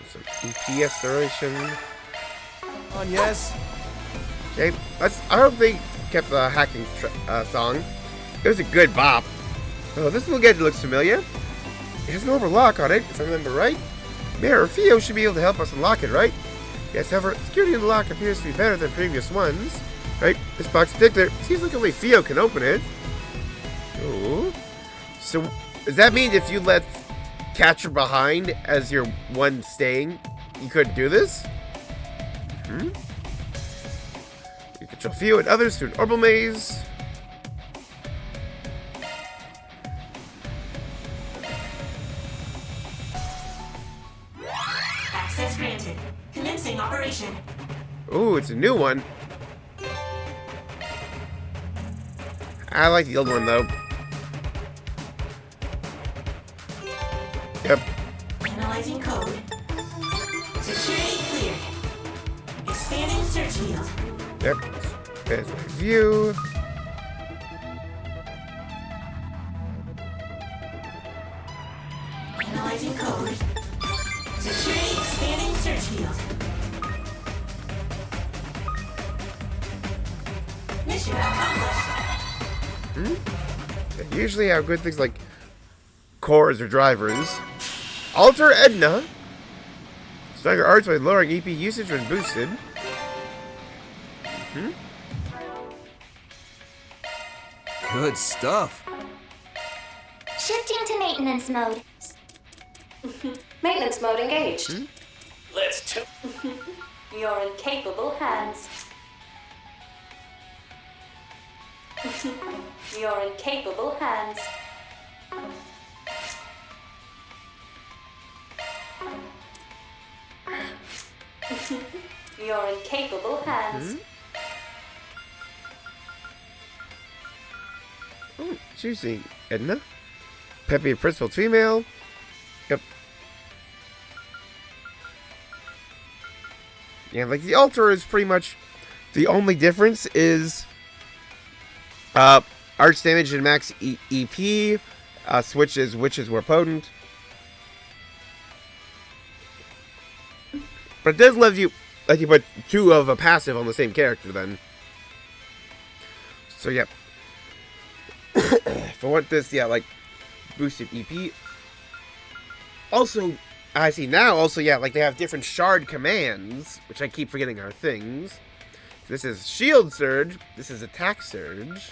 Some EP exploration. On, yes. Okay, I hope they kept the hacking song. It was a good bop. Oh, this little gadget looks familiar. It has an overlock on it, if I remember right. Mayor Theo should be able to help us unlock it, right? Yes, however, security in the lock appears to be better than previous ones. Right? This box in particular seems like only Theo can open it. Ooh. So, does that mean if you let Catcher behind as your one staying, you couldn't do this? You control Theo and others through an orbital maze. Access granted. Commencing operation. Ooh, it's a new one. I like the old one though. Yep. Analyzing code. Security cleared. Expanding search field. Yep. There's my view. Analyzing code. Security expanding search field. Mission accomplished. They usually have good things like cores or drivers. Alter Edna. Stronger arts by lowering EP usage when boosted. Good stuff. Shifting to maintenance mode. Maintenance mode engaged. Let's You're in capable hands. You're in capable hands. You're in capable hands. Oh, choosing Edna. Peppy principal female. Yep. Yeah, like the altar is pretty much the only difference is arch damage and max EP. Switches more potent. But it does let you put two of a passive on the same character then. So yep. If I want this, yeah, like boosted EP. Also, I see now. Also, yeah, like they have different shard commands, which I keep forgetting are things. This is shield surge. This is attack surge.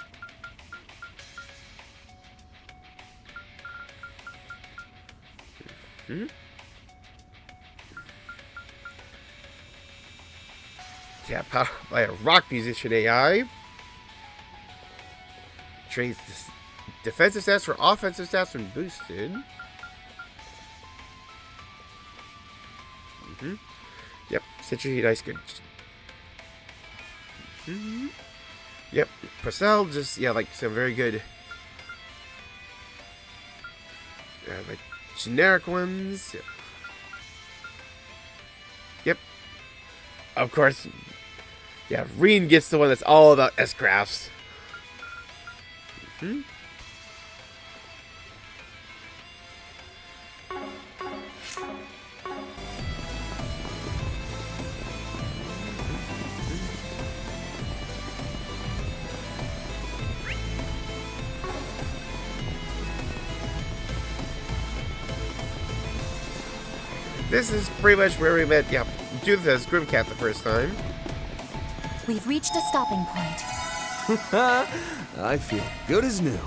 Yeah, powered by a rock musician AI. Trains defensive stats for offensive stats when boosted. Yep, Citrus Ice good. Yep, Purcell just, yeah, like some very good, like generic ones. Yep. Yep. Of course, yeah, Reen gets the one that's all about S-crafts. this is pretty much where we met, yeah, Judith as Grimcat the first time. We've reached a stopping point. I feel good as new.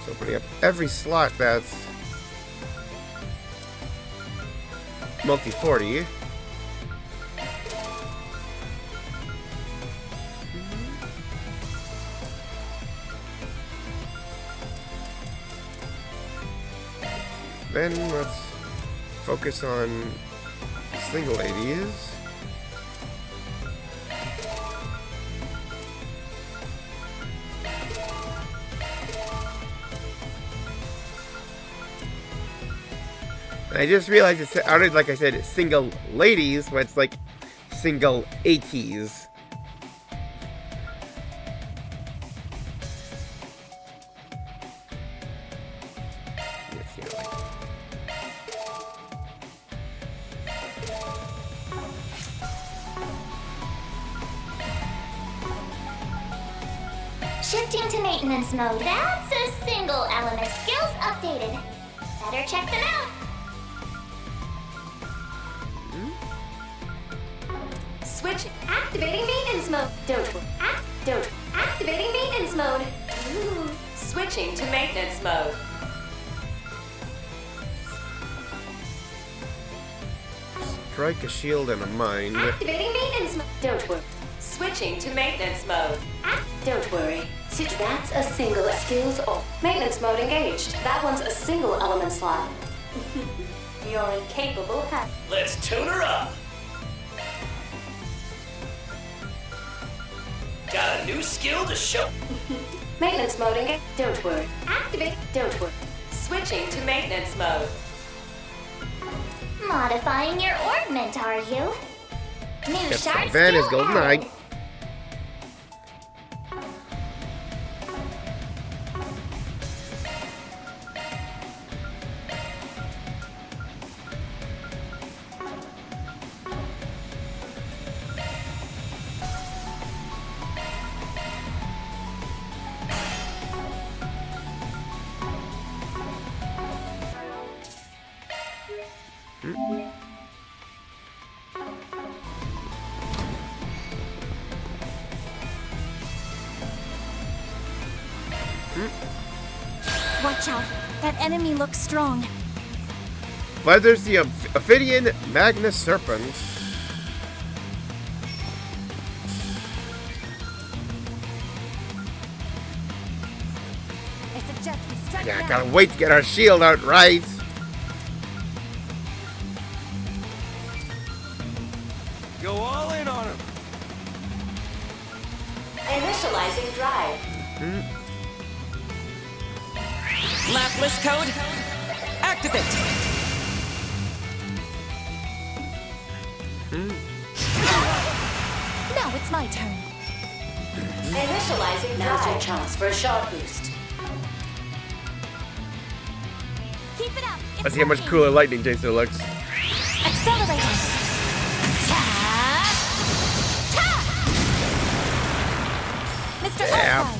Opening up every slot that's multi-40. Then let's focus on single ladies. I just realized it's already, like I said, single ladies, but it's like single 80s. Shifting to maintenance mode. That's a single element. Skills updated. Better check them out. Switch. Activating maintenance mode. Don't activating maintenance mode. Ooh. Switching to maintenance mode. Strike a shield and a mine. Activating maintenance mode. Don't worry. Switching to maintenance mode. Don't worry. That's a single skills off. Maintenance mode engaged. That one's a single element slot. You're incapable. Let's tune her up. Got a new skill to show. Maintenance mode engaged. Don't worry. Activate. Don't worry. Switching to maintenance mode. Modifying your ornament, are you? New shard Van is skill golden added. eye. Watch out. That enemy looks strong. But there's the Ophidian Magnus Serpent. I suggest we strike Yeah, now. gotta wait to get our shield out right. Go all in on him. Initializing drive. Lapless code, activate! Now it's my turn. Initializing Now's your chance for a shot boost. Keep it up. Let's see how much cooler lightning chaser looks. Accelerating. Mr. Yeah. Outside.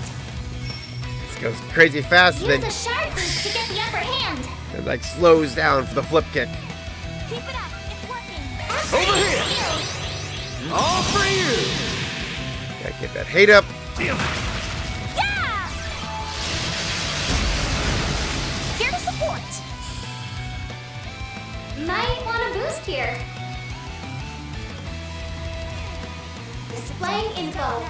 This goes crazy fast, Use then a shard boost to get the upper hand. it like slows down for the flip kick. Keep it up. It's working. Over here. All for you. Gotta get that hate up. Yeah! Here to support. Might want a boost here. Displaying info.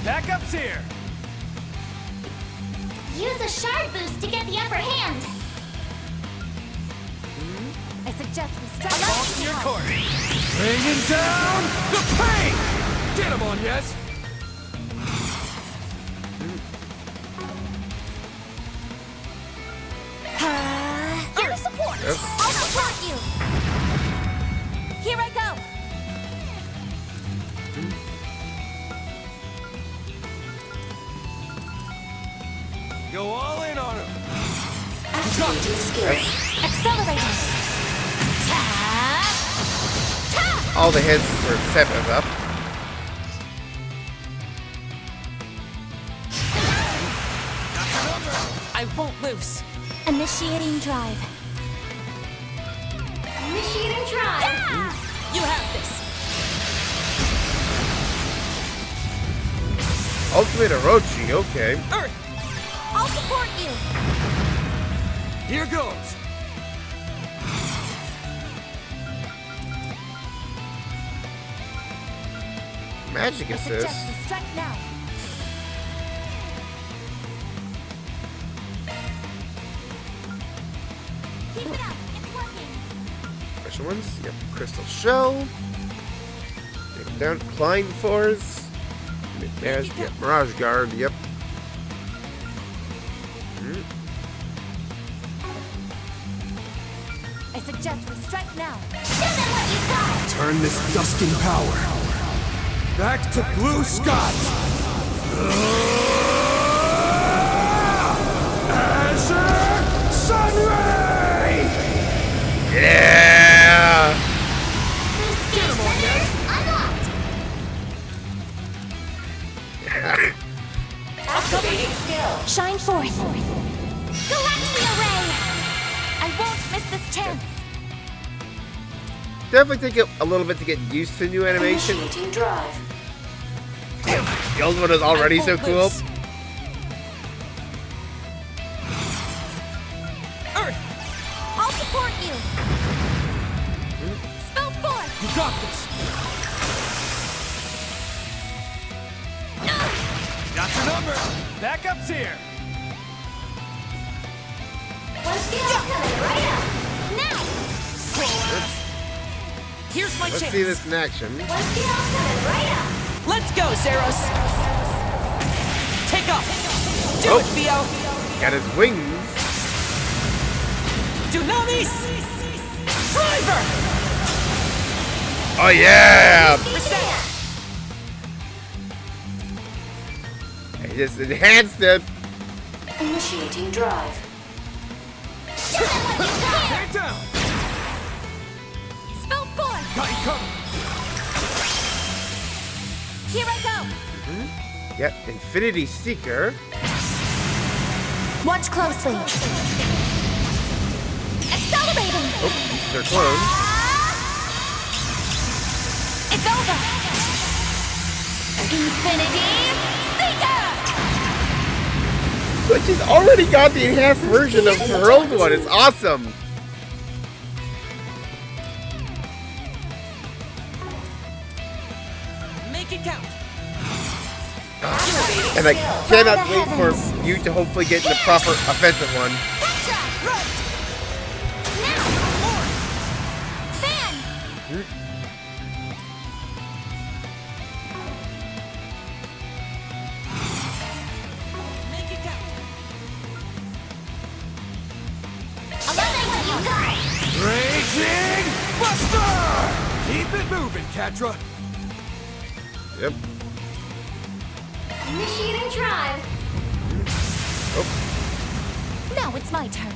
Backup's here. Use a shard boost to get the upper hand. I suggest we strike Ball to your court. Bringing down the pain. Get him on, yes. I'll support you. Here I go. Go all in on him. Accelerating. All the hits were set us up. I won't lose. Initiating drive. Initiating drive. Yeah! You have this. Ultimate Orochi, okay. Earth. I'll support you. Here goes. Magic I assist. suggest we strike now. Keep it up. It's working. Special ones. Yep. Crystal Shell. Take them down. Flying Force. Mirage, yep. Mirage Guard. Yep. I suggest we strike now. Turn this dusking power back to blue skies. Azure Sunray! Yeah! Activating skill. Shine forth. Galaxia Ray! I won't miss this chance. Definitely take a little bit to get used to new animation. Initiating drive. The old one is already so cool. Earth. I'll support you. Spell forth. You got this. Got your number. Backup's here. One skill coming right up. Now. Here's my Let's chance. see this in action. One skill coming right up. Let's go, Zeros. Take off. Do Oh. it, Theo. Got his wings. Dunamis. Driver. Oh yeah! Reset. I just enhanced it. Initiating drive. Take down. Spell forth. Got you covered. Here I go. Yep, Infinity Seeker. Watch closely. Accelerating. Oh, these are clones. It's over. Infinity Seeker. But she's already got the enhanced version of her old one. It's awesome. Make it count. And I cannot wait for you to hopefully get the proper offensive one. Make it count. Raging Buster! Keep it moving, Catra. Yep. Initiating drive. Now it's my turn.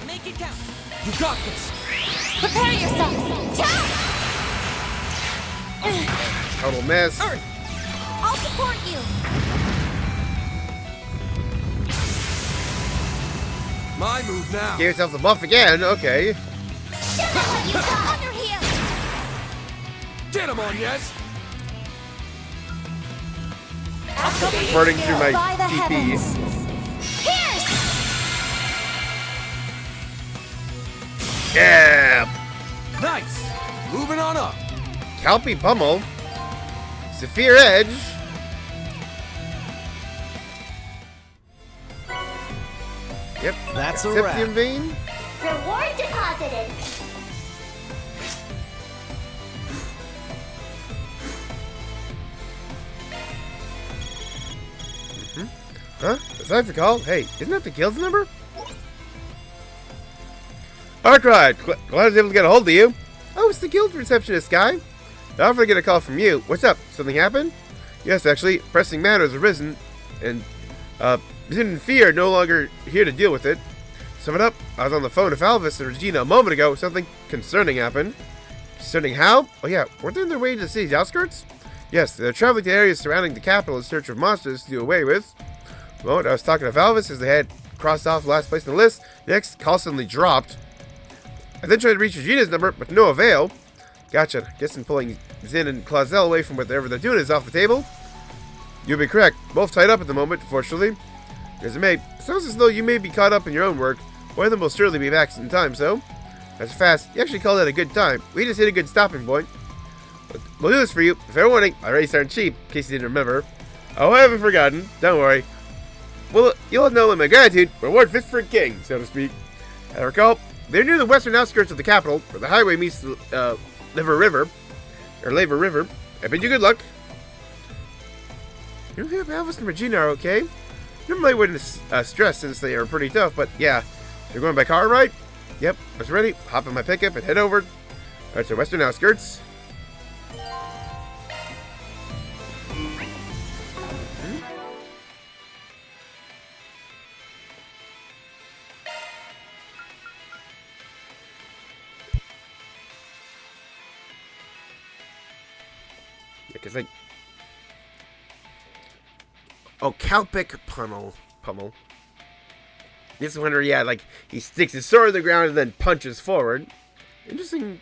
Make it count. You got this. Prepare yourself. Total miss. Earth. I'll support you. My move now. Gave yourself the buff again. Okay. Under here. Get him on, yes. Burning through my By the TP. heavens. Pierce. Yeah. Nice. Moving on up. Calpy Pummel. Saphir Edge. Yep. That's a Septium wrap. Vein. Reward deposited. As I recall, hey, isn't that the guild's number? Arkwright, glad I was able to get a hold of you. Oh, it's the guild receptionist guy. Now if I get a call from you, what's up? Something happened? Yes, actually, pressing matters have arisen, and Zin and Fee are no longer here to deal with it. Sum it up, I was on the phone with Alvis and Regina a moment ago. Something concerning happened. Concerning how? Oh yeah, weren't they on their way to the city's outskirts? Yes, they're traveling to areas surrounding the capital in search of monsters to do away with. The moment I was talking to Alvis as they had crossed off the last place on the list, the next call suddenly dropped. I then tried to reach Regina's number, but no avail. Gotcha. Guessing pulling Zin and Clausel away from whatever they're doing is off the table. You'll be correct. Both tied up at the moment, fortunately. As it may, sounds as though you may be caught up in your own work. One of them will surely be back in time, so. That's fast. You actually called that a good time. We just hit a good stopping point. But we'll do this for you. Fair warning, my rates aren't cheap, in case you didn't remember. Oh, I haven't forgotten. Don't worry. Well, you'll know my gratitude. Reward fit for a king, so to speak. I recall, they're near the western outskirts of the capital, where the highway meets the Laver River. I bid you good luck. You don't think Alvis and Regina are okay? Normally I wouldn't stress since they are pretty tough, but yeah. You're going by car, right? Yep, I was ready. Hop in my pickup and head over to the western outskirts. Because like, oh, Kalpic pummel. This is when, yeah, like he sticks his sword in the ground and then punches forward. Interesting.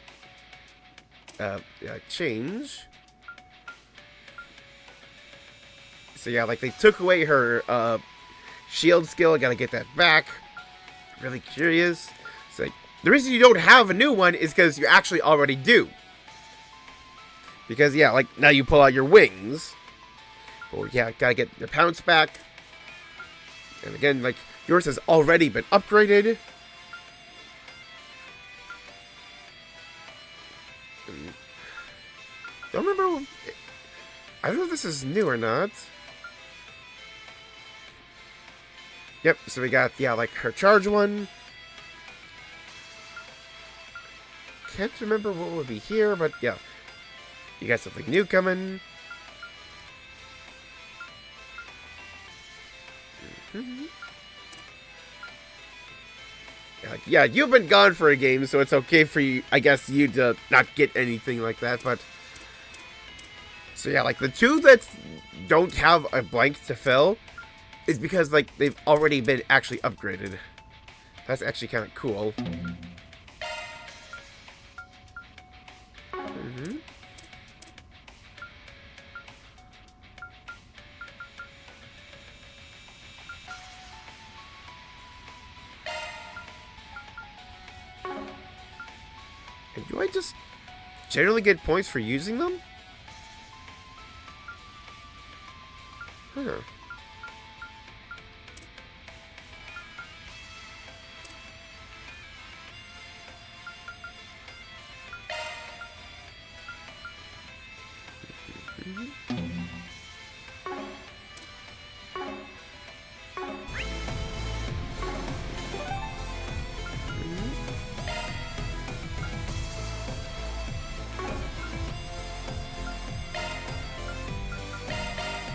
Change. So yeah, like they took away her shield skill. I gotta get that back. Really curious. It's like the reason you don't have a new one is because you actually already do. Because, yeah, like, now you pull out your wings. Oh, yeah, gotta get your pounce back. And again, like, yours has already been upgraded. And don't remember. I don't know if this is new or not. Yep, so we got, yeah, like, her charge one. Can't remember what would be here, but, yeah. You got something new coming. Yeah, you've been gone for a game, so it's okay for you, I guess, you to not get anything like that, but. So yeah, like the two that don't have a blank to fill is because, like, they've already been actually upgraded. That's actually kind of cool. And do I just generally get points for using them? Huh.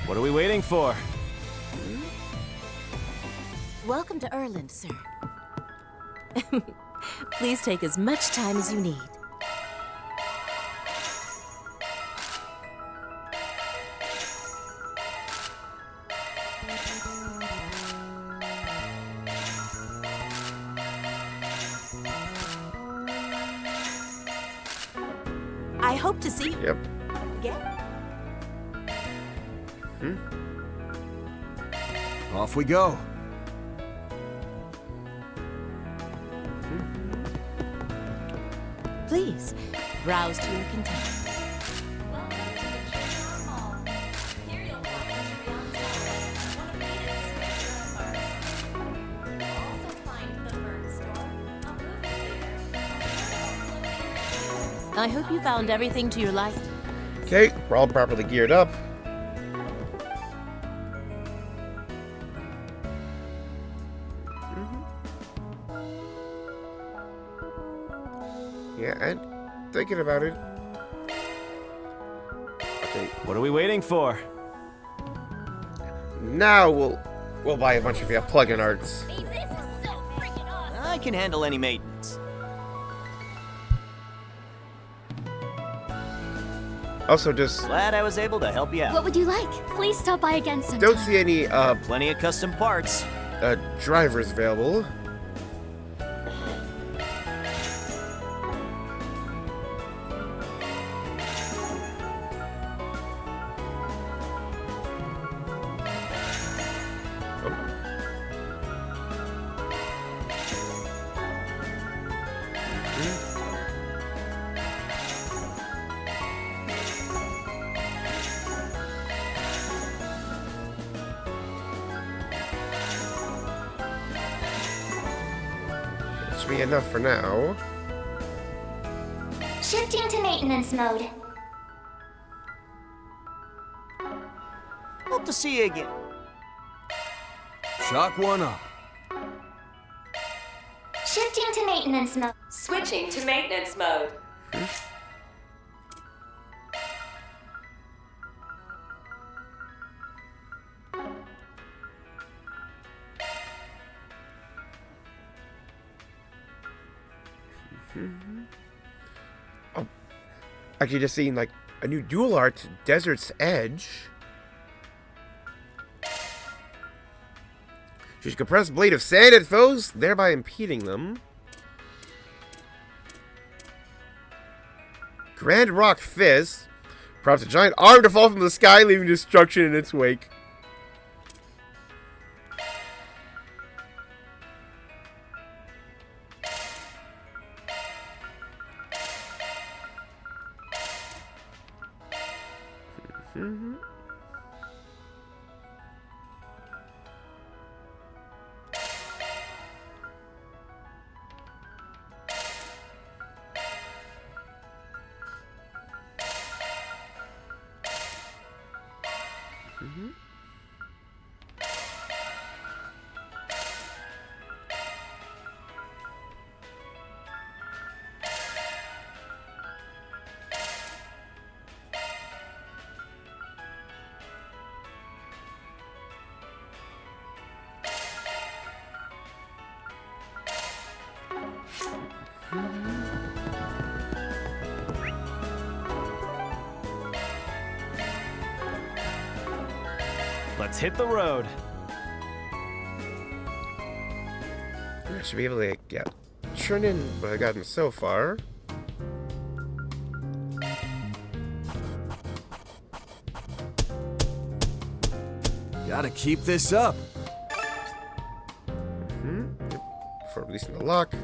What are we waiting for? Welcome to Erland, sir. Please take as much time as you need. I hope to see you. Yep. Again. Off we go. Please, browse to your content. Welcome to the Trion Mall. Here you'll find Trion Tower, one of Edith's major landmarks. You'll also find the Bird Store, a movie theater, I hope you found everything to your liking. Okay, we're all properly geared up. Yeah, and thinking about it. Okay. What are we waiting for? Now we'll buy a bunch of plug-in arts. I can handle any maintenance. Also, just Glad I was able to help you out. What would you like? Please stop by again sometime. don't see any Plenty of custom parts. drivers available. Should be enough for now. Shifting to maintenance mode. Hope to see you again. Shock one up. Shifting to maintenance mode. Switching to maintenance mode. Oh, actually, just seeing like a new dual art, Desert's Edge. She's a compressed blade of sand at foes, thereby impeding them. Grand Rock Fist prompts a giant arm to fall from the sky, leaving destruction in its wake. Let's hit the road. I should be able to turn in what I've gotten so far. Gotta keep this up. Before releasing the lock.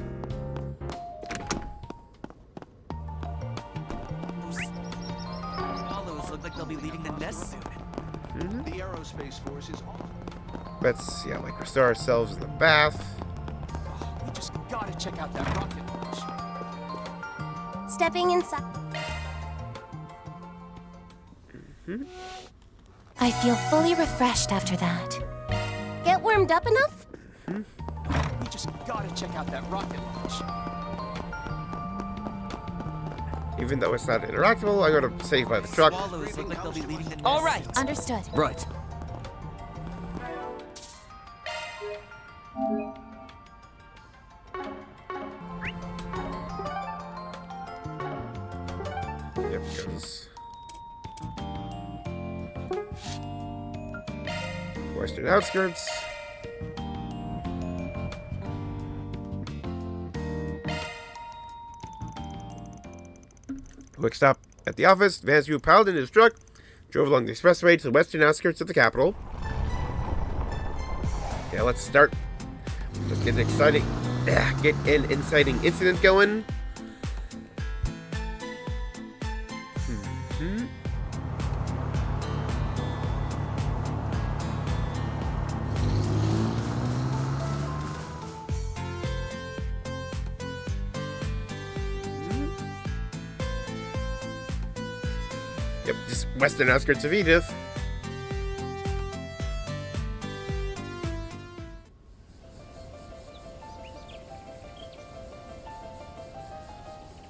Swallows look like they'll be leaving the nest soon. The aerospace force is on. Let's restore ourselves in the bath. We just gotta check out that rocket launch. Stepping inside. I feel fully refreshed after that. Get warmed up enough? We just gotta check out that rocket launch. Even though it's not interactable, I gotta save by the truck. Swallows look like they'll be leaving the nest. All right, understood. Right. Yep, goes. Western outskirts. Quick stop at the office. Vance Yu piled in his truck, drove along the expressway to the western outskirts of the capital. Yeah, let's start. Let's get an exciting incident going. Yep, just western outskirts of Edith.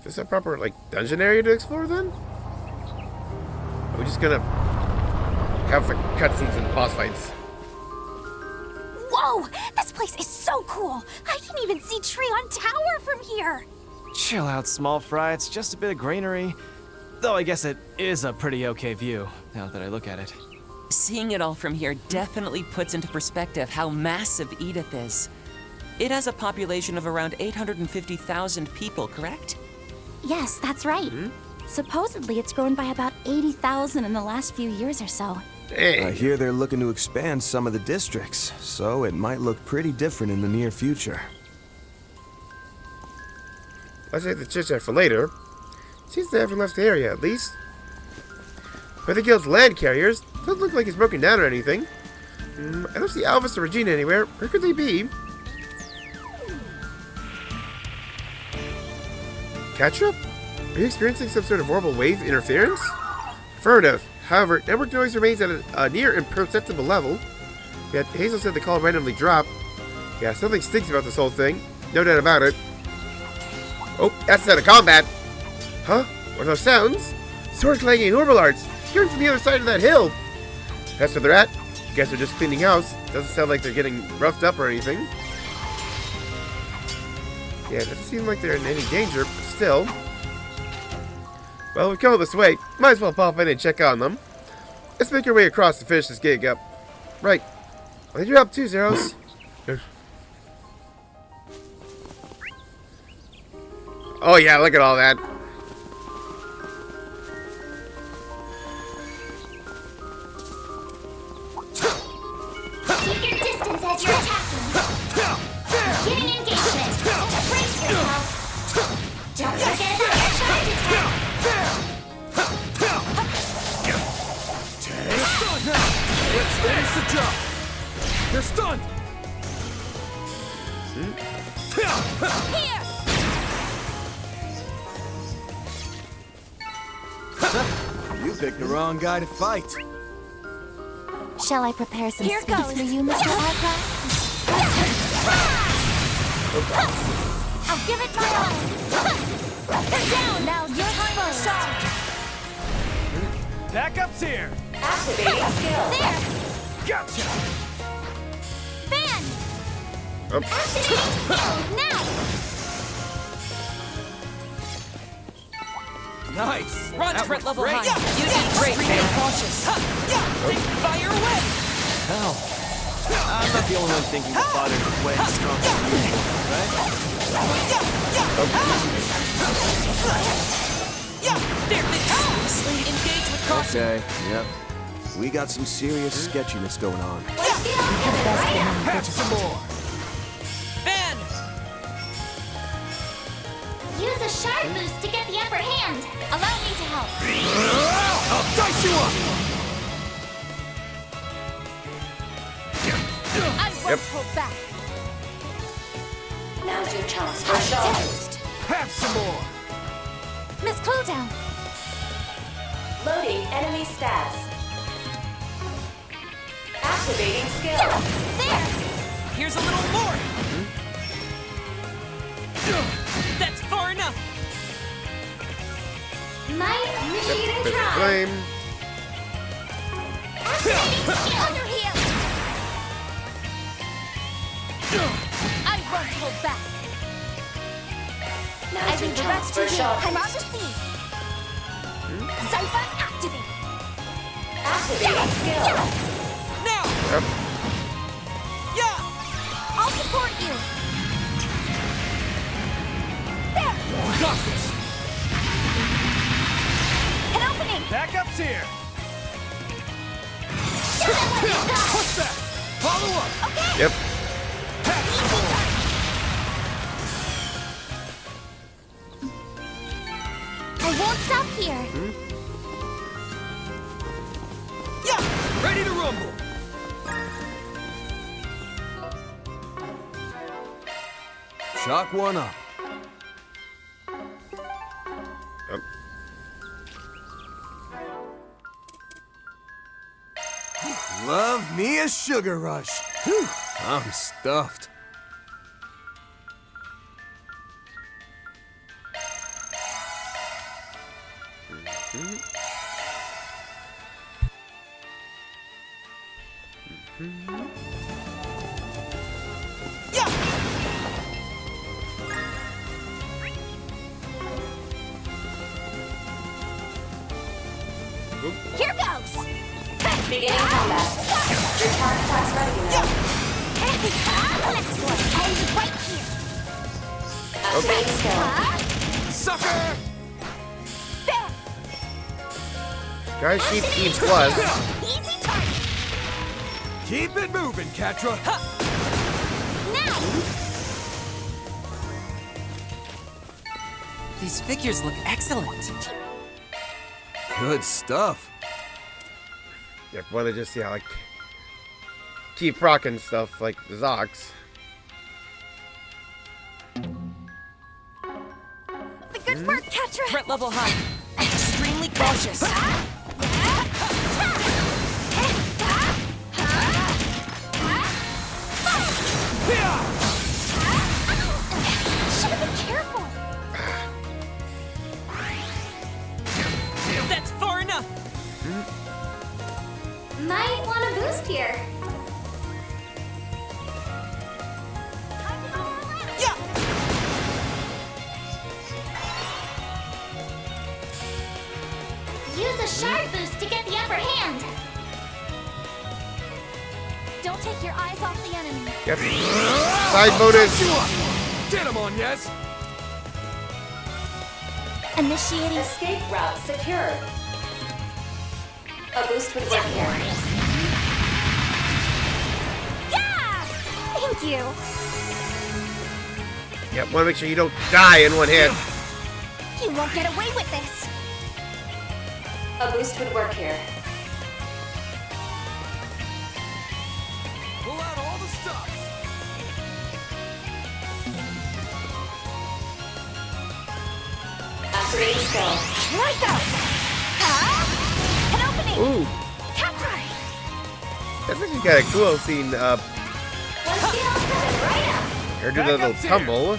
Is this a proper, like, dungeon area to explore, then? Are we just gonna have for cutscenes and boss fights? Whoa! This place is so cool! I can even see Treon Tower from here! Chill out, small fry. It's just a bit of greenery. Though I guess it is a pretty okay view, now that I look at it. Seeing it all from here definitely puts into perspective how massive Edith is. It has a population of around 850,000 people, correct? Yes, that's right. Supposedly it's grown by about 80,000 in the last few years or so. I hear they're looking to expand some of the districts, so it might look pretty different in the near future. Let's save the chit-chat for later. Seems they haven't left the area, at least. But the guild's land carriers doesn't look like it's broken down or anything. I don't see Alvis or Regina anywhere. Where could they be? Ketchup? Are you experiencing some sort of horrible wave interference? Affirmative. However, network noise remains at a near imperceptible level. Yet Hazel said the call randomly dropped. Yeah, something stinks about this whole thing. No doubt about it. Oh, that's not a combat. Huh? What are those sounds? Sword clanging and orbital arts. Hearing from the other side of that hill. That's where they're at. Guess they're just cleaning house. Doesn't sound like they're getting roughed up or anything. Yeah, it doesn't seem like they're in any danger, but still. Well, we've come all this way. Might as well pop in and check on them. Let's make our way across to finish this gig up. Right. I need your help too, Zeros. Oh yeah, look at all that. Keep your distance as you're attacking. Getting engagement. Brace yourself. Don't forget about your charge attack. Let's finish the job. They're stunned. Here. You picked the wrong guy to fight. Shall I prepare some Here sweets goes. for you, Mr. Arcraft? I'll give it my all. They're down. Now's your time to shine. Backup's here. Activating skill. There. Gotcha. Fan. Activating skill. Now. Nice. Run, That threat was level great. high. You need great. Remain cautious. Fire away. Hell. I'm not the only one thinking the father is way stronger than you, right? There, seriously, engage with caution. Okay, yep. We got some serious sketchiness going on. Have some more. Van! Use a shard boost to get the upper hand. Allow me to help. I'll dice you up. I won't hold back. Now's your chance for shard boost. Have some more. Miss Cluedown. Loading enemy stats. Activating skill. There! Here's a little more! That's far enough! Might initiate a try. Flame. Activating skill. Under heal. I won't hold back. I leave the rest to you. I'm on the scene. Siphon activate. Activating skill. Now! Yep. Yeah! I'll support you. There. Got this. An opening. Backup's here. Show them what you got. Push back. Follow up. Okay. Yep. Have some more. I won't stop here. Yeah. Ready to rumble. Chalk one up. Love me a sugar rush. Whew, I'm stuffed. Here goes! Beginning combat. Return attacks ready now. Let's go end right here! Activating skill. Sucker! Guys, sheep eats plus. Easy target! Keep it moving, Catra. Now! These figures look excellent. Good stuff. Yep, wanna just like keep rocking stuff like the Zox. Good work, Catra! Threat level high. Extremely cautious. Should've been careful! That's far enough. Might want a boost here. Use a shard boost to get the upper hand. Don't take your eyes off the enemy. Yep. Side bonus. Get him on, yes. Initiating Escape route secured. A boost would work here. Yeah! Thank you. Yep, wanna make sure you don't die in one hit. You won't get away with this. A boost would work here. Pull out all the stops. Activating skill. Right go! An opening! Ooh, Catra! that's actually kind of cool seeing One skill coming right up. her do the little tumble.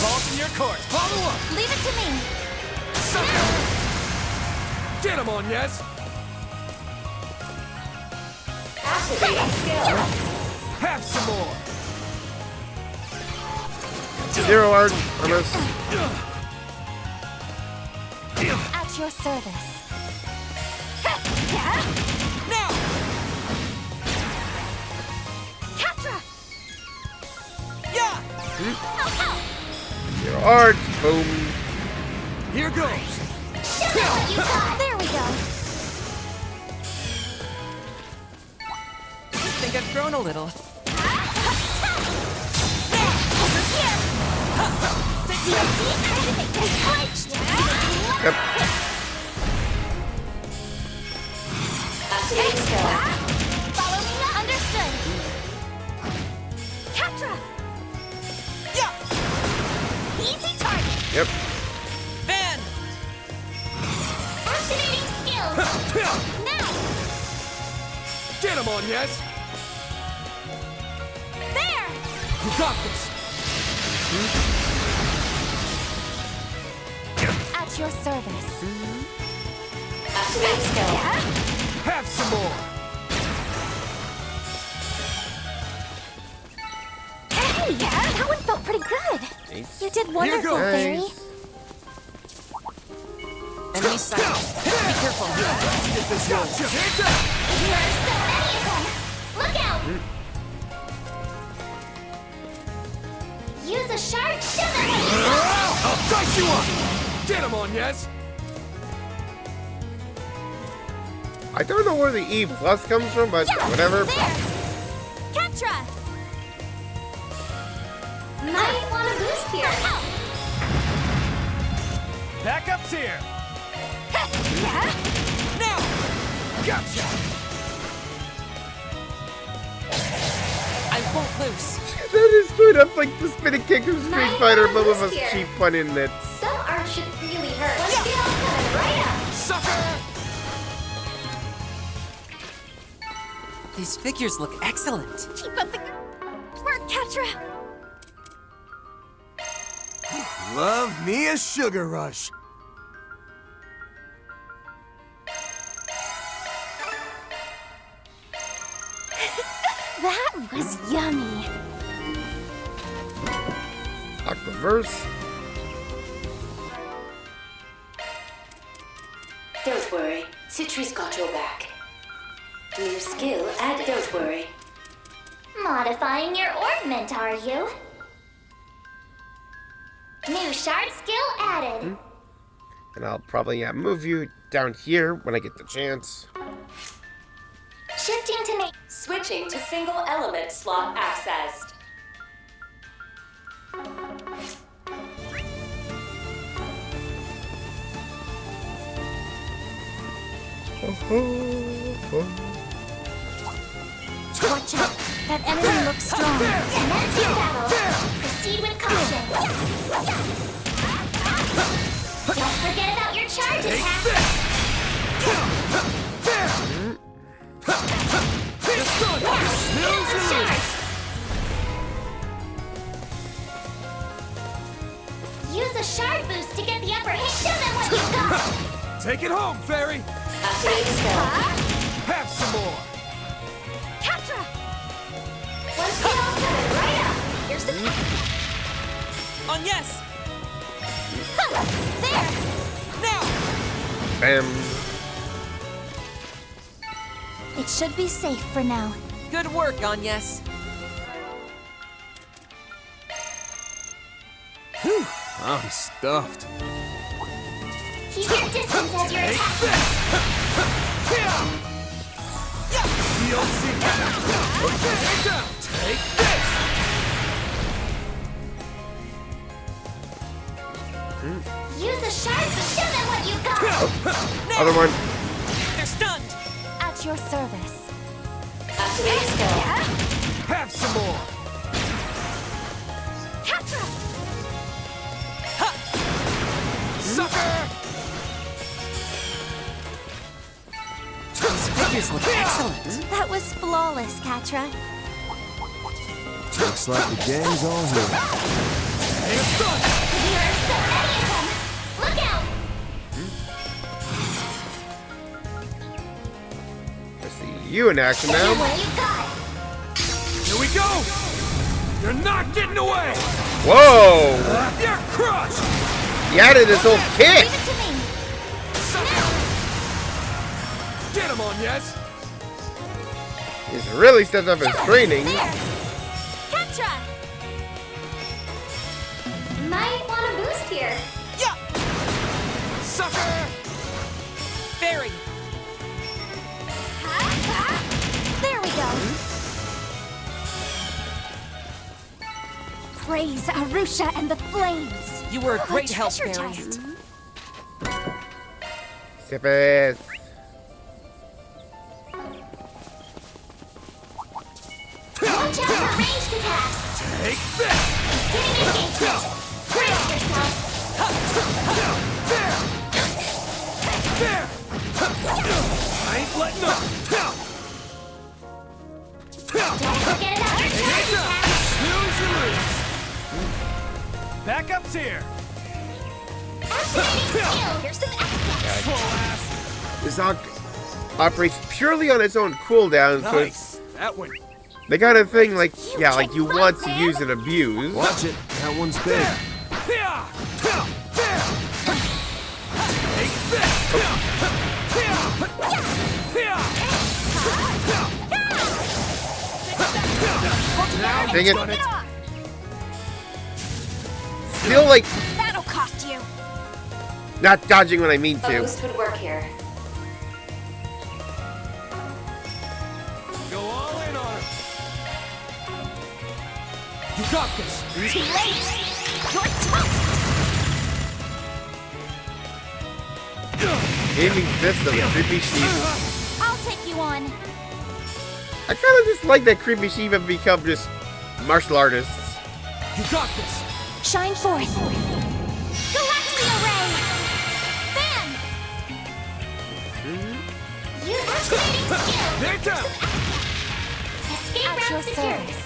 Balls in your court. Follow up. Leave it to me. Sucker. Get him on, yes. Activating skill. Have some more. Zero art on us. At your service. Now. Catra! Yeah. Zero art. Boom. Here goes. There we go. I think I've grown a little. Over here. Yep. Activating skill. Follow me. Understood. Catra! Yeah! Easy target. Yep. Van! Activating skill. Now! Get him on, yes. There! You got this. At your service. Activating skill. Have some more. Hey, that one felt pretty good. Nice. You did wonderful, goes. Fairy. Nice. Enemy sight. Be careful. Get this roll. There are so many of them. Look out! Use a shard shimmer. I'll dice you up. Get him on, yes. I don't know where the E plus comes from, but whatever. There! Catra! Might want a boost here. Backup's here. Now! Gotcha. I won't lose. That is straight up like the spinning kick from Street Might Fighter, wanna but with a boost here. cheap pun in it. Some art should really hurt. One skill coming right up. Sucker. These figures look excellent. Keep up the good work, Catra! Love me a sugar rush. That was yummy. Aquaverse. Don't worry, Citri's got your back. New skill added. Don't worry. Modifying your ornament, are you? New shard skill added. And I'll probably move you down here when I get the chance. Shifting to Switching to single element slot accessed. Watch out. That enemy looks strong. Commence your battle. Proceed with caution. Don't forget about your charge attack. Use a shard boost to get the upper hit. Show them what you've got. Take it home, Fairy. Have some more. Catra! One skill coming right up. Here's the On yes! There! Now! Bam. It should be safe for now. Good work, on yes. Whew, I'm stuffed. Keep your distance as you're attacking. Take this! Use a shard to show them what you got. Other one. They're stunned! At your service. Activate skill. Have some more! Catra! Sucker! These figures look excellent. That was flawless, Catra. Looks like the gang's all here. There are so many of them. Look out! I see you in action Show now. them what you got. Here we go! You're not getting away! Whoa! You're crushed! He added his whole kit. Leave it to me. Get him on, yes! He's really stepped up his training. There! Catra! Might want a boost here. Yeah! Sucker! Fairy! There we go. Praise Arusha and the flames. You were a great help, treasure Fairy. chest. Sip it. Watch out for ranged attacks. Take this! Getting engagement. Brace yourself. There! I ain't letting up! Don't forget about your charge attack. Snooze and lose! Backup's here! Activating skill. Here's some extra. Full ass! This operates purely on its own cooldown, so Nice! That one. they got a thing like, yeah, like you want to use and abuse. Watch it. That one's big. Take this! Dang it. Still like That'll cost you. not dodging when I mean A to. boost would work here. Go all in on him! You got this! Too late. You're toast. Aiming fist of the creepy sheep. I'll take you on. I kind of just like that creepy sheep have become just martial artists. You got this! Shine forth. Galaxia Ray. Fan. Use activating skill. They're down! Escape At route your secured. service.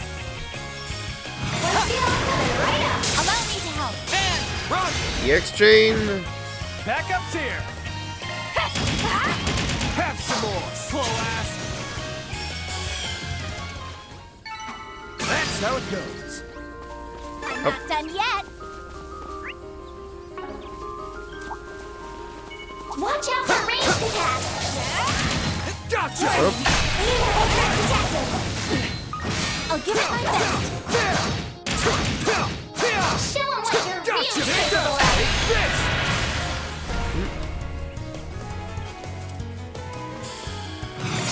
One skill coming right up. Allow me to help. Fan! Run! EX chain. Backup's here. Have some more, slow ass. That's how it goes. I'm not done yet. Watch out for ranged attacks! Gotcha! I'll give it my best. Show them what you're really Gotcha! capable of! Take this!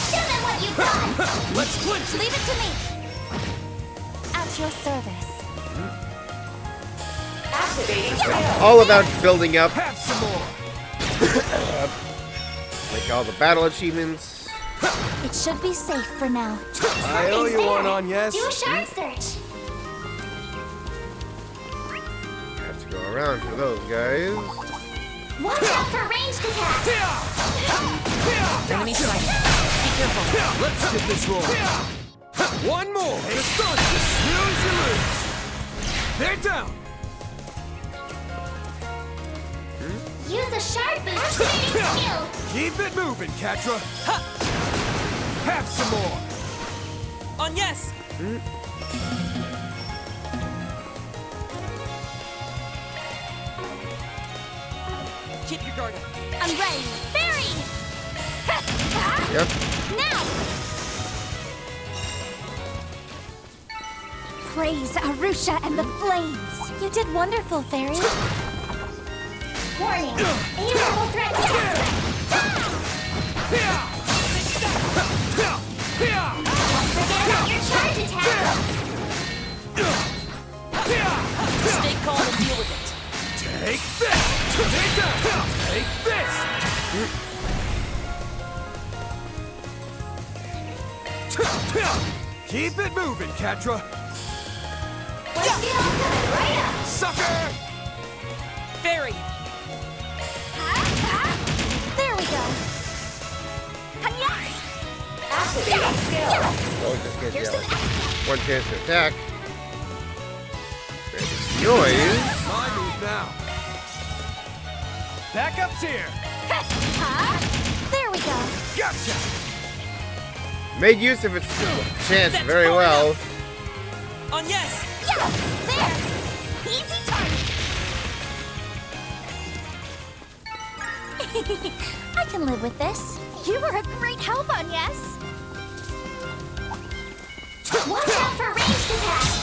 Show them what you've got! Let's clinch it! Leave it to me. At your service. All about building up. Have some more! Like all the battle achievements. It should be safe for now. I owe you one on yes. Do a shark search! Have to go around for those guys. Watch out for ranged attacks! Enemy sighted. Be careful. Let's get this rolling. One more! To start this, snooze you lose. They're down. Use a shark boost training skill! Keep it moving, Catra. Have some more. On yes. Keep your guard up. I'm ready. Fairy! Yep. Now! Praise Arusha and the flames. You did wonderful, Fairy. Warning! A-level threat detected! Forget about your charge attack! Stay calm and deal with it. Take this! Take this! Keep it moving, Catra. Let's get all coming right up! Sucker! Fairy. There we go. Activating skill! Oh, just gives you one chance to attack. Noise. My move now. Backup's here. There we go. Gotcha. Made use of its chance very well. On yes. Yeah, there. Easy target. I can live with this. You were a great help on yes. Watch out for ranged attacks!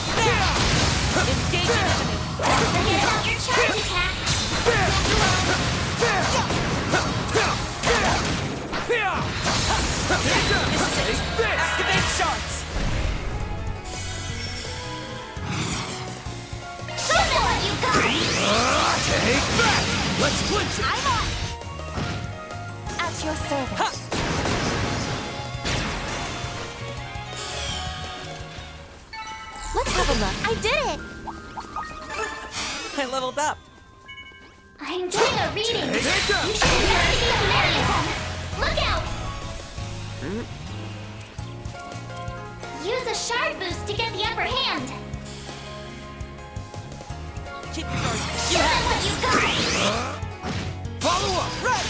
Engage an enemy. Forget about your charge attack! This is it. Activate sharks. Show them what you got! Take that. Let's clinch it. I'm on. At your service. Let's have a look. I did it. I leveled up. I'm getting a reading! You Take should be ready to marry them! Look out! Use a shard boost to get the upper hand! Keep your guard. Show them what you got! Follow up. Right.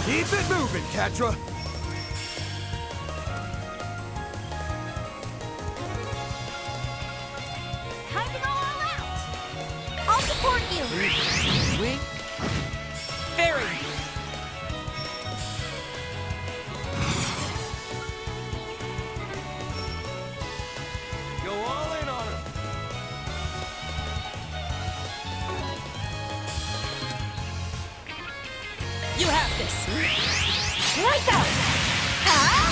Keep it moving, Catra. Time to go all out. I'll support you. Wink. Fairy. Go all in on him. You have this. Right go. Huh?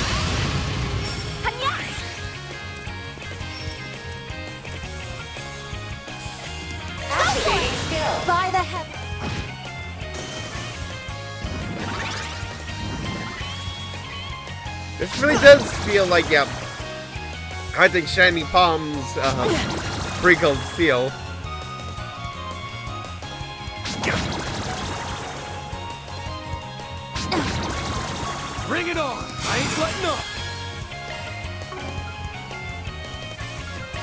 Yes. Activating skill! By the heaven. This really does feel like, I think Shiny Palms sprinkled seal. Bring it on. I ain't letting up.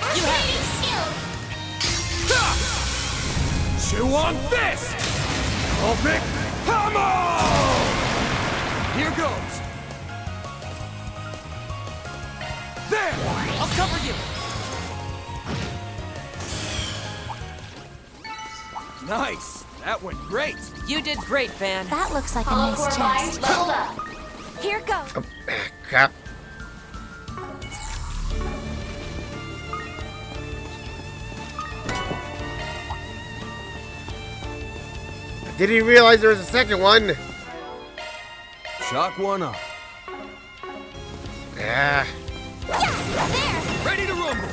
Activating skill! Chew on this! Epic Hammer! Here goes! There! I'll cover you! Nice! That went great! You did great, Van. That looks like a All nice core lines chest. leveled up. Here goes. Oh, crap. Didn't even realize there was a second one. Shock one up. Yeah. Ready to rumble!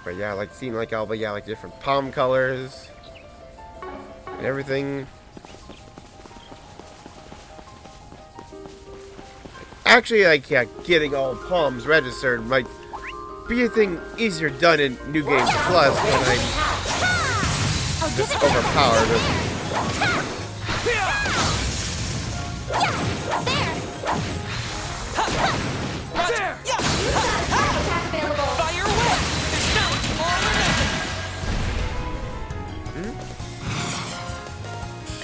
But yeah, like seeing like all the like different palm colors and everything. Actually, like yeah, getting all palms registered might be a thing easier done in New Game Plus when I'm just overpowered with. Attack available. Fire away! There's not much more remaining!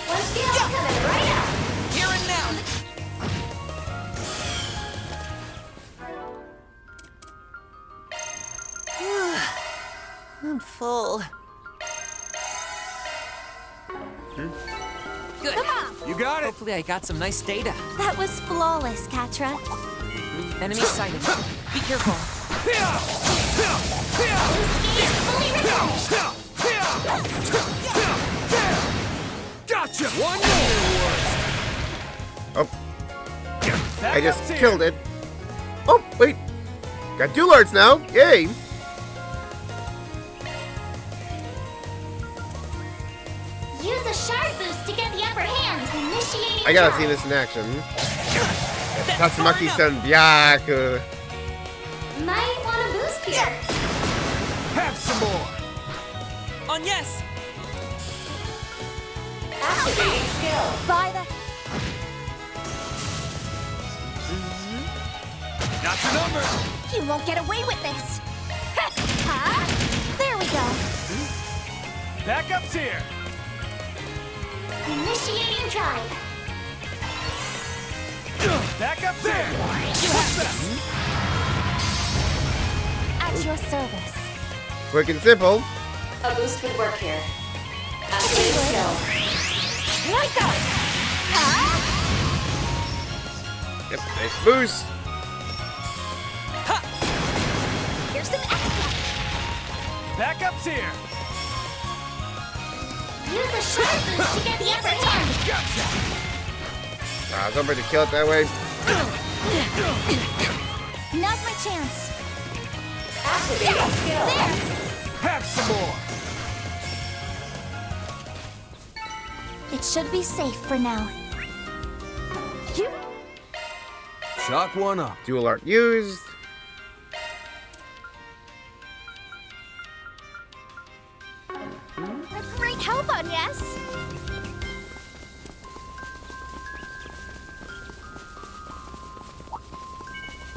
One skill coming right up. Here and now! I'm full. Good. You got it! Hopefully I got some nice data. That was flawless, Katra. Enemy sighted. Be careful. Gotcha! One more! Oh, I just killed it. Oh wait, got dual arts now. Yay! Use a shard boost to get the upper hand. Initiating I gotta charge. see this in action. Tatsumaki-san Byaku. Might want to boost here. Have some more! On yes! Activating skill. By the... Got your number! You won't get away with this. Huh? There we go. Backup's here! Initiating drive. Backup's here! You have this! At your service. Quick and simple. A boost would work here. Activating skill. Like up. Huh? Yep, nice boost. Here's some extra. Backup's here! Use a shard boost to get the upper hand. Gotcha! I was hoping to kill it that way. Now's my chance. Activating skill. There. Have some more! It should be safe for now. You... Shock one up. Dual art used. A great help on yes.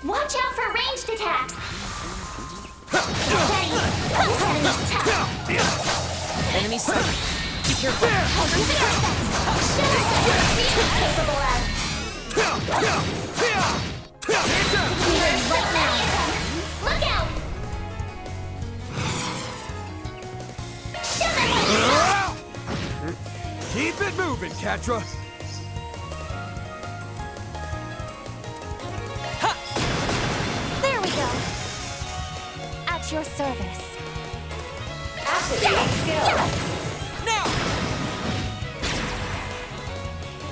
Watch out for ranged attacks. Enemy sighted. Be careful. Capable of. Look out! Keep it moving, Katra! There we go. At your service. Activating skill. Now!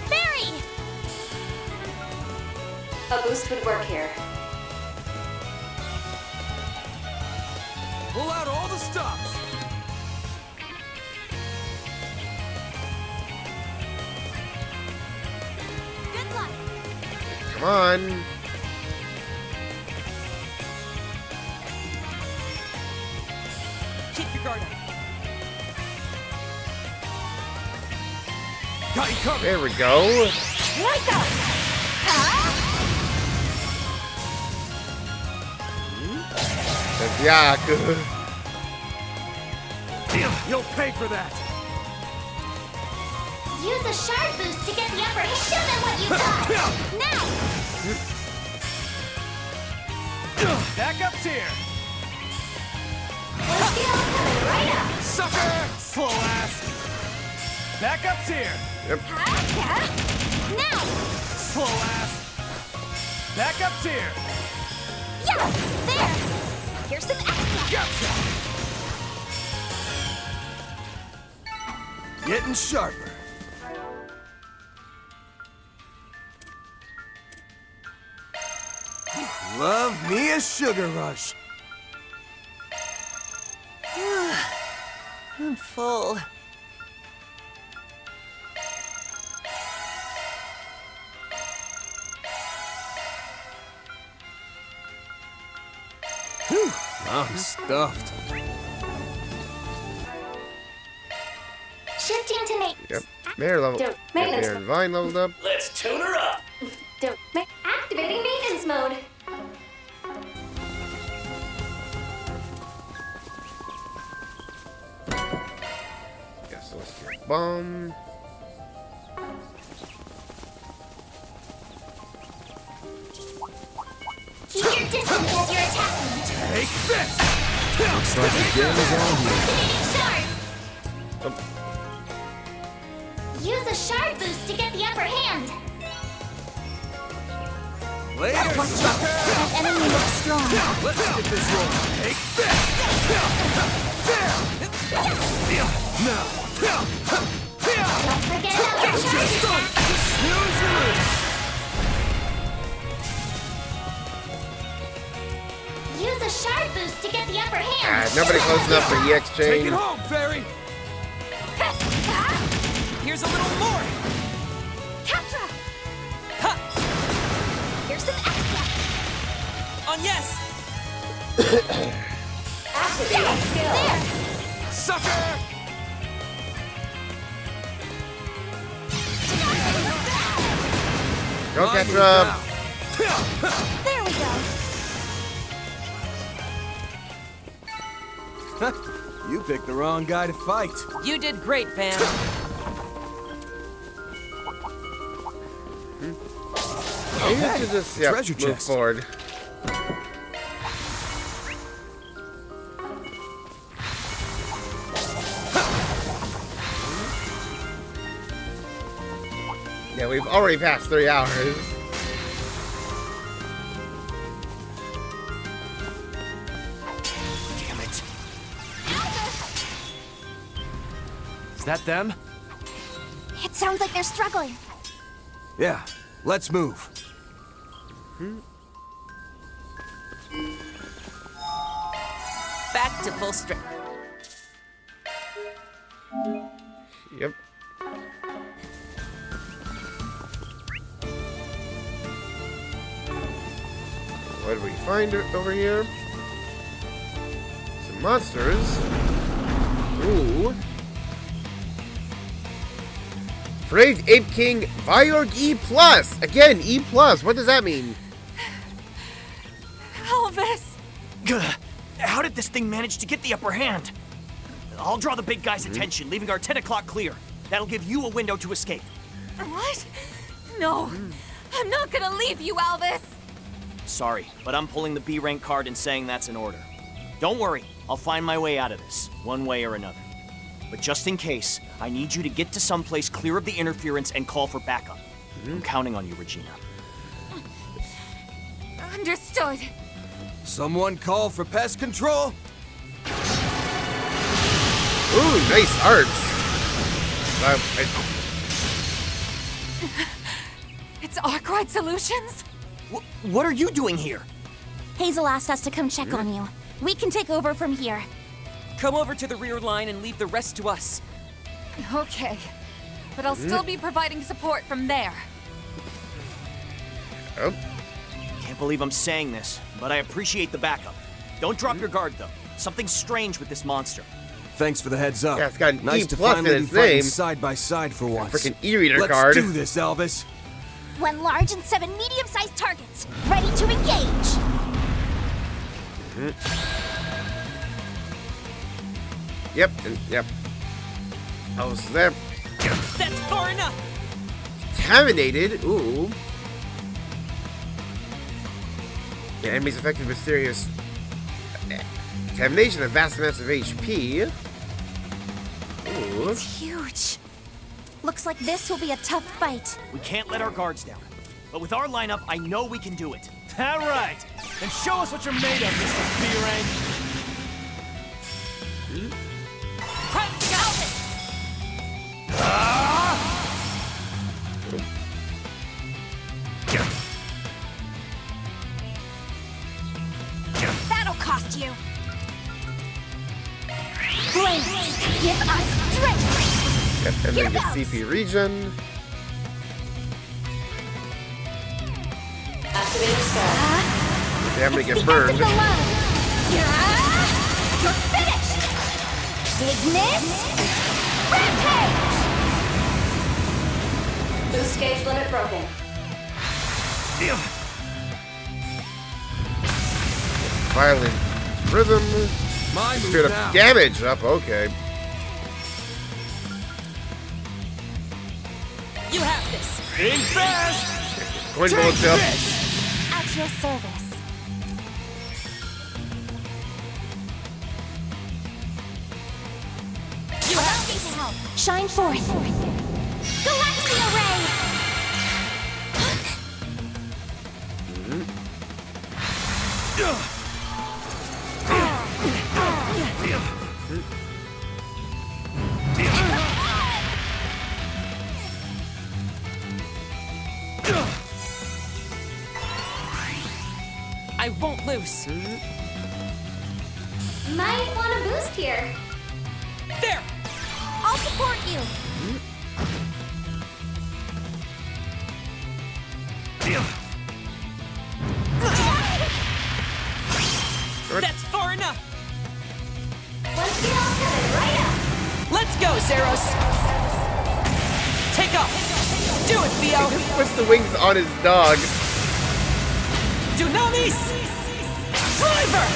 Barry! A boost would work here. Pull out all the stops! Good luck. Come on. Keep Keep your guard up. Got you covered. There we go. Like that! Yeah. You'll pay for that. Use a shard boost to get the upper hand. Show them what you got. Now. Back up here. Right up. Sucker! Slow ass. Back up here. Yep. Now. Slow ass. Back up here. Yeah. There. Here's some extra. Gotcha. Getting sharper. Love me a sugar rush. I'm full. Whew, I'm stuffed. Shifting to mate. Yep. There, level. Don't Yep, maintenance there, Vine leveled up. Let's tune her up. Activating maintenance mode. Yes, let's do bomb. Keep your distance as you're attacking. Take this! Looks like the game is on here. Use a shard boost to get the upper hand. Later, sucker! That enemy looks strong. Let's get this roll. Take this! Now! Don't forget about your charge attack. Snooze you lose! Use a shard boost to get the upper hand. Nobody close enough for EX Take chain. it home, Fairy! Here's a little more. Captra. Ha! Here's some extra. On yes. Activating skill. There. Sucker! Go catch up. There we go. You picked the wrong guy to fight. You did great, Van. Maybe we should just treasure move chest. forward. Yeah, we've already passed 3 hours. Damn it. Is that them? It sounds like they're struggling. Yeah, let's move. Back to full strength. Yep. What did we find over here? Some monsters. Ooh. Praise Ape King Viorg E+. Again, E+. What does that mean? Elvis! How did this thing manage to get the upper hand? I'll draw the big guy's attention, leaving our 10 o'clock clear. That'll give you a window to escape. What? No. I'm not gonna leave you, Elvis. Sorry, but I'm pulling the B rank card and saying that's in order. Don't worry, I'll find my way out of this, one way or another. But just in case, I need you to get to someplace clear of the interference and call for backup. I'm counting on you, Regina. Understood. Someone call for pest control? Ooh, nice arch. It's Arkwright Solutions? What are you doing here? Hazel asked us to come check on you. We can take over from here. Come over to the rear line and leave the rest to us. Okay. But I'll still be providing support from there. Oh. Can't believe I'm saying this, but I appreciate the backup. Don't drop your guard, though. Something's strange with this monster. Thanks for the heads up. Yeah, it's got an nice E to plus finally in be its fighting name. side by side for once. Freaking E-reader Let's card. do this, Elvis. 1 large and 7 medium-sized targets. Ready to engage. Yep, and yep. Oh, so they're That's far enough. contaminated. Ooh. The enemy's affected with serious contamination and vast amounts of HP. Ooh. It's huge. Looks like this will be a tough fight. We can't let our guards down. But with our lineup, I know we can do it. All right. Then show us what you're made of, Mr. B-Rank. That'll cost you. Flames, give us strength. Yep, and Here then the goes. CP region. Activating star. Okay, I'm gonna get burned. You're finished. Ignis, rampage. Boost gauge limit broken. Violent rhythm. My Straight move up now. damage up. Okay. You have this. Think fast. Coin bullets up. At your service. You have Need this. to help. Shine forth. Galaxia Ray. I won't lose. Might want a boost here. There. I'll support you. That's far enough. Let's get all coming right up. Let's go, Zeros. Take off. Do it, Theo. He just puts the wings on his dog. Dunamis. Driver.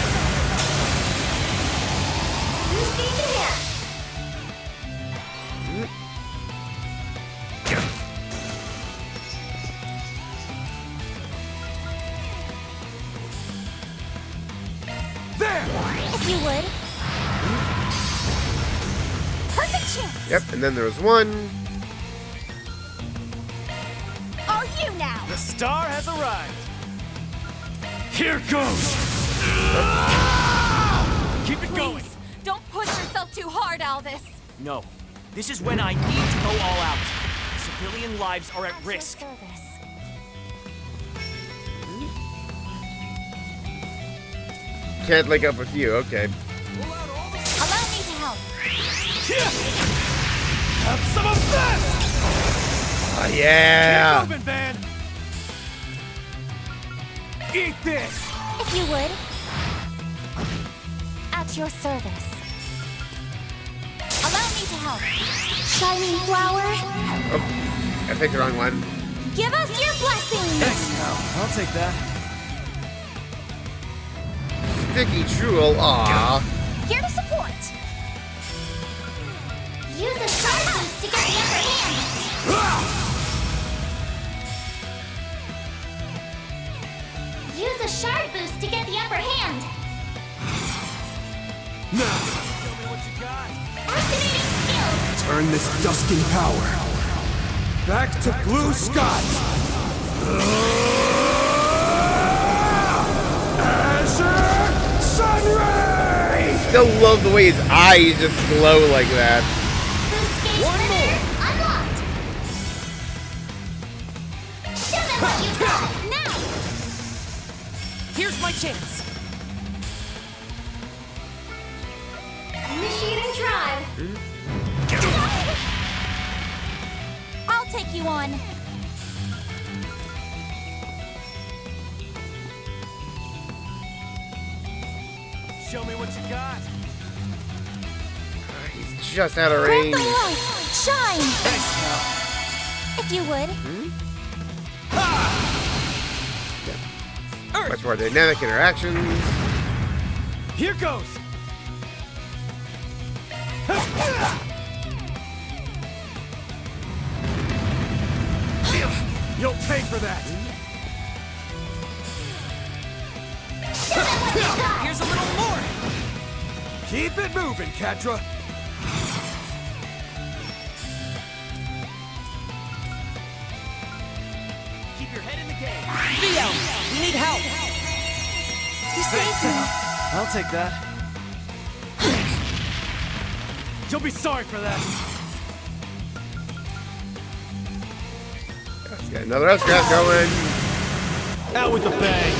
Boost gauge in hand. There! If you would. Perfect chance. Yep, and then there was one. Are you now? The star has arrived. Here goes. Keep it going. Please, don't push yourself too hard, Alvis. No. This is when I need to go all out. Civilian lives are at At risk. your service. Can't link up with you. Okay. Allow me to help. Have some of this. Oh, yeah. Keep moving, Van. Eat this. If you would. At your service. Allow me to help. Shining flower, Oh, I picked the wrong one. give us your blessings. Thanks, pal. I'll take that. Sticky Truel. Aw. Here to support. Use a star boost to get the upper hand. Use a shard boost to get the upper hand. Activating skill. Turn this dusk in power. Back to blue skies. Azure Sunray! Still love the way his eyes just glow like that. Boost gauge limiter unlocked. Show them what you got. Now. Here's my chance. Initiating drive. I'll take you on. Show me what you got. He's just out of range. Grant the light! Shine! Thanks, pal. If you would. Much more dynamic interactions. Here goes. You'll pay for that. Here's a little more. Keep it moving, Catra. Keep your head in the game. Theo, we need help. You saved me. I'll take that. You'll be sorry for that. Let's get another S-Craft going. Out with the bang.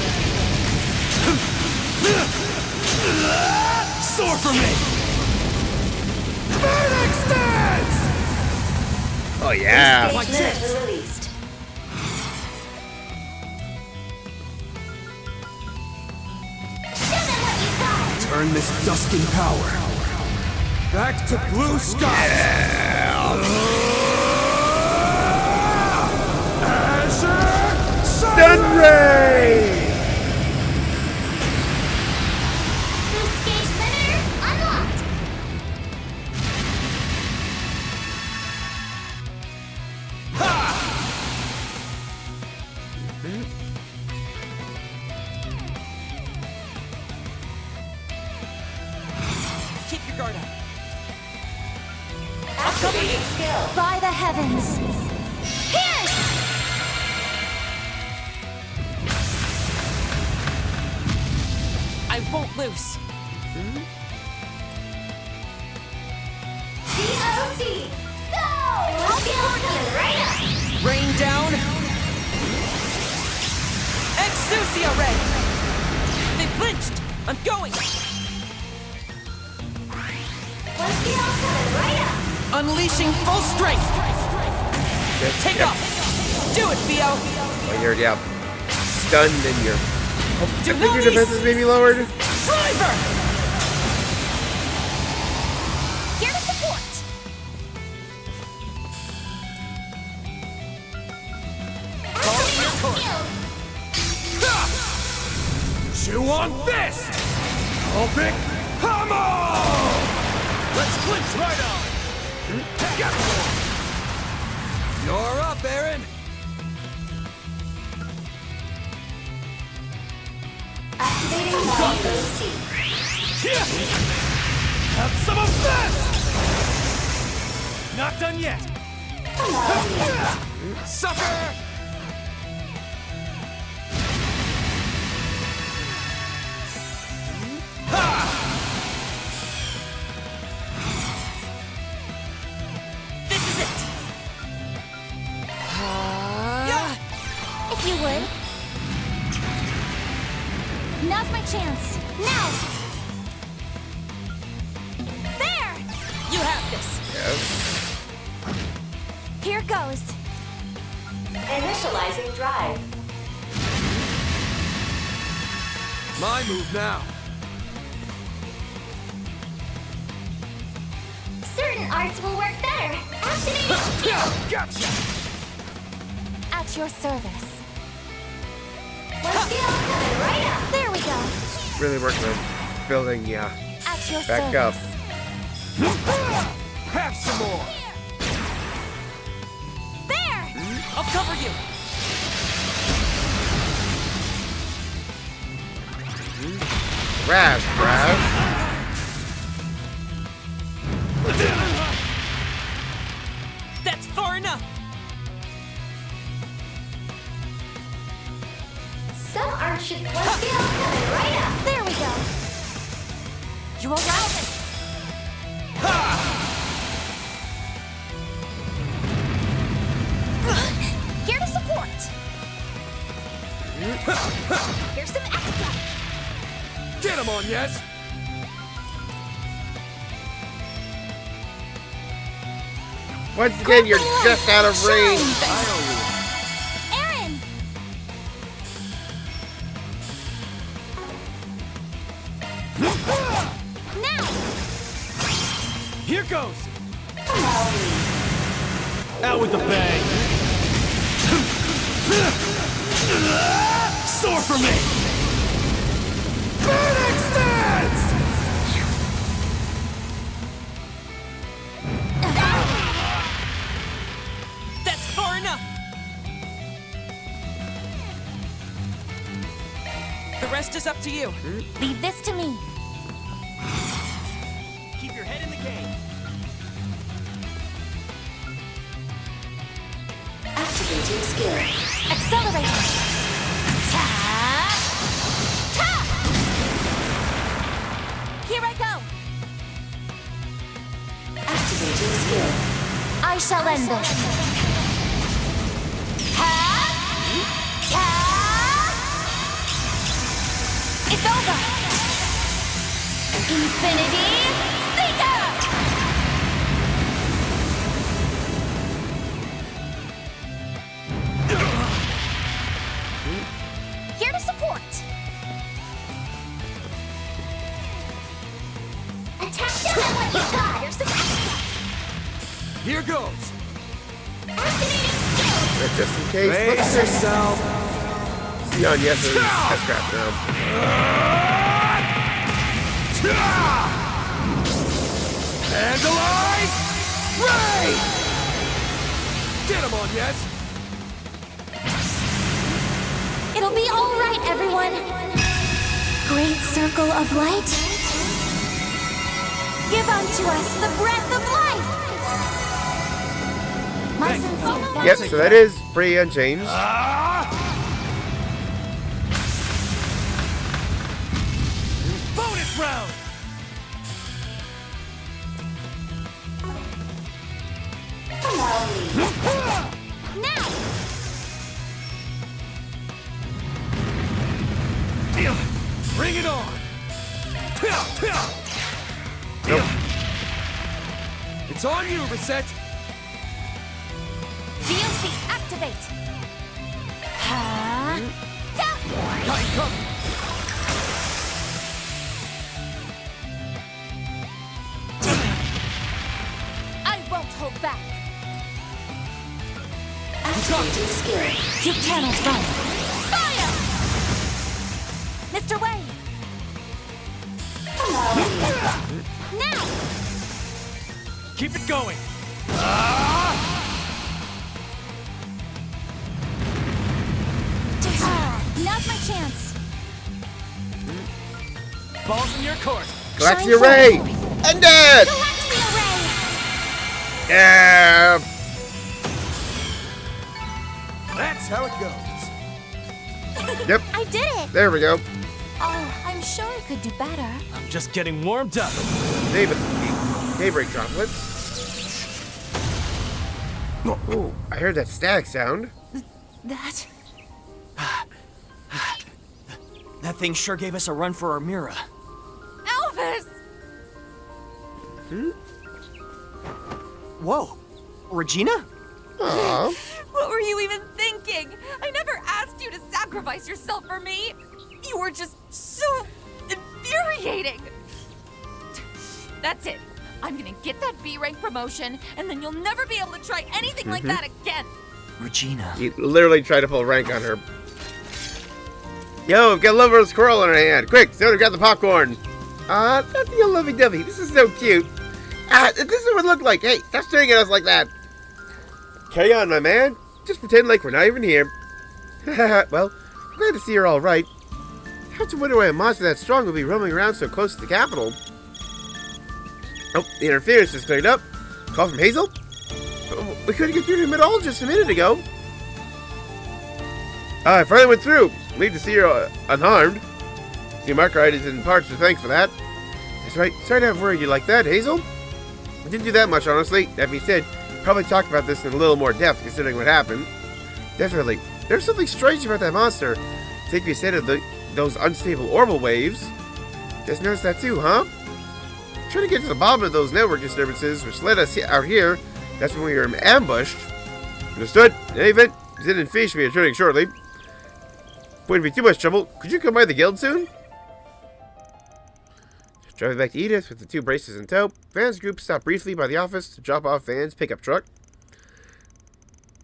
Soar for me. Phoenix dance. Oh yeah. Like this. Released. Turn this Duskin power back to blue skies. Azure Sunray! Boost gauge limiter unlocked. Keep your guard up. Activating skill. By the heavens. Pierce! I won't lose. DOC. Go! Skill coming right up. Rain down. Exousia Ray. They flinched. I'm going. One skill coming right up. Unleashing full strength. Take off. Do it, Theo. Well, you're stunned and you're. I Do think your not defenses may be lowered. Driver. Here to support. Chew on this! Opic Pummel! Let's clinch right on. Get one! You're up, Aaron! Activating DOC. Have some of this! Not done yet. Sucker! This is it. If you would. Now's my chance. Now! There! You have this. Yes. Here goes. Initializing drive. My move now. Certain arts will work better. Activating skill. Gotcha! At your service. One skill coming right up. There we go. Really working on building, yeah. At your Back service. up. Have some more! There! I'll cover you. Crash. That's far enough. Some arts should one skill coming right up. There we go. You all right? Here to support. Here's some extra. Get him on, yes! Once again, you're just out of range. Aaron! Here goes! Out with the bang! Soar for me! Phoenix Dance! That's far enough! The rest is up to you. Leave this to me. Keep your head in the game. Activating skill. Accelerating. Ta! Ta! Here I go. Activating skill. I shall end this. Ha! Ta! It's over. Infinity Seeker! Here to support. Attack them at what you got. Here goes. Just in case. Brace yourself. See on Yes's S-Craft now. Vandalize! Ray! Get him on, yes? It'll be all right, everyone. Great circle of light. Give unto us the breath of life. My sincere thanks. Yep, so that is pretty unchanged. Bonus round! Now! Bring it on! Nope. It's on you, Reset! DLC activate! Ha! Got it covered! I won't hold back! Activating skill. You cannot run! Fire! Mr. Wade! Now! Keep it going! Now's my chance! Ball's in your court! Galaxia Ray! Ended! Galaxia Ray! Yeah! That's how it goes. Yep. I did it! There we go. Oh, I'm sure I could do better. I'm just getting warmed up. David, daybreak droplets. Oh, I heard that static sound. That... That thing sure gave us a run for our Mira. Elvis! Whoa. Regina? Aww. What were you even thinking? I never asked you to sacrifice yourself for me. You were just so infuriating. That's it. I'm gonna get that B rank promotion, and then you'll never be able to try anything like that again. Regina. He literally tried to pull rank on her. Yo, we've got a little squirrel in our hand. Quick, someone grab the popcorn. Not the old lovey-dovey. This is so cute. This is what it looked like. Hey, stop staring at us like that. Carry on, my man. Just pretend like we're not even here. Well, I'm glad to see you're all right. I have to wonder why a monster that strong will be roaming around so close to the capital. Oh, the interference is cleared up. Call from Hazel? Oh, we couldn't get through to him at all just a minute ago. I finally went through. Need to see you're unharmed. See, Markite is in parts to thank for that. That's right. Sorry to have worried you like that, Hazel. I didn't do that much, honestly. That being said, probably talk about this in a little more depth considering what happened. Definitely. There's something strange about that monster. Take me said of those unstable orbital waves. Just noticed that too, huh? Trying to get to the bottom of those network disturbances, which led us out here. That's when we were ambushed. Understood. In any event, Zin and Fish will be returning shortly. Wouldn't be too much trouble. Could you come by the guild soon? Driving back to Edith with the 2 braces in tow, Van's group stopped briefly by the office to drop off Van's pickup truck.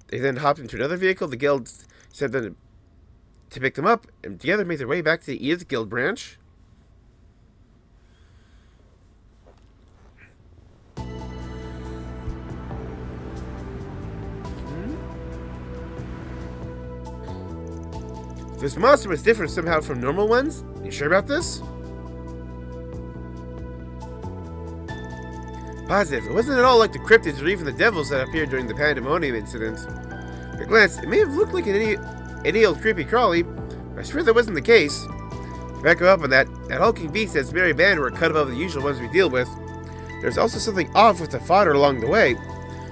They then hopped into another vehicle. The guild sent them to pick them up, and together made their way back to the Edith Guild branch. This monster was different somehow from normal ones. You sure about this? Positive. It wasn't at all like the cryptids or even the devils that appeared during the pandemonium incident. At a glance, it may have looked like any old creepy crawly, but I swear that wasn't the case. To back up on that hulking beast and its merry band were cut above the usual ones we deal with. There's also something off with the fodder along the way.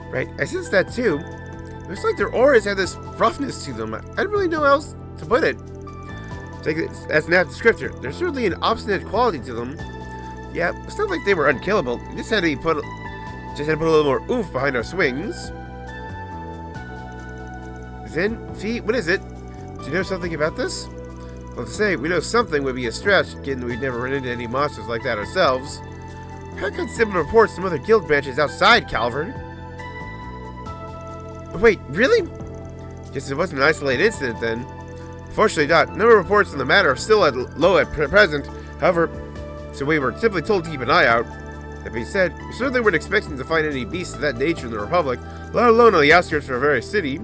Right, I sensed that too. It was like their auras had this roughness to them. I didn't really know how else to put it. Take it as an apt descriptor. There's certainly an obstinate quality to them. Yeah, it's not like they were unkillable. We just had to put a little more oomph behind our swings. Then, Fee, what is it? Do you know something about this? Well, to say we know something would be a stretch, given we've never run into any monsters like that ourselves. I've got similar reports from other guild branches outside Calvert. Wait, really? Guess it wasn't an isolated incident then. Fortunately not. No reports on the matter are still low at present. However, so we were simply told to keep an eye out. That being said, we certainly weren't expecting to find any beasts of that nature in the Republic, let alone on the outskirts of our very city.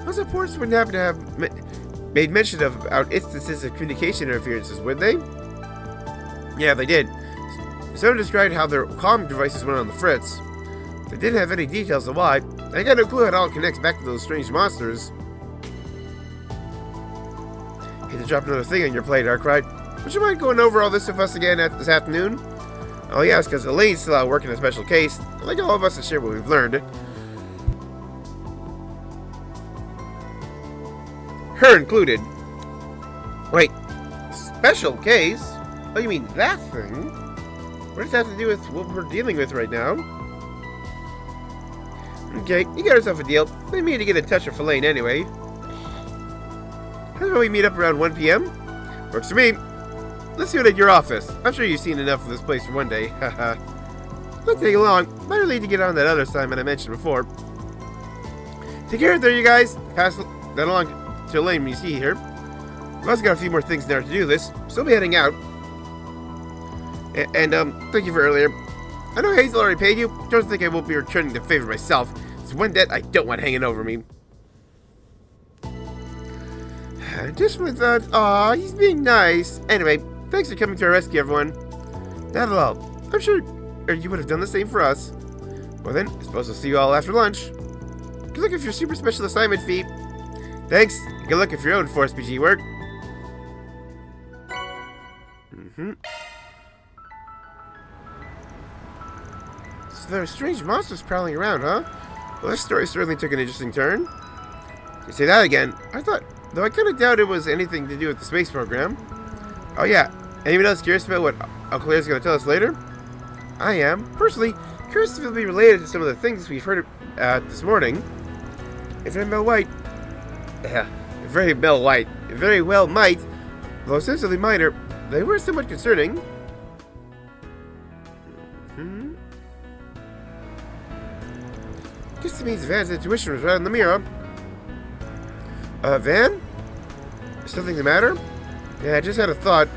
Those reports wouldn't happen to have made mention of about instances of communication interferences, would they? Yeah, they did. Someone described how their comm devices went on the fritz. They didn't have any details of why. I got no clue how it all connects back to those strange monsters. Hate to drop another thing on your plate, Arkwright. Would you mind going over all this with us again this afternoon? Oh yes, because Elaine's still out working a special case. I'd like all of us to share what we've learned. Her included. Wait, special case? Oh, you mean that thing? What does that have to do with what we're dealing with right now? Okay, you got yourself a deal. They need to get in touch with Elaine anyway. How about we meet up around 1 p.m.? Works for me. Let's do it at your office. I'm sure you've seen enough of this place for one day. Haha. Won't take long. Might really need to get on that other assignment I mentioned before. Take care of there, you guys. Pass that along to Elaine when you see her. We've also got a few more things there to do this, so we'll be heading out. And thank you for earlier. I know Hazel already paid you. Don't think I won't be returning the favor myself. It's one debt I don't want hanging over me. Just when I thought, aw, he's being nice. Anyway, thanks for coming to our rescue, everyone. Not at all. I'm sure you would have done the same for us. Well then, I suppose I'll see you all after lunch. Good luck with your super special assignment, Fee. Thanks. Good luck with your own Force PG work. So there are strange monsters prowling around, huh? Well, this story certainly took an interesting turn. You say that again. I thought, though I kind of doubt it was anything to do with the space program. Oh yeah, anyone else curious about what Uncle Claire's going to tell us later? I am, personally, curious if it'll be related to some of the things we've heard this morning. If very well white, very well might, though sensibly minor, they were somewhat concerning. Guess it means Van's intuition was right on the mirror. Van? Is something the matter? Yeah, I just had a thought.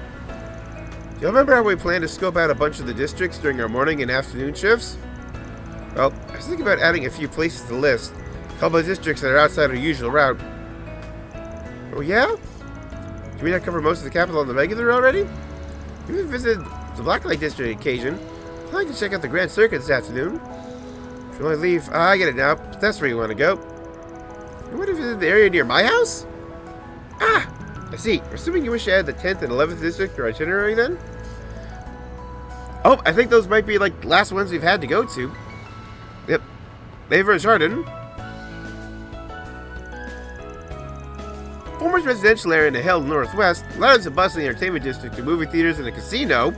Do you remember how we planned to scope out a bunch of the districts during our morning and afternoon shifts? Well, I was thinking about adding a few places to the list. A couple of districts that are outside our usual route. Oh yeah? Can we not cover most of the capital on the regular already? We even visited the Blacklight District on occasion. I'd like to check out the Grand Circuit this afternoon. If you want to leave, I get it now. That's where you want to go. You want to visit the area near my house? Ah! I see. Assuming you wish to add the 10th and 11th district to your itinerary then? Oh, I think those might be like the last ones we've had to go to. Yep. Neighbor Jardin. Former's residential area in the Hell Northwest, allows a bustling entertainment district to movie theaters and a casino.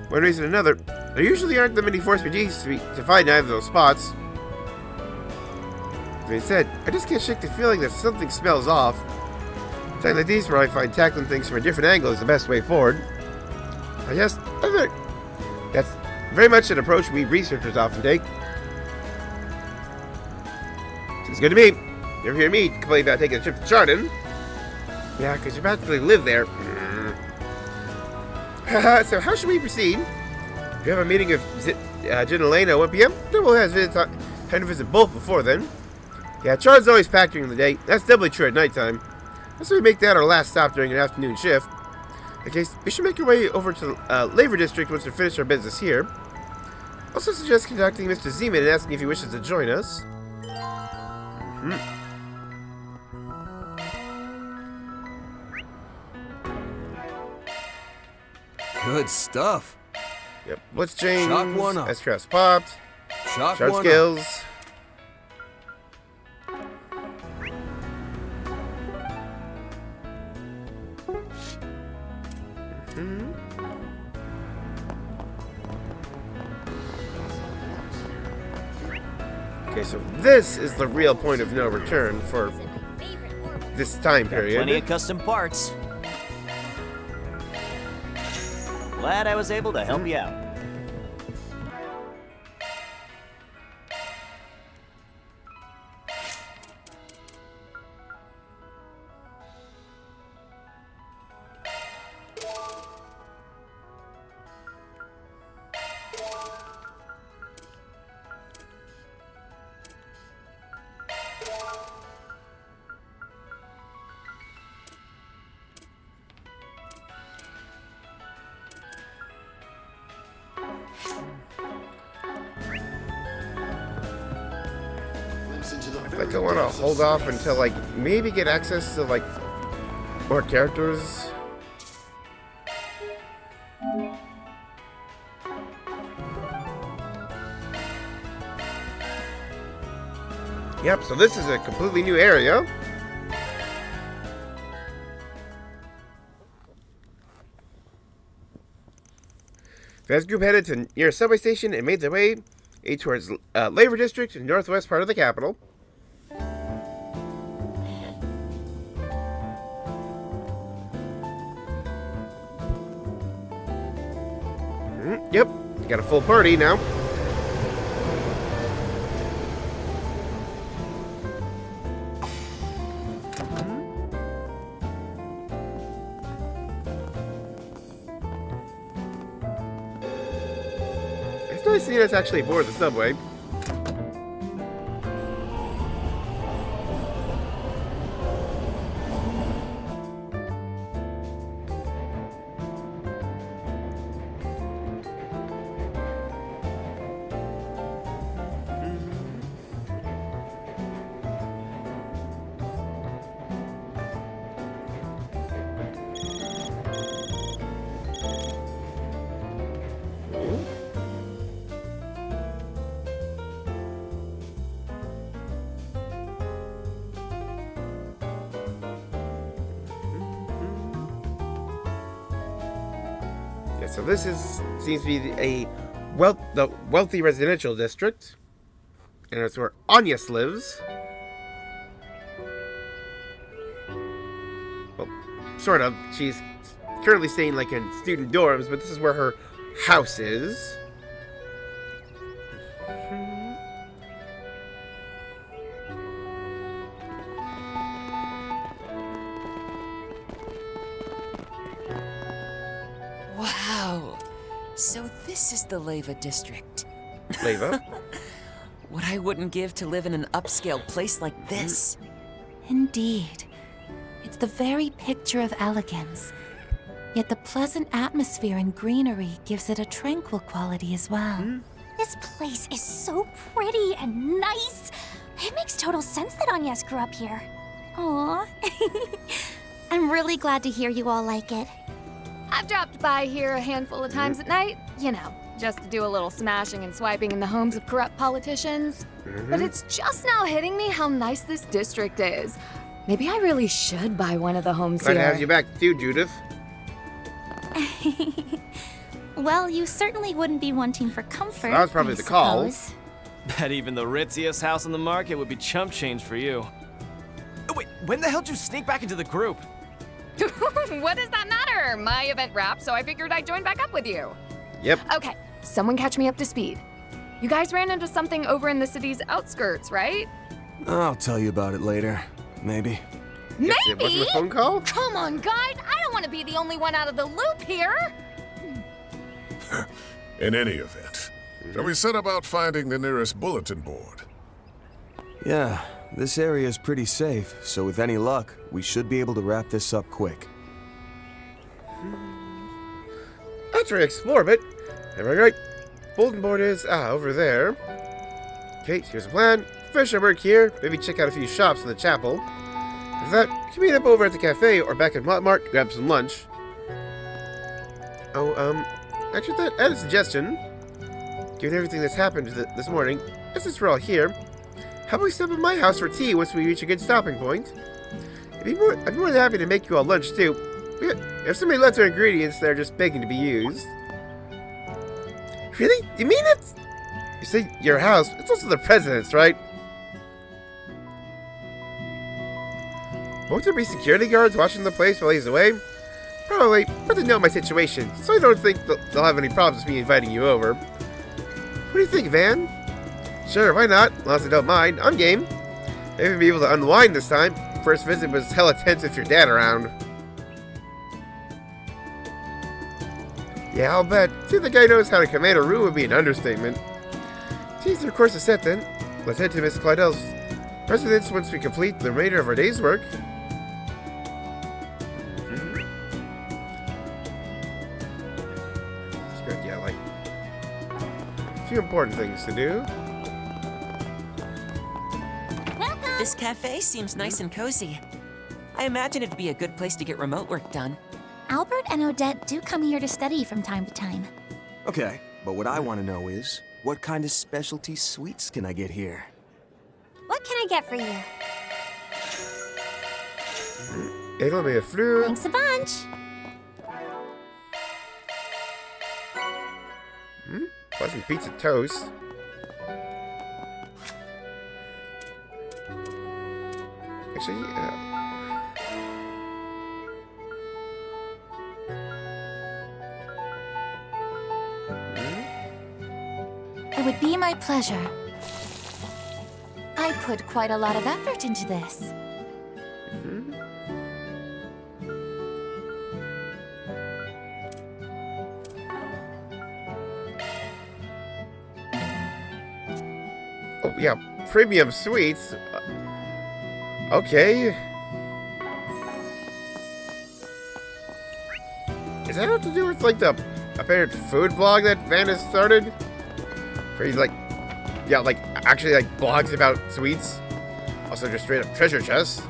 One reason or another, there usually aren't that many Force PGs to find either of those spots. As I said, I just can't shake the feeling that something smells off. Times like these where I find tackling things from a different angle is the best way forward. Yes, that's very much an approach we researchers often take. It's good to meet. You ever hear me complain about taking a trip to Chardon? Yeah, because you practically live there. So how should we proceed? If you have a meeting of Jen and Elena at 1 p.m., then we'll have time to visit both before then. Yeah, Chardon's always packed during the day. That's doubly true at nighttime. So we make that our last stop during an afternoon shift. In case, we should make our way over to Labor District once we finish our business here. Also suggest contacting Mr. Zeman and asking if he wishes to join us. Good stuff. Yep, Blitz Chains, Shock one up. S-Craft popped, Shock Sharp one Skills. Okay, so this is the real point of no return for this time period. Plenty of custom parts. Glad I was able to help you out. I think I want to hold off until, like, maybe get access to, like, more characters. Yep, so this is a completely new area. Fast group headed to near a subway station and made their way towards Labor District, northwest part of the capital. Yep, got a full party now. It's nice seeing us actually board the subway. So this seems to be the wealthy residential district, and it's where Agnes lives. Well, sort of. She's currently staying like in student dorms, but this is where her house is. Wow. So this is the Leva district. Leva? What I wouldn't give to live in an upscale place like this. Indeed. It's the very picture of elegance. Yet the pleasant atmosphere and greenery gives it a tranquil quality as well. This place is so pretty and nice. It makes total sense that Agnes grew up here. Aw. I'm really glad to hear you all like it. I've dropped by here a handful of times at night, you know, just to do a little smashing and swiping in the homes of corrupt politicians. But it's just now hitting me how nice this district is. Maybe I really should buy one of the homes Glad here. to have you back too, Judith. Well, you certainly wouldn't be wanting for comfort. That was probably I the call. suppose. Bet even the ritziest house on the market would be chump change for you. Oh, wait, when the hell did you sneak back into the group? What does that matter? My event wrapped, so I figured I'd join back up with you. Yep. Okay, someone catch me up to speed. You guys ran into something over in the city's outskirts, right? I'll tell you about it later. Maybe. Guess it wasn't a phone call? Come on, guys. I don't want to be the only one out of the loop here. In any event, shall we set about finding the nearest bulletin board? Yeah, this area is pretty safe, so with any luck, we should be able to wrap this up quick. I'll try to explore a bit. Am I right? Bulletin board is, over there. Okay, here's the plan. Finish our work here, maybe check out a few shops in the chapel. After that, we can meet up over at the cafe or back at Montmartre, grab some lunch. Oh, actually, I had a suggestion. Given everything that's happened this morning, since we're all here, how about we stop at my house for tea once we reach a good stopping point? I'd be more than happy to make you all lunch, too. We have so many leftover ingredients that are just begging to be used. Really? You mean it? You say your house, it's also the president's, right? Won't there be security guards watching the place while he's away? Probably, but they know my situation, so I don't think they'll have any problems with me inviting you over. What do you think, Van? Sure, why not? As long as I don't mind, I'm game. Maybe be able to unwind this time. First visit was hella tense with your dad around. Yeah, I'll bet. See, the guy knows how to command a room would be an understatement. Geez, their course is set then. Let's head to Miss Clydel's residence once we complete the remainder of our day's work. It's good, yeah, like a few important things to do. This cafe seems nice and cozy. I imagine it'd be a good place to get remote work done. Albert and Odette do come here to study from time to time. Okay, but what I want to know is, what kind of specialty sweets can I get here? What can I get for you? It'll be a flu. Thanks a bunch. Pleasant pizza toast. Actually, It would be my pleasure. I put quite a lot of effort into this. Oh, yeah, premium sweets. Okay. Does that have to do with, like, the apparent food blog that Van has started? Where he's, like, yeah, like, actually, like, blogs about sweets? Also, just straight up treasure chests.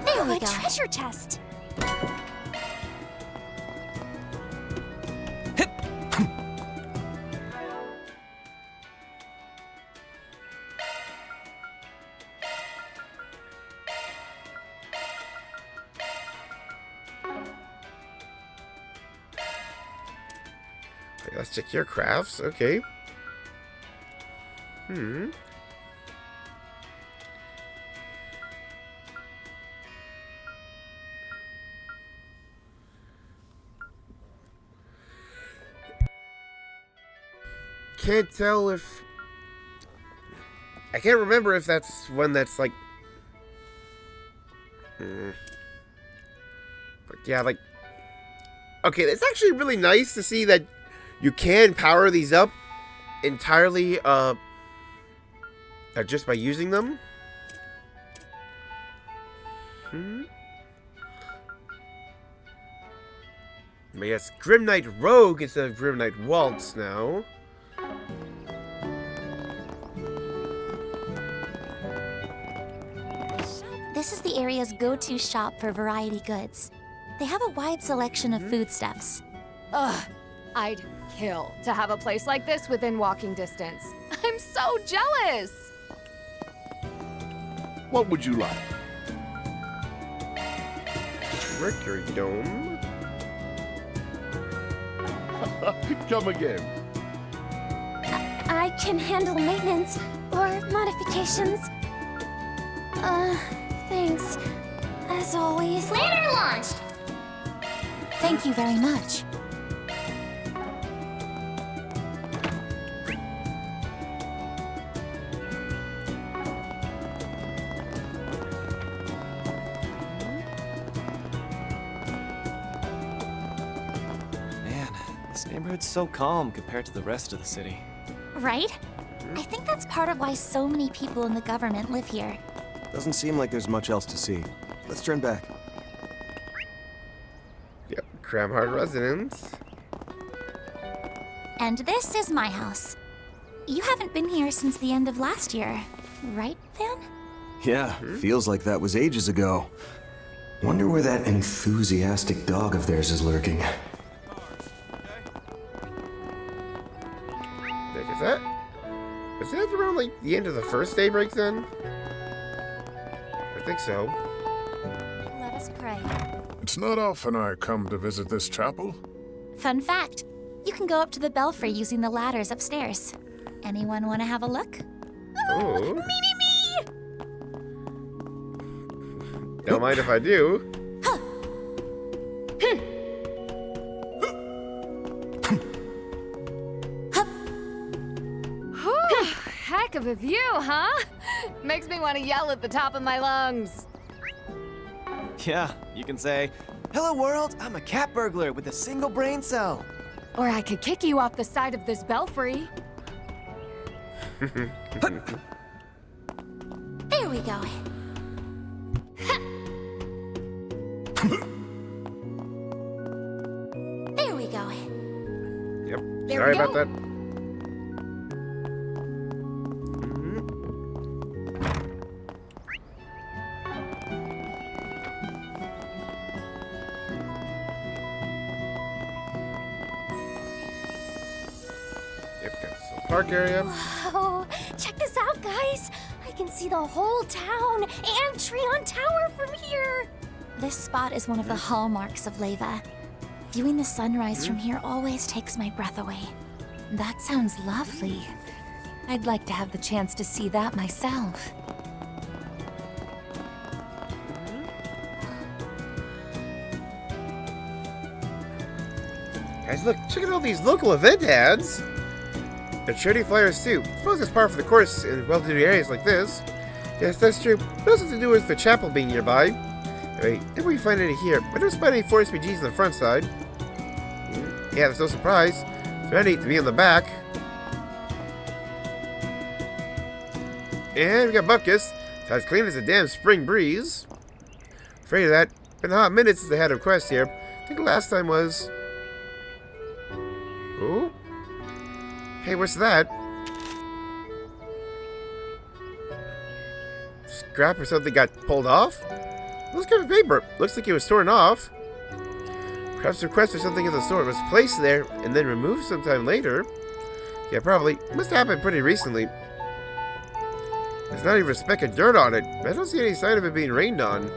There we go. A treasure chest. Okay, let's check your crafts. Okay. Can't tell if... I can't remember if that's one that's like... But yeah, like... Okay, it's actually really nice to see that you can power these up entirely just by using them. But yes, Grim Knight Rogue instead of Grim Knight Waltz now. This is the area's go-to shop for variety goods. They have a wide selection of foodstuffs. Ugh, I'd kill to have a place like this within walking distance. I'm so jealous! What would you like? Mercury Dome. Come again. I can handle maintenance. or modifications? Thanks. As always. Planner launched! Thank you very much. Man, this neighborhood's so calm compared to the rest of the city. Right? I think that's part of why so many people in the government live here. Doesn't seem like there's much else to see. Let's turn back. Yep, Cramhard residence. And this is my house. You haven't been here since the end of last year, right, Van? Yeah, feels like that was ages ago. Wonder where that enthusiastic dog of theirs is lurking. Is that around like the end of the first daybreak then? I think so. Let us pray. It's not often I come to visit this chapel. Fun fact, you can go up to the belfry using the ladders upstairs. Anyone want to have a look? Oh. Me! Don't mind if I do. Heck of a view, huh? Makes me want to yell at the top of my lungs. Yeah, you can say, "Hello world, I'm a cat burglar with a single brain cell." Or I could kick you off the side of this belfry. There we go. There we go. Yep. There Sorry we go. about that. Yep, got some park area. Whoa, check this out, guys. I can see the whole town and Treon Tower from here. This spot is one of the hallmarks of Leva. Viewing the sunrise from here always takes my breath away. That sounds lovely. I'd like to have the chance to see that myself. Guys, look, check out all these local event ads. They're charity flyers too. I suppose it's par for the course in well-to-do areas like this. Yes, that's true. It has to do with the chapel being nearby. Wait, did we find any here? I don't spot any forest BGs on the front side. Yeah, there's no surprise. It's ready to be on the back. And we got Buckus. It's as clean as a damn spring breeze. Afraid of that. Been a hot minute since they had a quest here. I think the last time was... Oh? Hey, what's that? Scrap or something got pulled off? Let's get the paper. Looks like it was torn off. Perhaps the request or something of the sort was placed there and then removed sometime later. Yeah, probably. Must have happened pretty recently. There's not even a speck of dirt on it. I don't see any sign of it being rained on.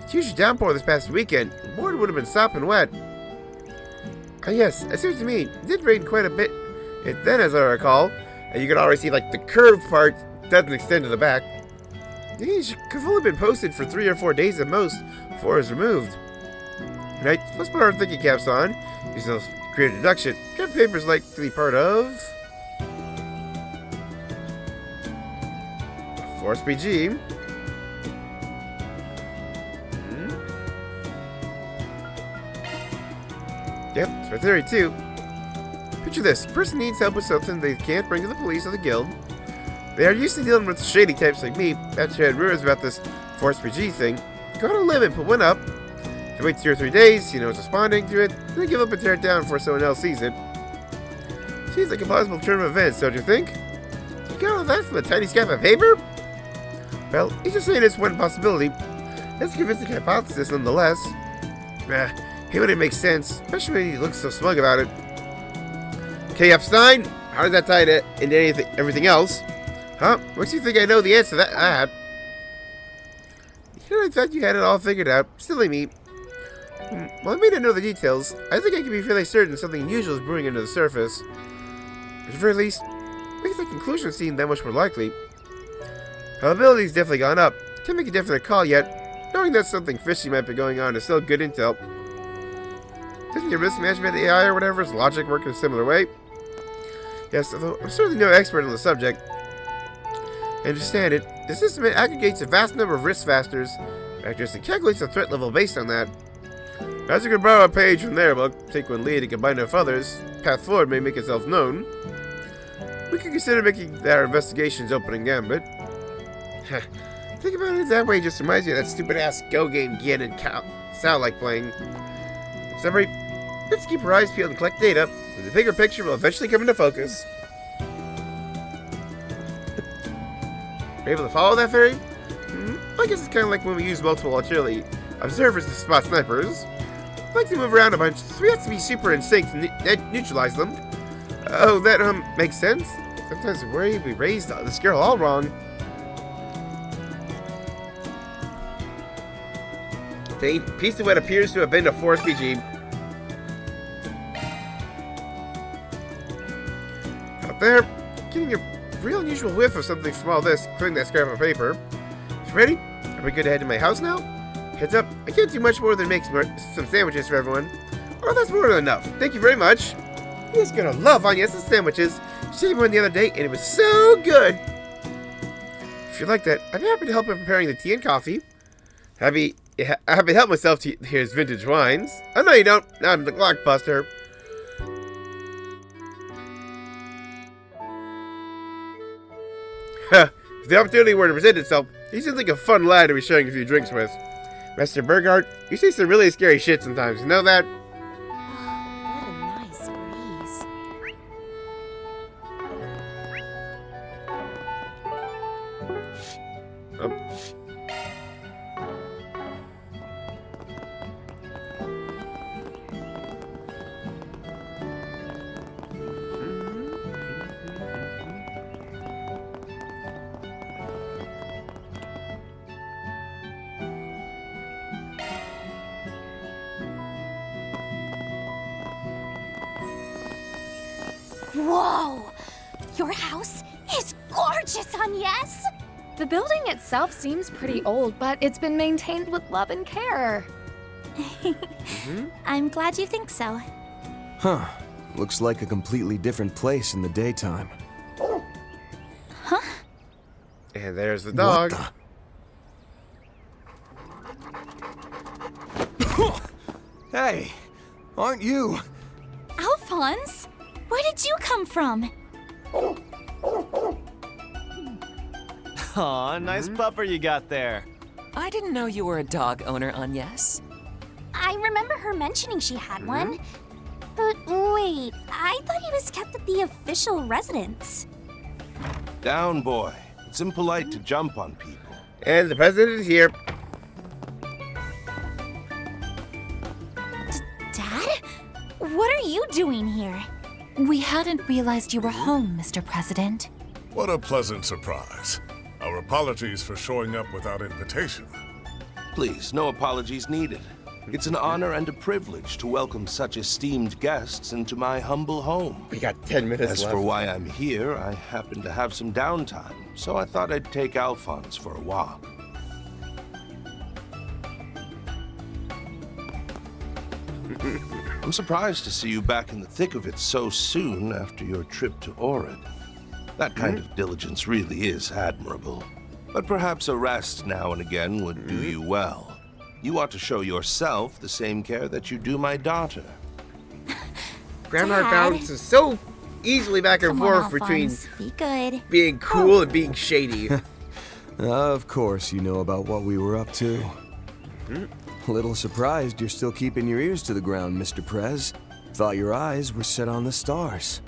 Huge downpour this past weekend. The board would have been sopping wet. Ah, yes, I see what you mean. It did rain quite a bit then, as I recall. And you can already see, like, the curved part doesn't extend to the back. It could have only been posted for 3 or 4 days at most before it was removed. Right, let's put our thinking caps on. Use those create a deduction. What papers like to be part of? Force BG. Yep, it's my theory too. Picture this. A person needs help with something they can't bring to the police or the guild. They are used to dealing with shady types like me. After I had rumors about this Force PG thing, go on a limb and put one up. You wait 2 or 3 days, see no one's responding to it, then give up and tear it down before someone else sees it. Seems like a plausible turn of events, don't you think? You got all that from a tiny scrap of paper? Well, he's just saying it's one possibility. That's a convincing hypothesis nonetheless. He wouldn't make sense, especially when he looks so smug about it. Okay, Epstein, how does that tie into everything else? Huh? Makes you think I know the answer to that? You know, I thought you had it all figured out. Silly me. Well, I may not know the details. I think I can be fairly certain something unusual is brewing under the surface. At the very least, makes the conclusion seem that much more likely. Probability's definitely gone up. Can't make a definite call yet. Knowing that something fishy might be going on is still good intel. Doesn't your risk management AI or whatever is logic work in a similar way? Yes, although I'm certainly no expert on the subject. I understand it. The system aggregates a vast number of risk factors and calculates the threat level based on that. As you can borrow a page from their book, take one lead and combine it with others, path forward may make itself known. We could consider making our investigations open and gambit. Think about it that way, just reminds me of that stupid-ass Go game Gien and Sal like playing. Summary, let's keep our eyes peeled and collect data, and the bigger picture will eventually come into focus. Are you able to follow that theory? I guess it's kind of like when we use multiple artillery observers to spot snipers. I like to move around a bunch, so we have to be super in sync to neutralize them. Oh, that makes sense. Sometimes I worry we raised this girl all wrong. The piece of what appears to have been a forest PG. Out there, getting a real unusual whiff of something small this, including that scrap of paper. You ready? Are we good to head to my house now? Heads up, I can't do much more than make some sandwiches for everyone. Oh, that's more than enough. Thank you very much. He's gonna love Agnes' sandwiches. She made one the other day, and it was so good. If you like that, I'm happy to help in preparing the tea and coffee. Happy to help myself to his vintage wines. Oh, no, you don't. I'm the blockbuster. If the opportunity were to present itself, he seems like a fun lad to be sharing a few drinks with. Master Burghardt, you say some really scary shit sometimes, you know that? What a nice breeze. Whoa! Your house is gorgeous, Agnes! The building itself seems pretty old, but it's been maintained with love and care. I'm glad you think so. Huh. Looks like a completely different place in the daytime. Huh? And there's the dog. Hey, aren't you? Alphonse? Where did you come from? Aw, nice pupper you got there. I didn't know you were a dog owner, Agnes. I remember her mentioning she had one. But wait, I thought he was kept at the official residence. Down, boy. It's impolite to jump on people. And the president is here. Dad? What are you doing here? We hadn't realized you were home, Mr. President. What a pleasant surprise. Our apologies for showing up without invitation. Please, no apologies needed. It's an honor and a privilege to welcome such esteemed guests into my humble home. We got 10 minutes left. As for why I'm here, I happen to have some downtime, so I thought I'd take Alphonse for a walk. I'm surprised to see you back in the thick of it so soon after your trip to Orid. That kind of diligence really is admirable. But perhaps a rest now and again would do you well. You ought to show yourself the same care that you do my daughter. Grandma bounces so easily back and forth between be good. being cool and being shady. Of course you know about what we were up to. A little surprised you're still keeping your ears to the ground, Mr. Prez. Thought your eyes were set on the stars.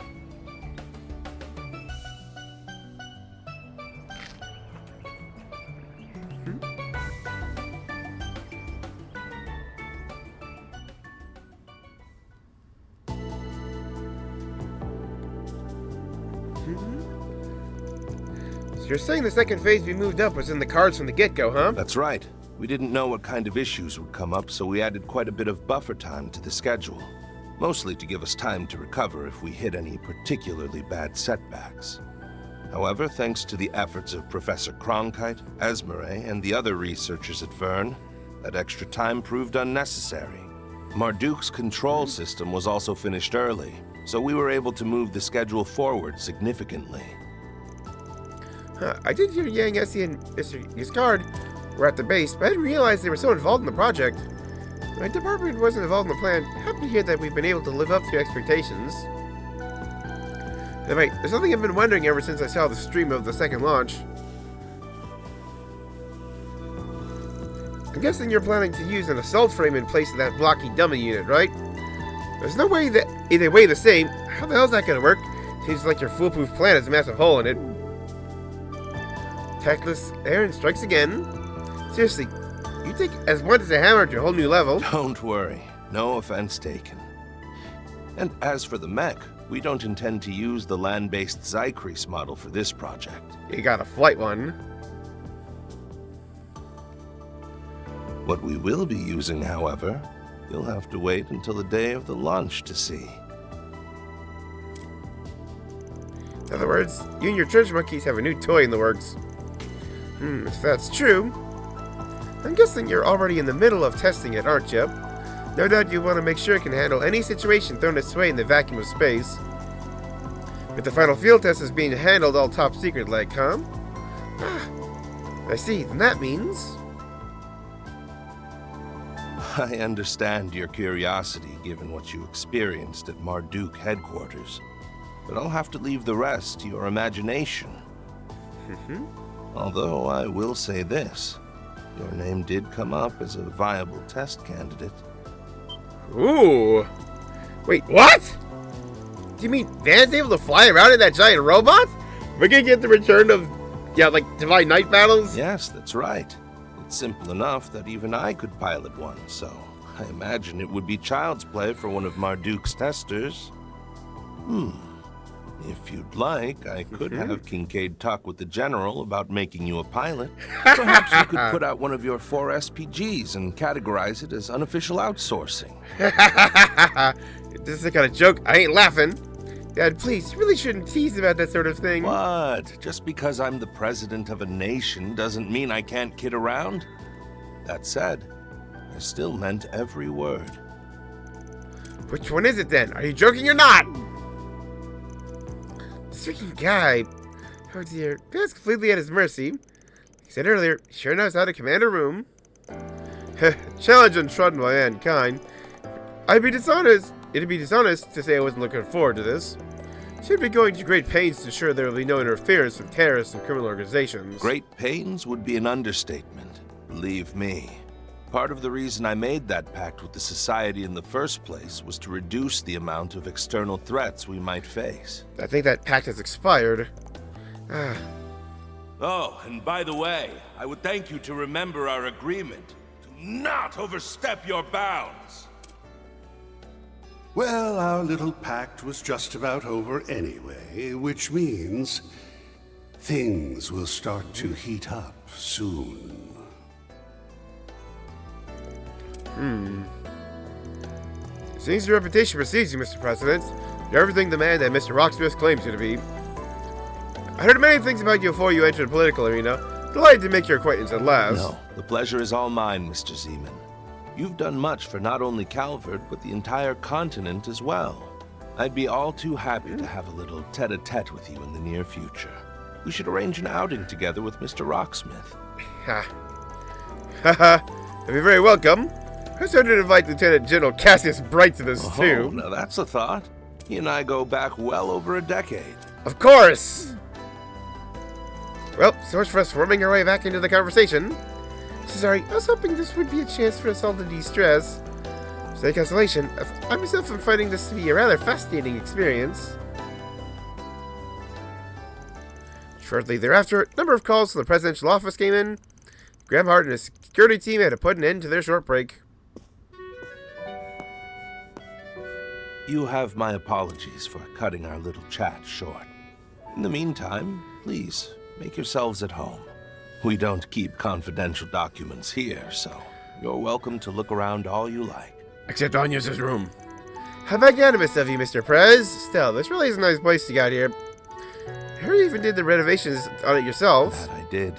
So you're saying the second phase we moved up was in the cards from the get-go, huh? That's right. We didn't know what kind of issues would come up, so we added quite a bit of buffer time to the schedule. Mostly to give us time to recover if we hit any particularly bad setbacks. However, thanks to the efforts of Professor Cronkite, Esmeralda, and the other researchers at Vern, that extra time proved unnecessary. Marduk's control system was also finished early, so we were able to move the schedule forward significantly. I did hear Yang, Essie, and Mr. Giscard were at the base, but I didn't realize they were so involved in the project. My department wasn't involved in the plan. Happy to hear that we've been able to live up to your expectations. Anyway, there's something I've been wondering ever since I saw the stream of the second launch. I'm guessing you're planning to use an assault frame in place of that blocky dummy unit, right? There's no way that they weigh the same. How the hell's that gonna work? Seems like your foolproof plan has a massive hole in it. Tactless Aaron strikes again. Seriously, you take as one as a hammer to a whole new level. Don't worry, no offense taken. And as for the mech, we don't intend to use the land-based Zycrease model for this project. You got a flight one. What we will be using, however, you'll have to wait until the day of the launch to see. In other words, you and your church monkeys have a new toy in the works. If that's true, I'm guessing you're already in the middle of testing it, aren't you? No doubt you want to make sure it can handle any situation thrown its way in the vacuum of space. But the final field test is being handled all top secret like, huh? I see, then that means... I understand your curiosity given what you experienced at Marduk headquarters, but I'll have to leave the rest to your imagination. Although I will say this, your name did come up as a viable test candidate. Ooh! Wait, what? Do you mean Van's able to fly around in that giant robot? We're gonna get the return of, like Divine Night battles? Yes, that's right. It's simple enough that even I could pilot one, so I imagine it would be child's play for one of Marduk's testers. If you'd like, I could have Kincaid talk with the General about making you a pilot. Perhaps you could put out one of your 4 SPGs and categorize it as unofficial outsourcing. This is the kind of joke. I ain't laughing. Dad, please, you really shouldn't tease about that sort of thing. What? Just because I'm the president of a nation doesn't mean I can't kid around? That said, I still meant every word. Which one is it then? Are you joking or not? This freaking guy. Oh dear. Van's completely at his mercy. Like I said earlier, he sure knows how to command a room. Challenge untrodden by mankind. It'd be dishonest to say I wasn't looking forward to this. Should be going to great pains to ensure there will be no interference from terrorists and criminal organizations. Great pains would be an understatement. Believe me. Part of the reason I made that pact with the Society in the first place was to reduce the amount of external threats we might face. I think that pact has expired. Oh, and by the way, I would thank you to remember our agreement to not overstep your bounds. Well, our little pact was just about over anyway, which means things will start to heat up soon. Seems your reputation precedes you, Mr. President. You're everything the man that Mr. Rocksmith claims you to be. I heard many things about you before you entered the political arena. Delighted to make your acquaintance at last. No, the pleasure is all mine, Mr. Zeman. You've done much for not only Calvert, but the entire continent as well. I'd be all too happy to have a little tete-a-tete with you in the near future. We should arrange an outing together with Mr. Rocksmith. You'll be very welcome. I started to invite Lieutenant General Cassius Bright to this, too. Oh, now that's a thought. He and I go back well over a decade. Of course! Well, so much for us worming our way back into the conversation. Sorry, I was hoping this would be a chance for us all to de-stress. Stay consolation, I myself am finding this to be a rather fascinating experience. Shortly thereafter, a number of calls from the presidential office came in. Graham Hart and his security team had to put an end to their short break. You have my apologies for cutting our little chat short. In the meantime, please, make yourselves at home. We don't keep confidential documents here, so you're welcome to look around all you like. Except Anya's room. How magnanimous of you, Mr. Prez. Still, this really is a nice place you got here. I heard you even did the renovations on it yourself. That I did.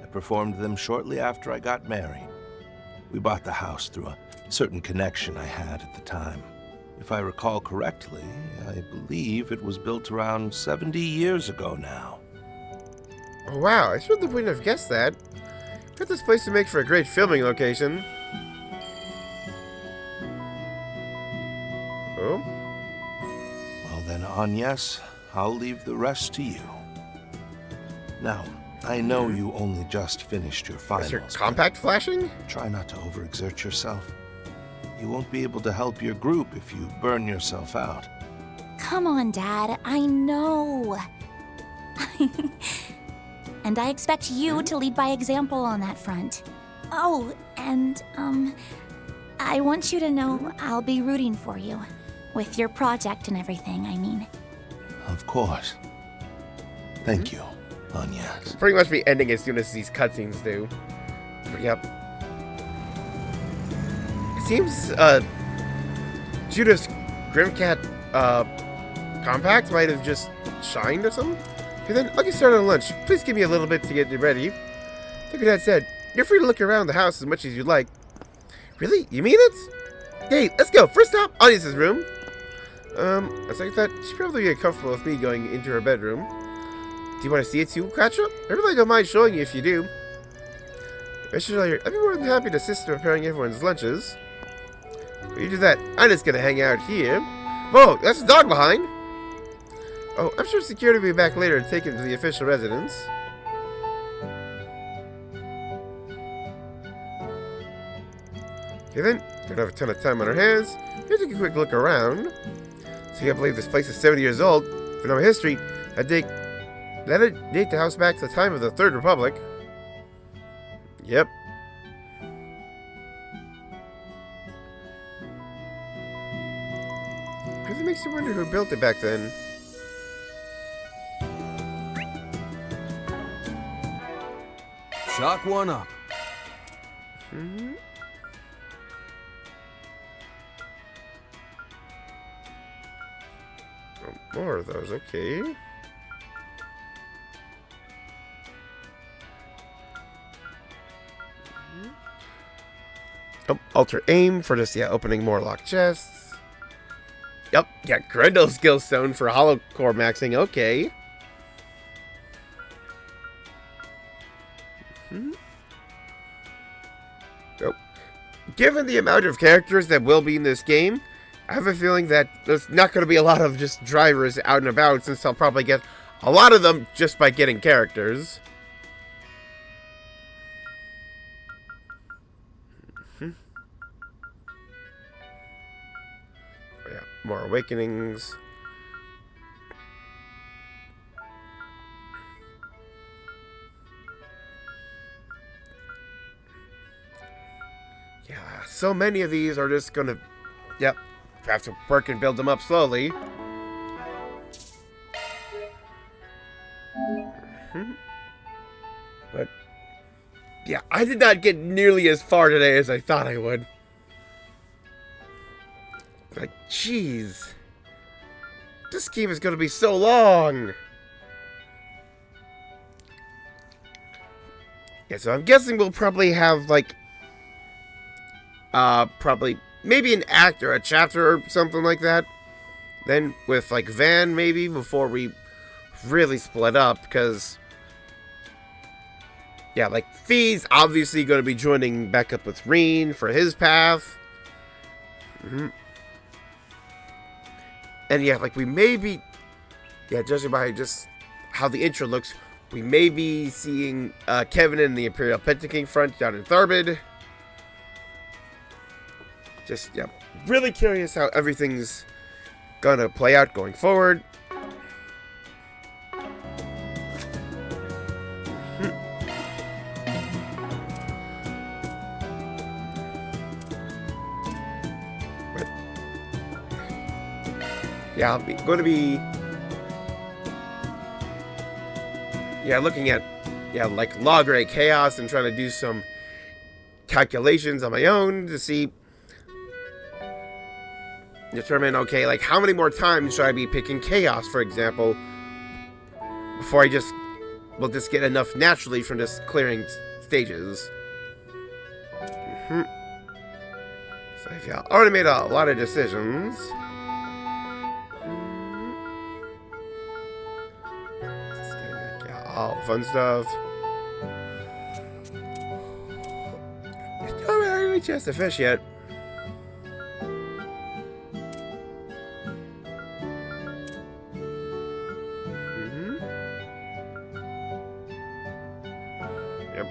I performed them shortly after I got married. We bought the house through a certain connection I had at the time. If I recall correctly, I believe it was built around 70 years ago now. Oh wow, I certainly wouldn't have guessed that. Got this place to make for a great filming location. Oh? Well then, Agnes, I'll leave the rest to you. Now, I know you only just finished your finals. Is your compact flashing? Try not to overexert yourself. You won't be able to help your group if you burn yourself out. Come on, Dad. I know. And I expect you to lead by example on that front. Oh, and, I want you to know I'll be rooting for you. With your project and everything, I mean. Of course. Thank you, Agnes. Pretty much be ending as soon as these cutscenes do. Yep. It seems, Judith's Grimcat, compact might have just shined or something. Okay, then I'll get started on lunch. Please give me a little bit to get ready. Like your dad said, you're free to look around the house as much as you'd like. Really? You mean it? Hey, let's go. First stop, Audience's room. I thought she'd probably get comfortable with me going into her bedroom. Do you want to see it too, Quattro? I really don't mind showing you if you do. I'd be more than happy to assist in preparing everyone's lunches. When you do that, I'm just gonna hang out here. Whoa, that's a dog behind! Oh, I'm sure security will be back later to take him to the official residence. Okay then, don't have a ton of time on our hands. Here's a quick look around. So you can't believe this place is 70 years old. For no history, that'd date the house back to the time of the Third Republic. Yep. Really makes you wonder who built it back then. Chalk one up. Mm-hmm. Oh, more of those, okay. Oh, alter aim for just, opening more locked chests. Yep, Grendel skill stone for hollow core maxing, okay. So, given the amount of characters that will be in this game, I have a feeling that there's not going to be a lot of just drivers out and about, since I'll probably get a lot of them just by getting characters. More awakenings. Yeah, so many of these are just gonna, have to work and build them up slowly. But, I did not get nearly as far today as I thought I would. Like, jeez. This game is gonna be so long. Yeah, so I'm guessing we'll probably have, like, probably maybe an act or a chapter or something like that. Then with, like, Van, maybe, before we really split up, because, like, Fee's obviously going to be joining back up with Reen for his path. And like, we may be, judging by just how the intro looks, we may be seeing Kevin in the Imperial Pentaking front down in Tharbid. Just, really curious how everything's gonna play out going forward. I'm going to be, looking at, like log array chaos and trying to do some calculations on my own to see, determine, okay, like how many more times should I be picking chaos, for example, before I just will just get enough naturally from just clearing stages. So yeah, I already made a lot of decisions. Just getting all the fun stuff. Still haven't really chance to fish yet. Yep.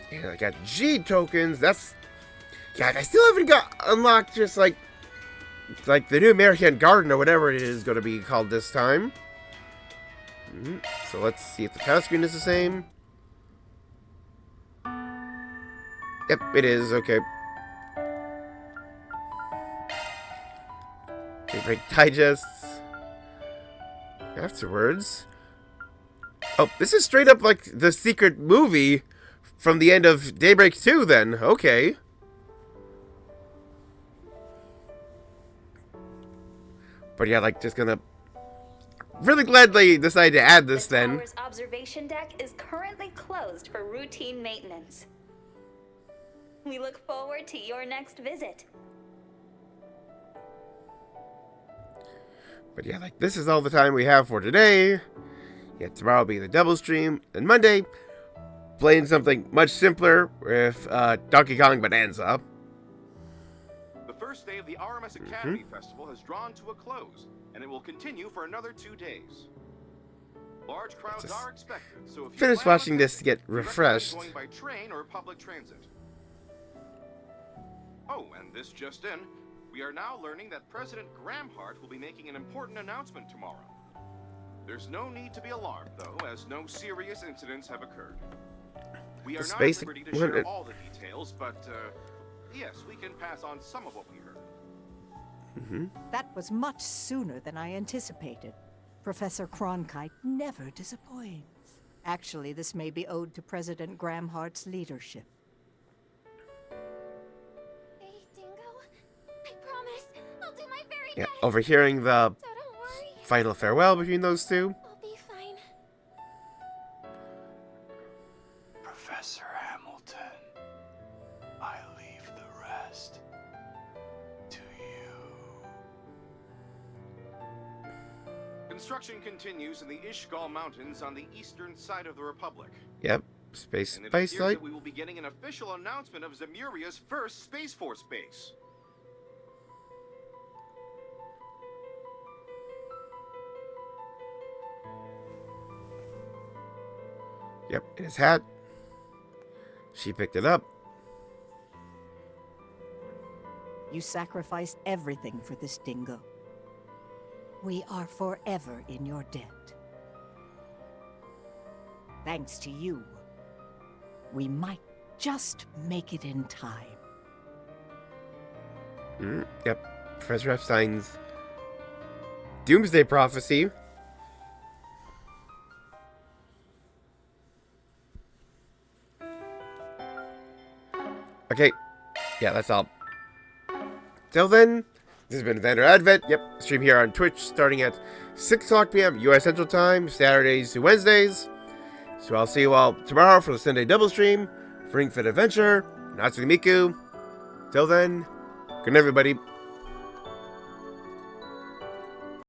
And I got G tokens. That's yeah. I still haven't got unlocked. Just like the new American Garden or whatever it is going to be called this time. So let's see if the task screen is the same. Yep, it is. Okay. Daybreak digests. Afterwards. Oh, this is straight up like the secret movie from the end of Daybreak 2 then. Okay. But yeah, like, just gonna... Really glad they decided to add this then. The tower's observation deck is currently closed for routine maintenance. We look forward to your next visit. But yeah, like, this is all the time we have for today. Yeah, tomorrow will be the double stream. And Monday, playing something much simpler with Donkey Kong Bonanza. The first day of the RMS Academy Festival has drawn to a close, and it will continue for another 2 days. Large crowds are expected, so if you Finish watching this to get refreshed. going by train or public transit. Oh, and this just in, we are now learning that President Gramhart will be making an important announcement tomorrow. There's no need to be alarmed, though, as no serious incidents have occurred. We are not at liberty to share all the details, but, yes, we can pass on some of what we heard. That was much sooner than I anticipated. Professor Cronkite never disappoints. Actually, this may be owed to President Gramhart's leadership. Hey, Dingo. I promise. I'll do my very Yeah, best. overhearing the final farewell between those two. I'll be fine. Professor Hamilton, I leave the rest to you. Construction continues in the Ishgal Mountains on the eastern side of the Republic. Yep, space And it spice appears light. that we will be getting an official announcement of Zemuria's first Space Force base. Yep, in his hat. She picked it up. You sacrificed everything for this, Dingo. We are forever in your debt. Thanks to you, we might just make it in time. Yep, Professor Epstein's Doomsday Prophecy. Okay, yeah, that's all. Till then, this has been Vander Advent. Yep, stream here on Twitch starting at 6 o'clock p.m. U.S. Central Time, Saturdays to Wednesdays. So I'll see you all tomorrow for the Sunday double stream for Ring Fit Adventure, Natsuki Miku. Till then, good night, everybody.